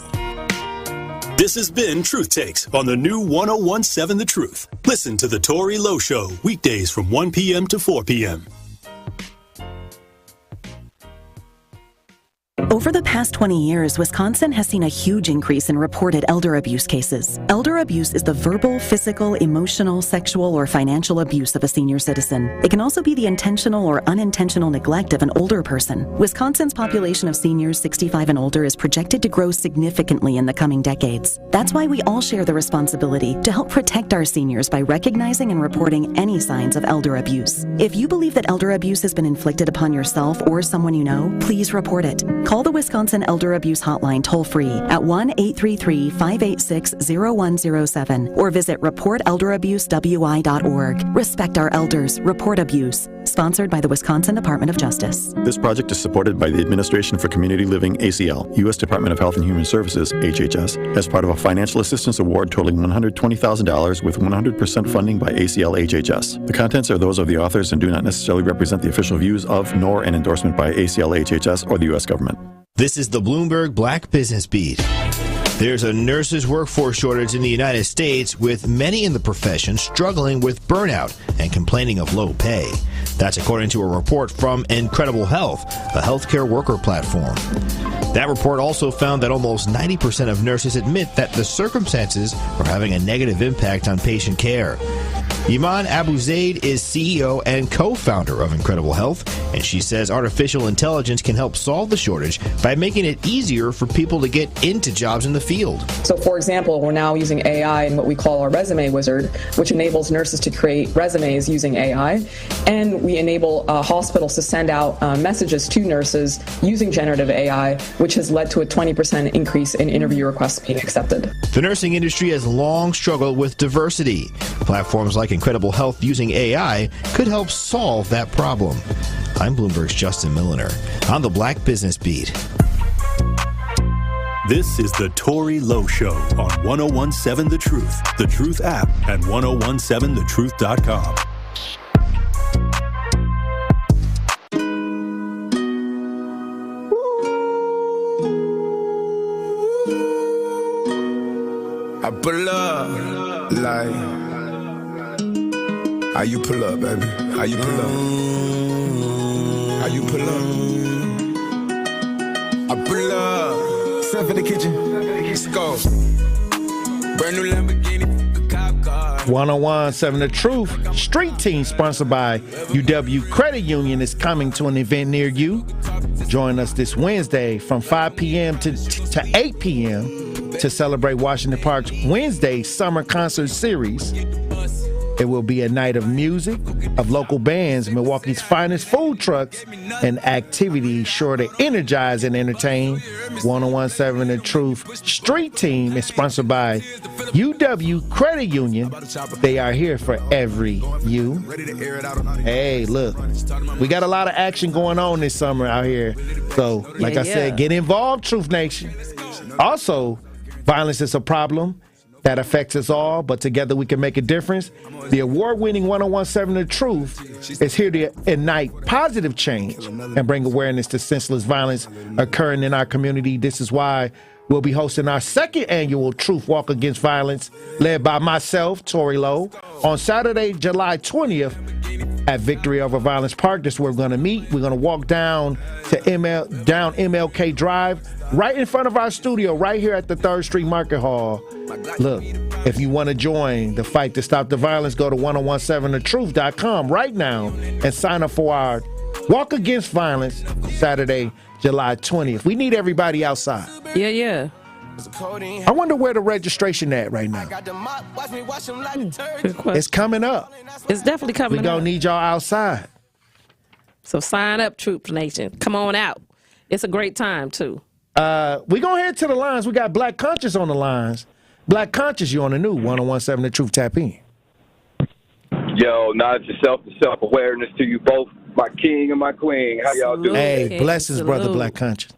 This has been Truth Takes on the new 1017 The Truth. Listen to The Tory Lowe Show weekdays from 1 p.m. to 4 p.m. Over the past 20 years, Wisconsin has seen a huge increase in reported elder abuse cases. Elder abuse is the verbal, physical, emotional, sexual, or financial abuse of a senior citizen. It can also be the intentional or unintentional neglect of an older person. Wisconsin's population of seniors 65 and older is projected to grow significantly in the coming decades. That's why we all share the responsibility to help protect our seniors by recognizing and reporting any signs of elder abuse. If you believe that elder abuse has been inflicted upon yourself or someone you know, please report it. Call the Wisconsin Elder Abuse Hotline toll-free at 1-833-586-0107 or visit reportelderabusewI.org. Respect our elders. Report abuse. Sponsored by the Wisconsin Department of Justice. This project is supported by the Administration for Community Living, ACL, U.S. Department of Health and Human Services, HHS, as part of a financial assistance award totaling $120,000 with 100% funding by ACL HHS. The contents are those of the authors and do not necessarily represent the official views of, nor an endorsement by ACL HHS or the U.S. government. This is the Bloomberg Black Business Beat. There's a nurses' workforce shortage in the United States, with many in the profession struggling with burnout and complaining of low pay. That's according to a report from Incredible Health, a healthcare worker platform. That report also found that almost 90% of nurses admit that the circumstances are having a negative impact on patient care. Iman Abu Zaid is CEO and co-founder of Incredible Health, and she says artificial intelligence can help solve the shortage by making it easier for people to get into jobs in the field. So, for example, we're now using AI in what we call our resume wizard, which enables nurses to create resumes using AI, and we enable hospitals to send out messages to nurses using generative AI, which has led to a 20% increase in interview requests being accepted. The nursing industry has long struggled with diversity. Platforms like Incredible Health using AI could help solve that problem. I'm Bloomberg's Justin Milliner on the Black Business Beat. This is the Tory Lowe Show on 1017 The Truth app, and 1017thetruth.com. I pull up like, how you pull up, baby? How you pull up? How you pull up? I pull up. Step in the kitchen. Let's go. Brand new Lamborghini. 1017 The Truth Street Team, sponsored by UW Credit Union, is coming to an event near you. Join us this Wednesday from 5 p.m. to 8 p.m. to celebrate Washington Park's Wednesday Summer Concert Series. It will be a night of music, of local bands, Milwaukee's finest food trucks, and activities sure to energize and entertain. 1017 The Truth Street Team is sponsored by UW Credit Union. They are here for every you. Hey, look, we got a lot of action going on this summer out here. So, like I said, get involved, Truth Nation. Also, violence is a problem that affects us all, but together we can make a difference. The award-winning 1017 The Truth is here to ignite positive change and bring awareness to senseless violence occurring in our community. This is why we'll be hosting our second annual Truth Walk Against Violence, led by myself, Tory Lowe, on Saturday, July 20th at Victory Over Violence Park. That's where we're going to meet. We're going to walk down to MLK Drive, right in front of our studio, right here at the 3rd Street Market Hall. Look, if you want to join the fight to stop the violence, go to 1017thetruth.com right now and sign up for our Walk Against Violence, Saturday, July 20th. We need everybody outside. Yeah. I wonder where the registration at right now. It's coming up. It's definitely coming up. We're going to need y'all outside. So sign up, Troop Nation. Come on out. It's a great time, too. We're going to head to the lines. We got Black Conscious on the lines. Black Conscious, you on the new 1017 The Truth. Tap in. Yo, knowledge yourself, the self-awareness to you both, my king and my queen. How y'all doing? Hey, blessings, brother Black Conscious.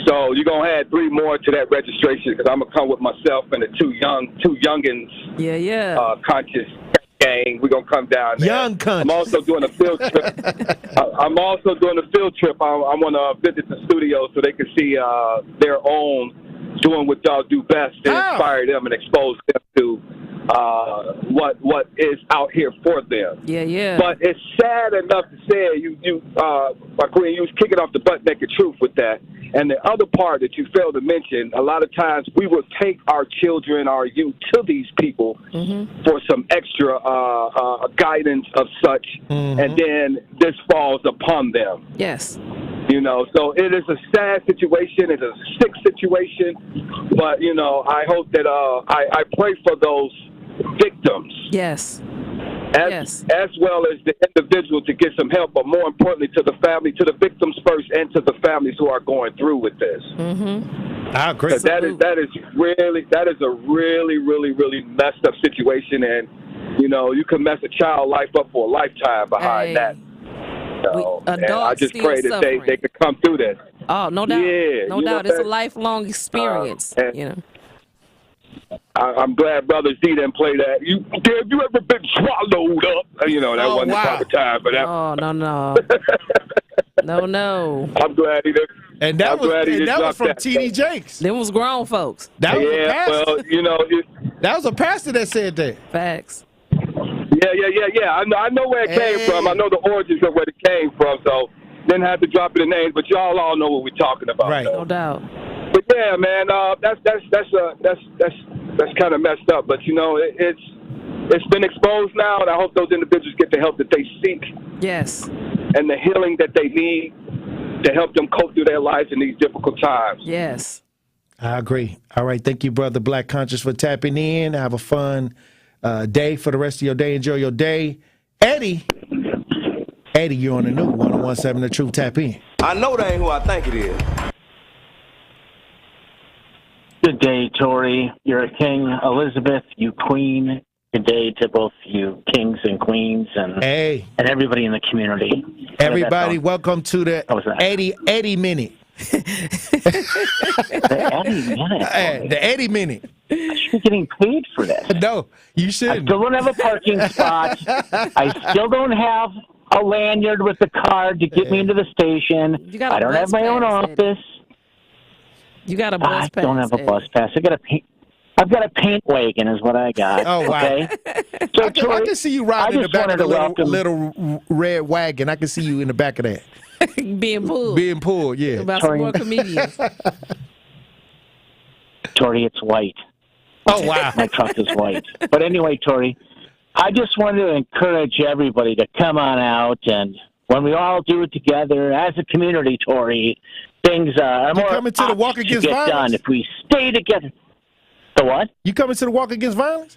So you're going to add 3 more to that registration, because I'm going to come with myself and the two youngins. Yeah. Conscious gang. We're going to come down there. Young Conscious. I'm also doing a field trip. I want to visit the studio so they can see their own doing what y'all do best to inspire them and expose them to what is out here for them. Yeah. But it's sad enough to say my queen, you was kicking off the butt naked truth with that. And the other part that you failed to mention, a lot of times we will take our children, our youth to these people for some extra guidance of such, and then this falls upon them. Yes. You know, so it is a sad situation. It's a sick situation. But, you know, I hope that I pray for those victims. Yes. As well as the individual to get some help, but more importantly to the family, to the victims first, and to the families who are going through with this. I agree. That is a really, really, really messed up situation, and you know you can mess a child life up for a lifetime behind that. So, I just pray that they could come through this. Oh, no doubt. Yeah, no doubt. It's a lifelong experience. You know. I'm glad Brother Z didn't play that. Have you ever been swallowed up? You know, that wasn't the proper time for that. Oh, no. I'm glad he did. And that was from T.D. Jakes. Them was grown folks. That was a pastor. Well, you know. That was a pastor that said that. Facts. Yeah. I know where it came from. I know the origins of where it came from, so didn't have to drop it in names, but y'all all know what we're talking about. Right. No doubt. But yeah, man, that's kind of messed up. But you know, it's been exposed now, and I hope those individuals get the help that they seek. Yes. And the healing that they need to help them cope through their lives in these difficult times. Yes. I agree. All right, thank you, Brother Black Conscious, for tapping in. Have a fun day for the rest of your day. Enjoy your day, Eddie, you're on the new 101.7 The Truth. Tap in. I know that ain't who I think it is. Good day, Tory. You're a king. Elizabeth, you queen. Good day to both you kings and queens and everybody in the community. Everybody, welcome to the 80 minute. The 80 minute. The 80 minute. I should be getting paid for this. No, you shouldn't. I still don't have a parking spot. I still don't have a lanyard with the card to get me into the station. I don't have my own office. You got a bus pass. I don't have a bus pass. I've got a paint wagon is what I got. Oh, wow. Okay? So, I can see you riding in the back of the little red wagon. I can see you in the back of that. Being pulled, yeah. About some more comedians. Tory, it's white. Oh, wow. My truck is white. But anyway, Tory, I just wanted to encourage everybody to come on out, and when we all do it together as a community, Tory, things are more coming to the walk against violence done if we stay together. The what? You coming to the walk against violence?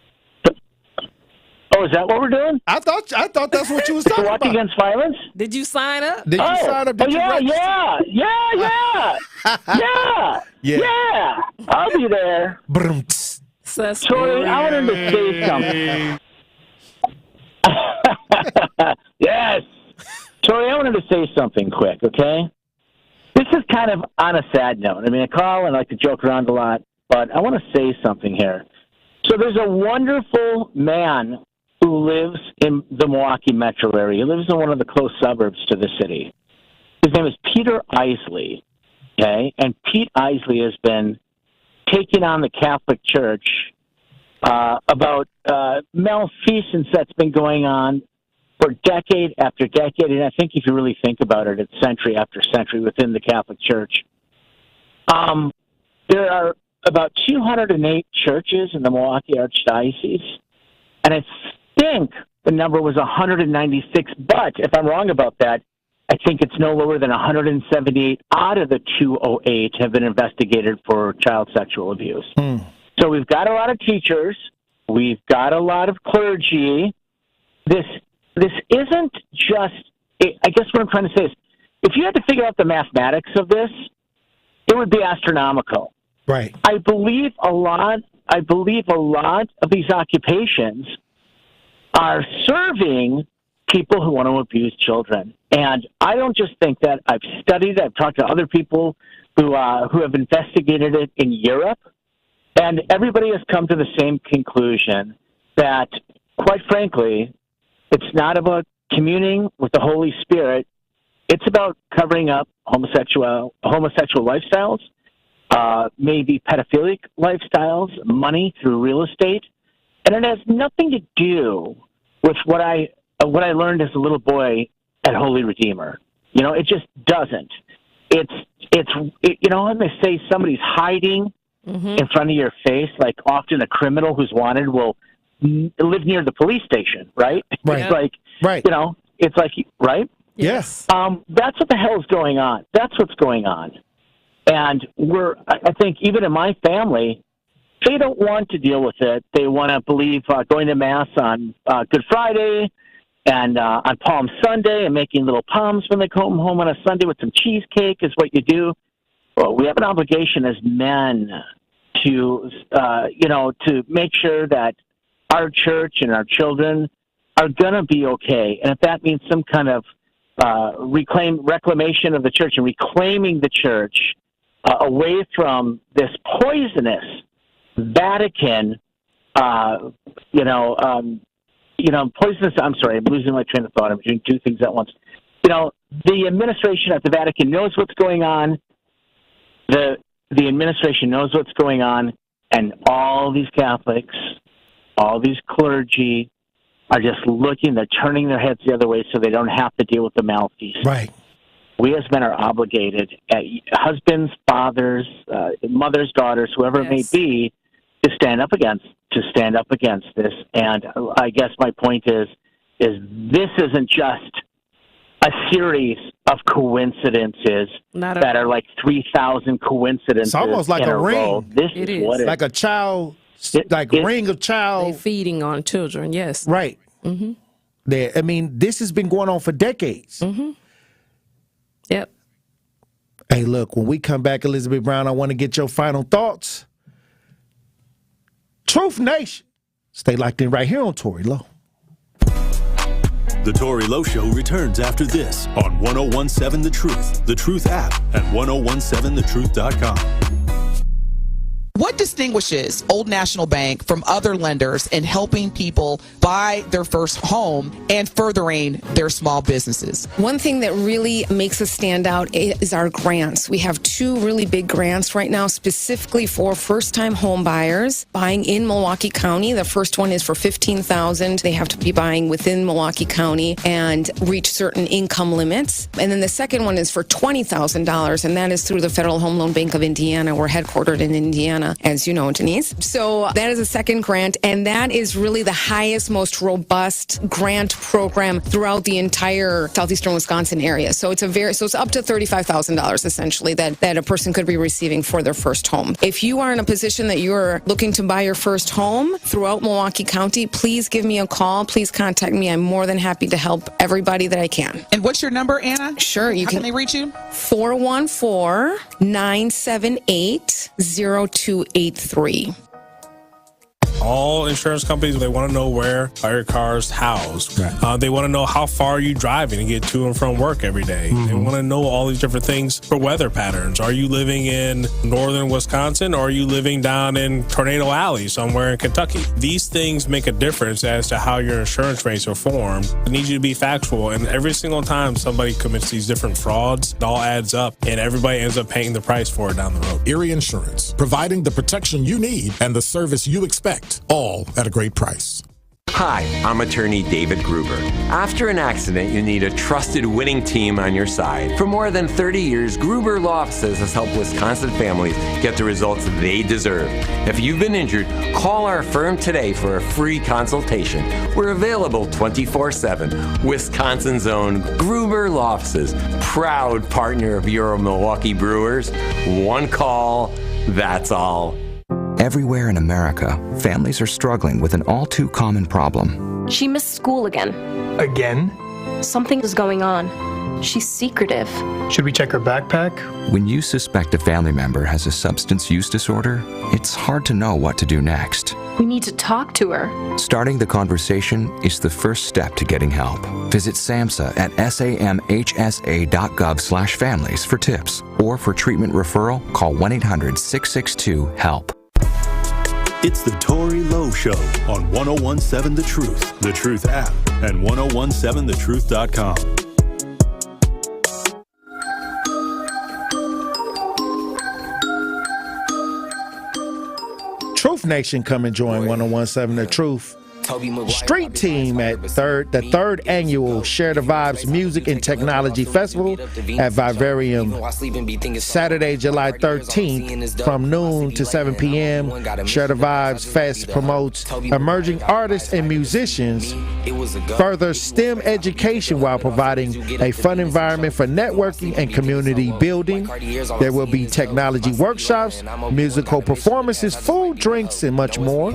Oh, is that what we're doing? I thought that's what you was talking about. Walk against violence? Did you sign up? Did you sign up? Did you register? Yeah. I'll be there. Tory, I wanted to say something. Yes. Tory, I wanted to say something quick, okay? This is kind of on a sad note. I mean, I call and I like to joke around a lot, but I want to say something here. So there's a wonderful man who lives in the Milwaukee metro area. He lives in one of the close suburbs to the city. His name is Peter Isley, okay? And Pete Isley has been taking on the Catholic Church about malfeasance that's been going on for decade after decade. And I think if you really think about it, it's century after century within the Catholic Church. There are about 208 churches in the Milwaukee Archdiocese, and I think the number was 196, but if I'm wrong about that, I think it's no lower than 178 out of the 208 have been investigated for child sexual abuse. So we've got a lot of teachers, we've got a lot of clergy. This isn't just, I guess what I'm trying to say is, if you had to figure out the mathematics of this, it would be astronomical. Right. I believe a lot of these occupations are serving people who want to abuse children. And I don't just think that. I've studied, I've talked to other people who have investigated it in Europe, and everybody has come to the same conclusion that, quite frankly, it's not about communing with the Holy Spirit. It's about covering up homosexual lifestyles, maybe pedophilic lifestyles, money through real estate, And it has nothing to do with what I learned as a little boy at Holy Redeemer. You know, it just doesn't. It's you know, when they say somebody's hiding in front of your face, like often a criminal who's wanted will live near the police station, right? Right. It's like, right. You know, it's like, right? Yes. That's what the hell is going on. That's what's going on. And I think even in my family, they don't want to deal with it. They want to believe going to Mass on Good Friday and on Palm Sunday and making little palms when they come home on a Sunday with some cheesecake is what you do. Well, we have an obligation as men to, to make sure that our church and our children are going to be okay. And if that means some kind of reclamation of the church and reclaiming the church away from this poisonous Vatican, poisonous. I'm sorry, I'm losing my train of thought. I'm doing two things at once. You know, the administration at the Vatican knows what's going on. The administration knows what's going on, and all these Catholics, all these clergy are just looking. They're turning their heads the other way so they don't have to deal with the mouthpiece. Right. We as men are obligated, husbands, fathers, mothers, daughters, whoever it may be, to stand up against this. And I guess my point is this isn't just a series of coincidences that are like 3,000 coincidences. It's almost like in a ring. row. This It is is. what like a child, like a ring of child. They feeding on children, yes. Right. Mm-hmm. I mean, this has been going on for decades. Mm-hmm. Yep. Hey, look, when we come back, Elizabeth Brown, I want to get your final thoughts. Truth Nation. Stay locked in right here on Tory Lowe. The Tory Lowe Show returns after this on 1017 The Truth app and 1017thetruth.com. What distinguishes Old National Bank from other lenders in helping people buy their first home and furthering their small businesses? One thing that really makes us stand out is our grants. We have two really big grants right now specifically for first-time home buyers buying in Milwaukee County. The first one is for $15,000. They have to be buying within Milwaukee County and reach certain income limits. And then the second one is for $20,000, and that is through the Federal Home Loan Bank of Indiana. We're headquartered in Indiana, as you know, Denise. So that is a second grant, and that is really the highest, most robust grant program throughout the entire southeastern Wisconsin area. So it's it's up to $35,000 essentially that a person could be receiving for their first home. If you are in a position that you're looking to buy your first home throughout Milwaukee County, please give me a call. Please contact me. I'm more than happy to help everybody that I can. And what's your number, Anna? Sure. How can they reach you? 414-978-0283. All insurance companies, they want to know where are your cars housed. Right. They want to know how far are you driving to get to and from work every day. They want to know all these different things for weather patterns. Are you living in northern Wisconsin or are you living down in Tornado Alley somewhere in Kentucky? These things make a difference as to how your insurance rates are formed. I need you to be factual, and every single time somebody commits these different frauds, it all adds up and everybody ends up paying the price for it down the road. Erie Insurance, providing the protection you need and the service you expect, all at a great price. Hi, I'm attorney David Gruber. After an accident, you need a trusted winning team on your side. For more than 30 years, Gruber Law Offices has helped Wisconsin families get the results they deserve. If you've been injured, call our firm today for a free consultation. We're available 24/7. Wisconsin's own Gruber Law Offices, proud partner of Euro Milwaukee Brewers. One call, that's all. Everywhere in America, families are struggling with an all-too-common problem. She missed school again. Again? Something is going on. She's secretive. Should we check her backpack? When you suspect a family member has a substance use disorder, it's hard to know what to do next. We need to talk to her. Starting the conversation is the first step to getting help. Visit SAMHSA at samhsa.gov/families for tips, or for treatment referral, call 1-800-662-HELP. It's the Tory Lowe Show on 1017 The Truth app, and 1017thetruth.com. Truth Nation, come and join 101.7 The Truth Street Team at the third annual Share the Vibes Music and Technology Festival at Vivarium, Saturday, July 13th from noon to 7 p.m. Share the Vibes Fest promotes emerging artists and musicians, further STEM education while providing a fun environment for networking and community building. There will be technology workshops, musical performances, food, drinks, and much more.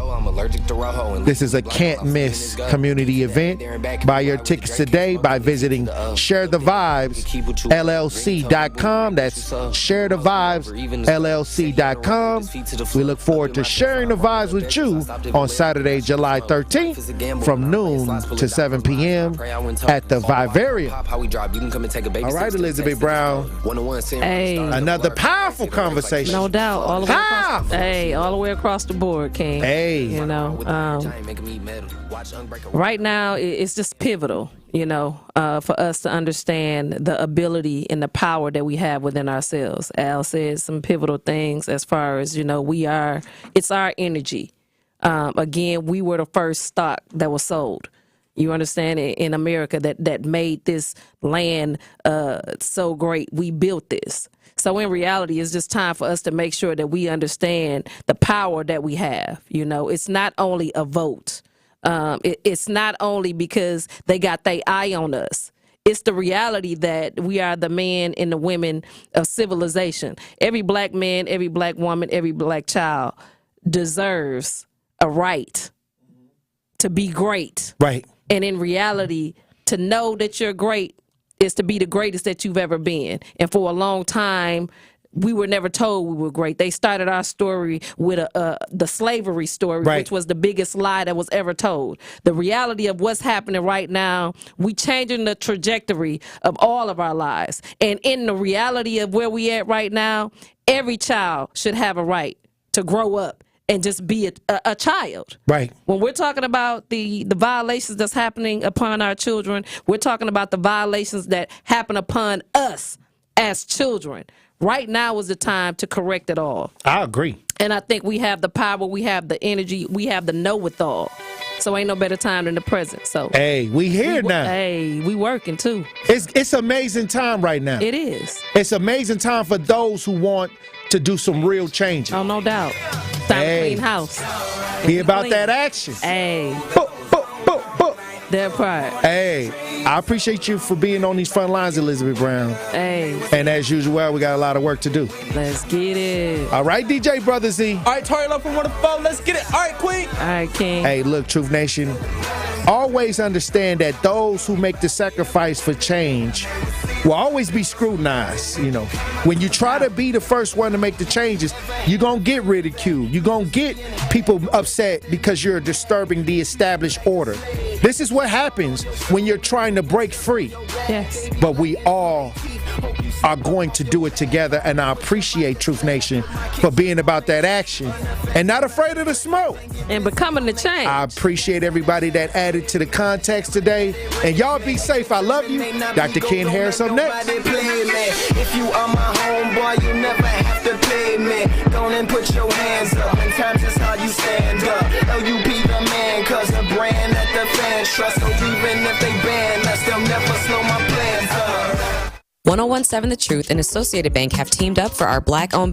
This is a can't miss community event. Buy your tickets today by visiting sharethevibesllc.com. That's sharethevibesllc.com. We look forward to sharing the vibes with you on Saturday, July 13th from noon to 7 p.m. at the Vivarium. All right, Elizabeth Brown. Hey. Another powerful conversation. No doubt. All the way across the board, King. Hey. You know, right now it's just pivotal, for us to understand the ability and the power that we have within ourselves. Al said some pivotal things as far as, it's our energy. Again, we were the first stock that was sold. You understand, in America that made this land so great. We built this. So in reality, it's just time for us to make sure that we understand the power that we have. It's not only a vote. It's not only because they got their eye on us. It's the reality that we are the men and the women of civilization. Every black man, every black woman, every black child deserves a right to be great. Right. And in reality, to know that you're great is to be the greatest that you've ever been. And for a long time, we were never told we were great. They started our story with the slavery story, right, which was the biggest lie that was ever told. The reality of what's happening right now, we changing the trajectory of all of our lives. And in the reality of where we at right now, every child should have a right to grow up and just be a child. Right. When we're talking about the violations that's happening upon our children, we're talking about the violations that happen upon us as children. Right now is the time to correct it all. I agree. And I think we have the power, we have the energy, we have the know-it-all. So ain't no better time than the present. So hey, we here now. Hey, we working too. It's amazing time right now. It is. It's amazing time for those who want to do some real changes. Oh, no doubt. Time to clean house. Be about that action. Hey. That part. Hey, I appreciate you for being on these front lines, Elizabeth Brown. Hey. And as usual, we got a lot of work to do. Let's get it. All right, DJ Brother Z. All right, Tory, Lowe from 104. Let's get it. All right, Queen. All right, King. Hey, look, Truth Nation, always understand that those who make the sacrifice for change will always be scrutinized. When you try to be the first one to make the changes, you're going to get ridiculed. You're going to get people upset because you're disturbing the established order. This is what happens when you're trying to break free. Yes. But we all are going to do it together, and I appreciate Truth Nation for being about that action and not afraid of the smoke. And becoming the change. I appreciate everybody that added to the context today. And y'all be safe. I love you. Dr. Ken Harris up next. If you are my homeboy, you never have to play me. Go and put your hands up. In times it's hard you stand up. LUP the man, cause a brand that the fans trust. So even if they ban us, they'll never slow my plans up. 101.7 The Truth and Associated Bank have teamed up for our Black-owned business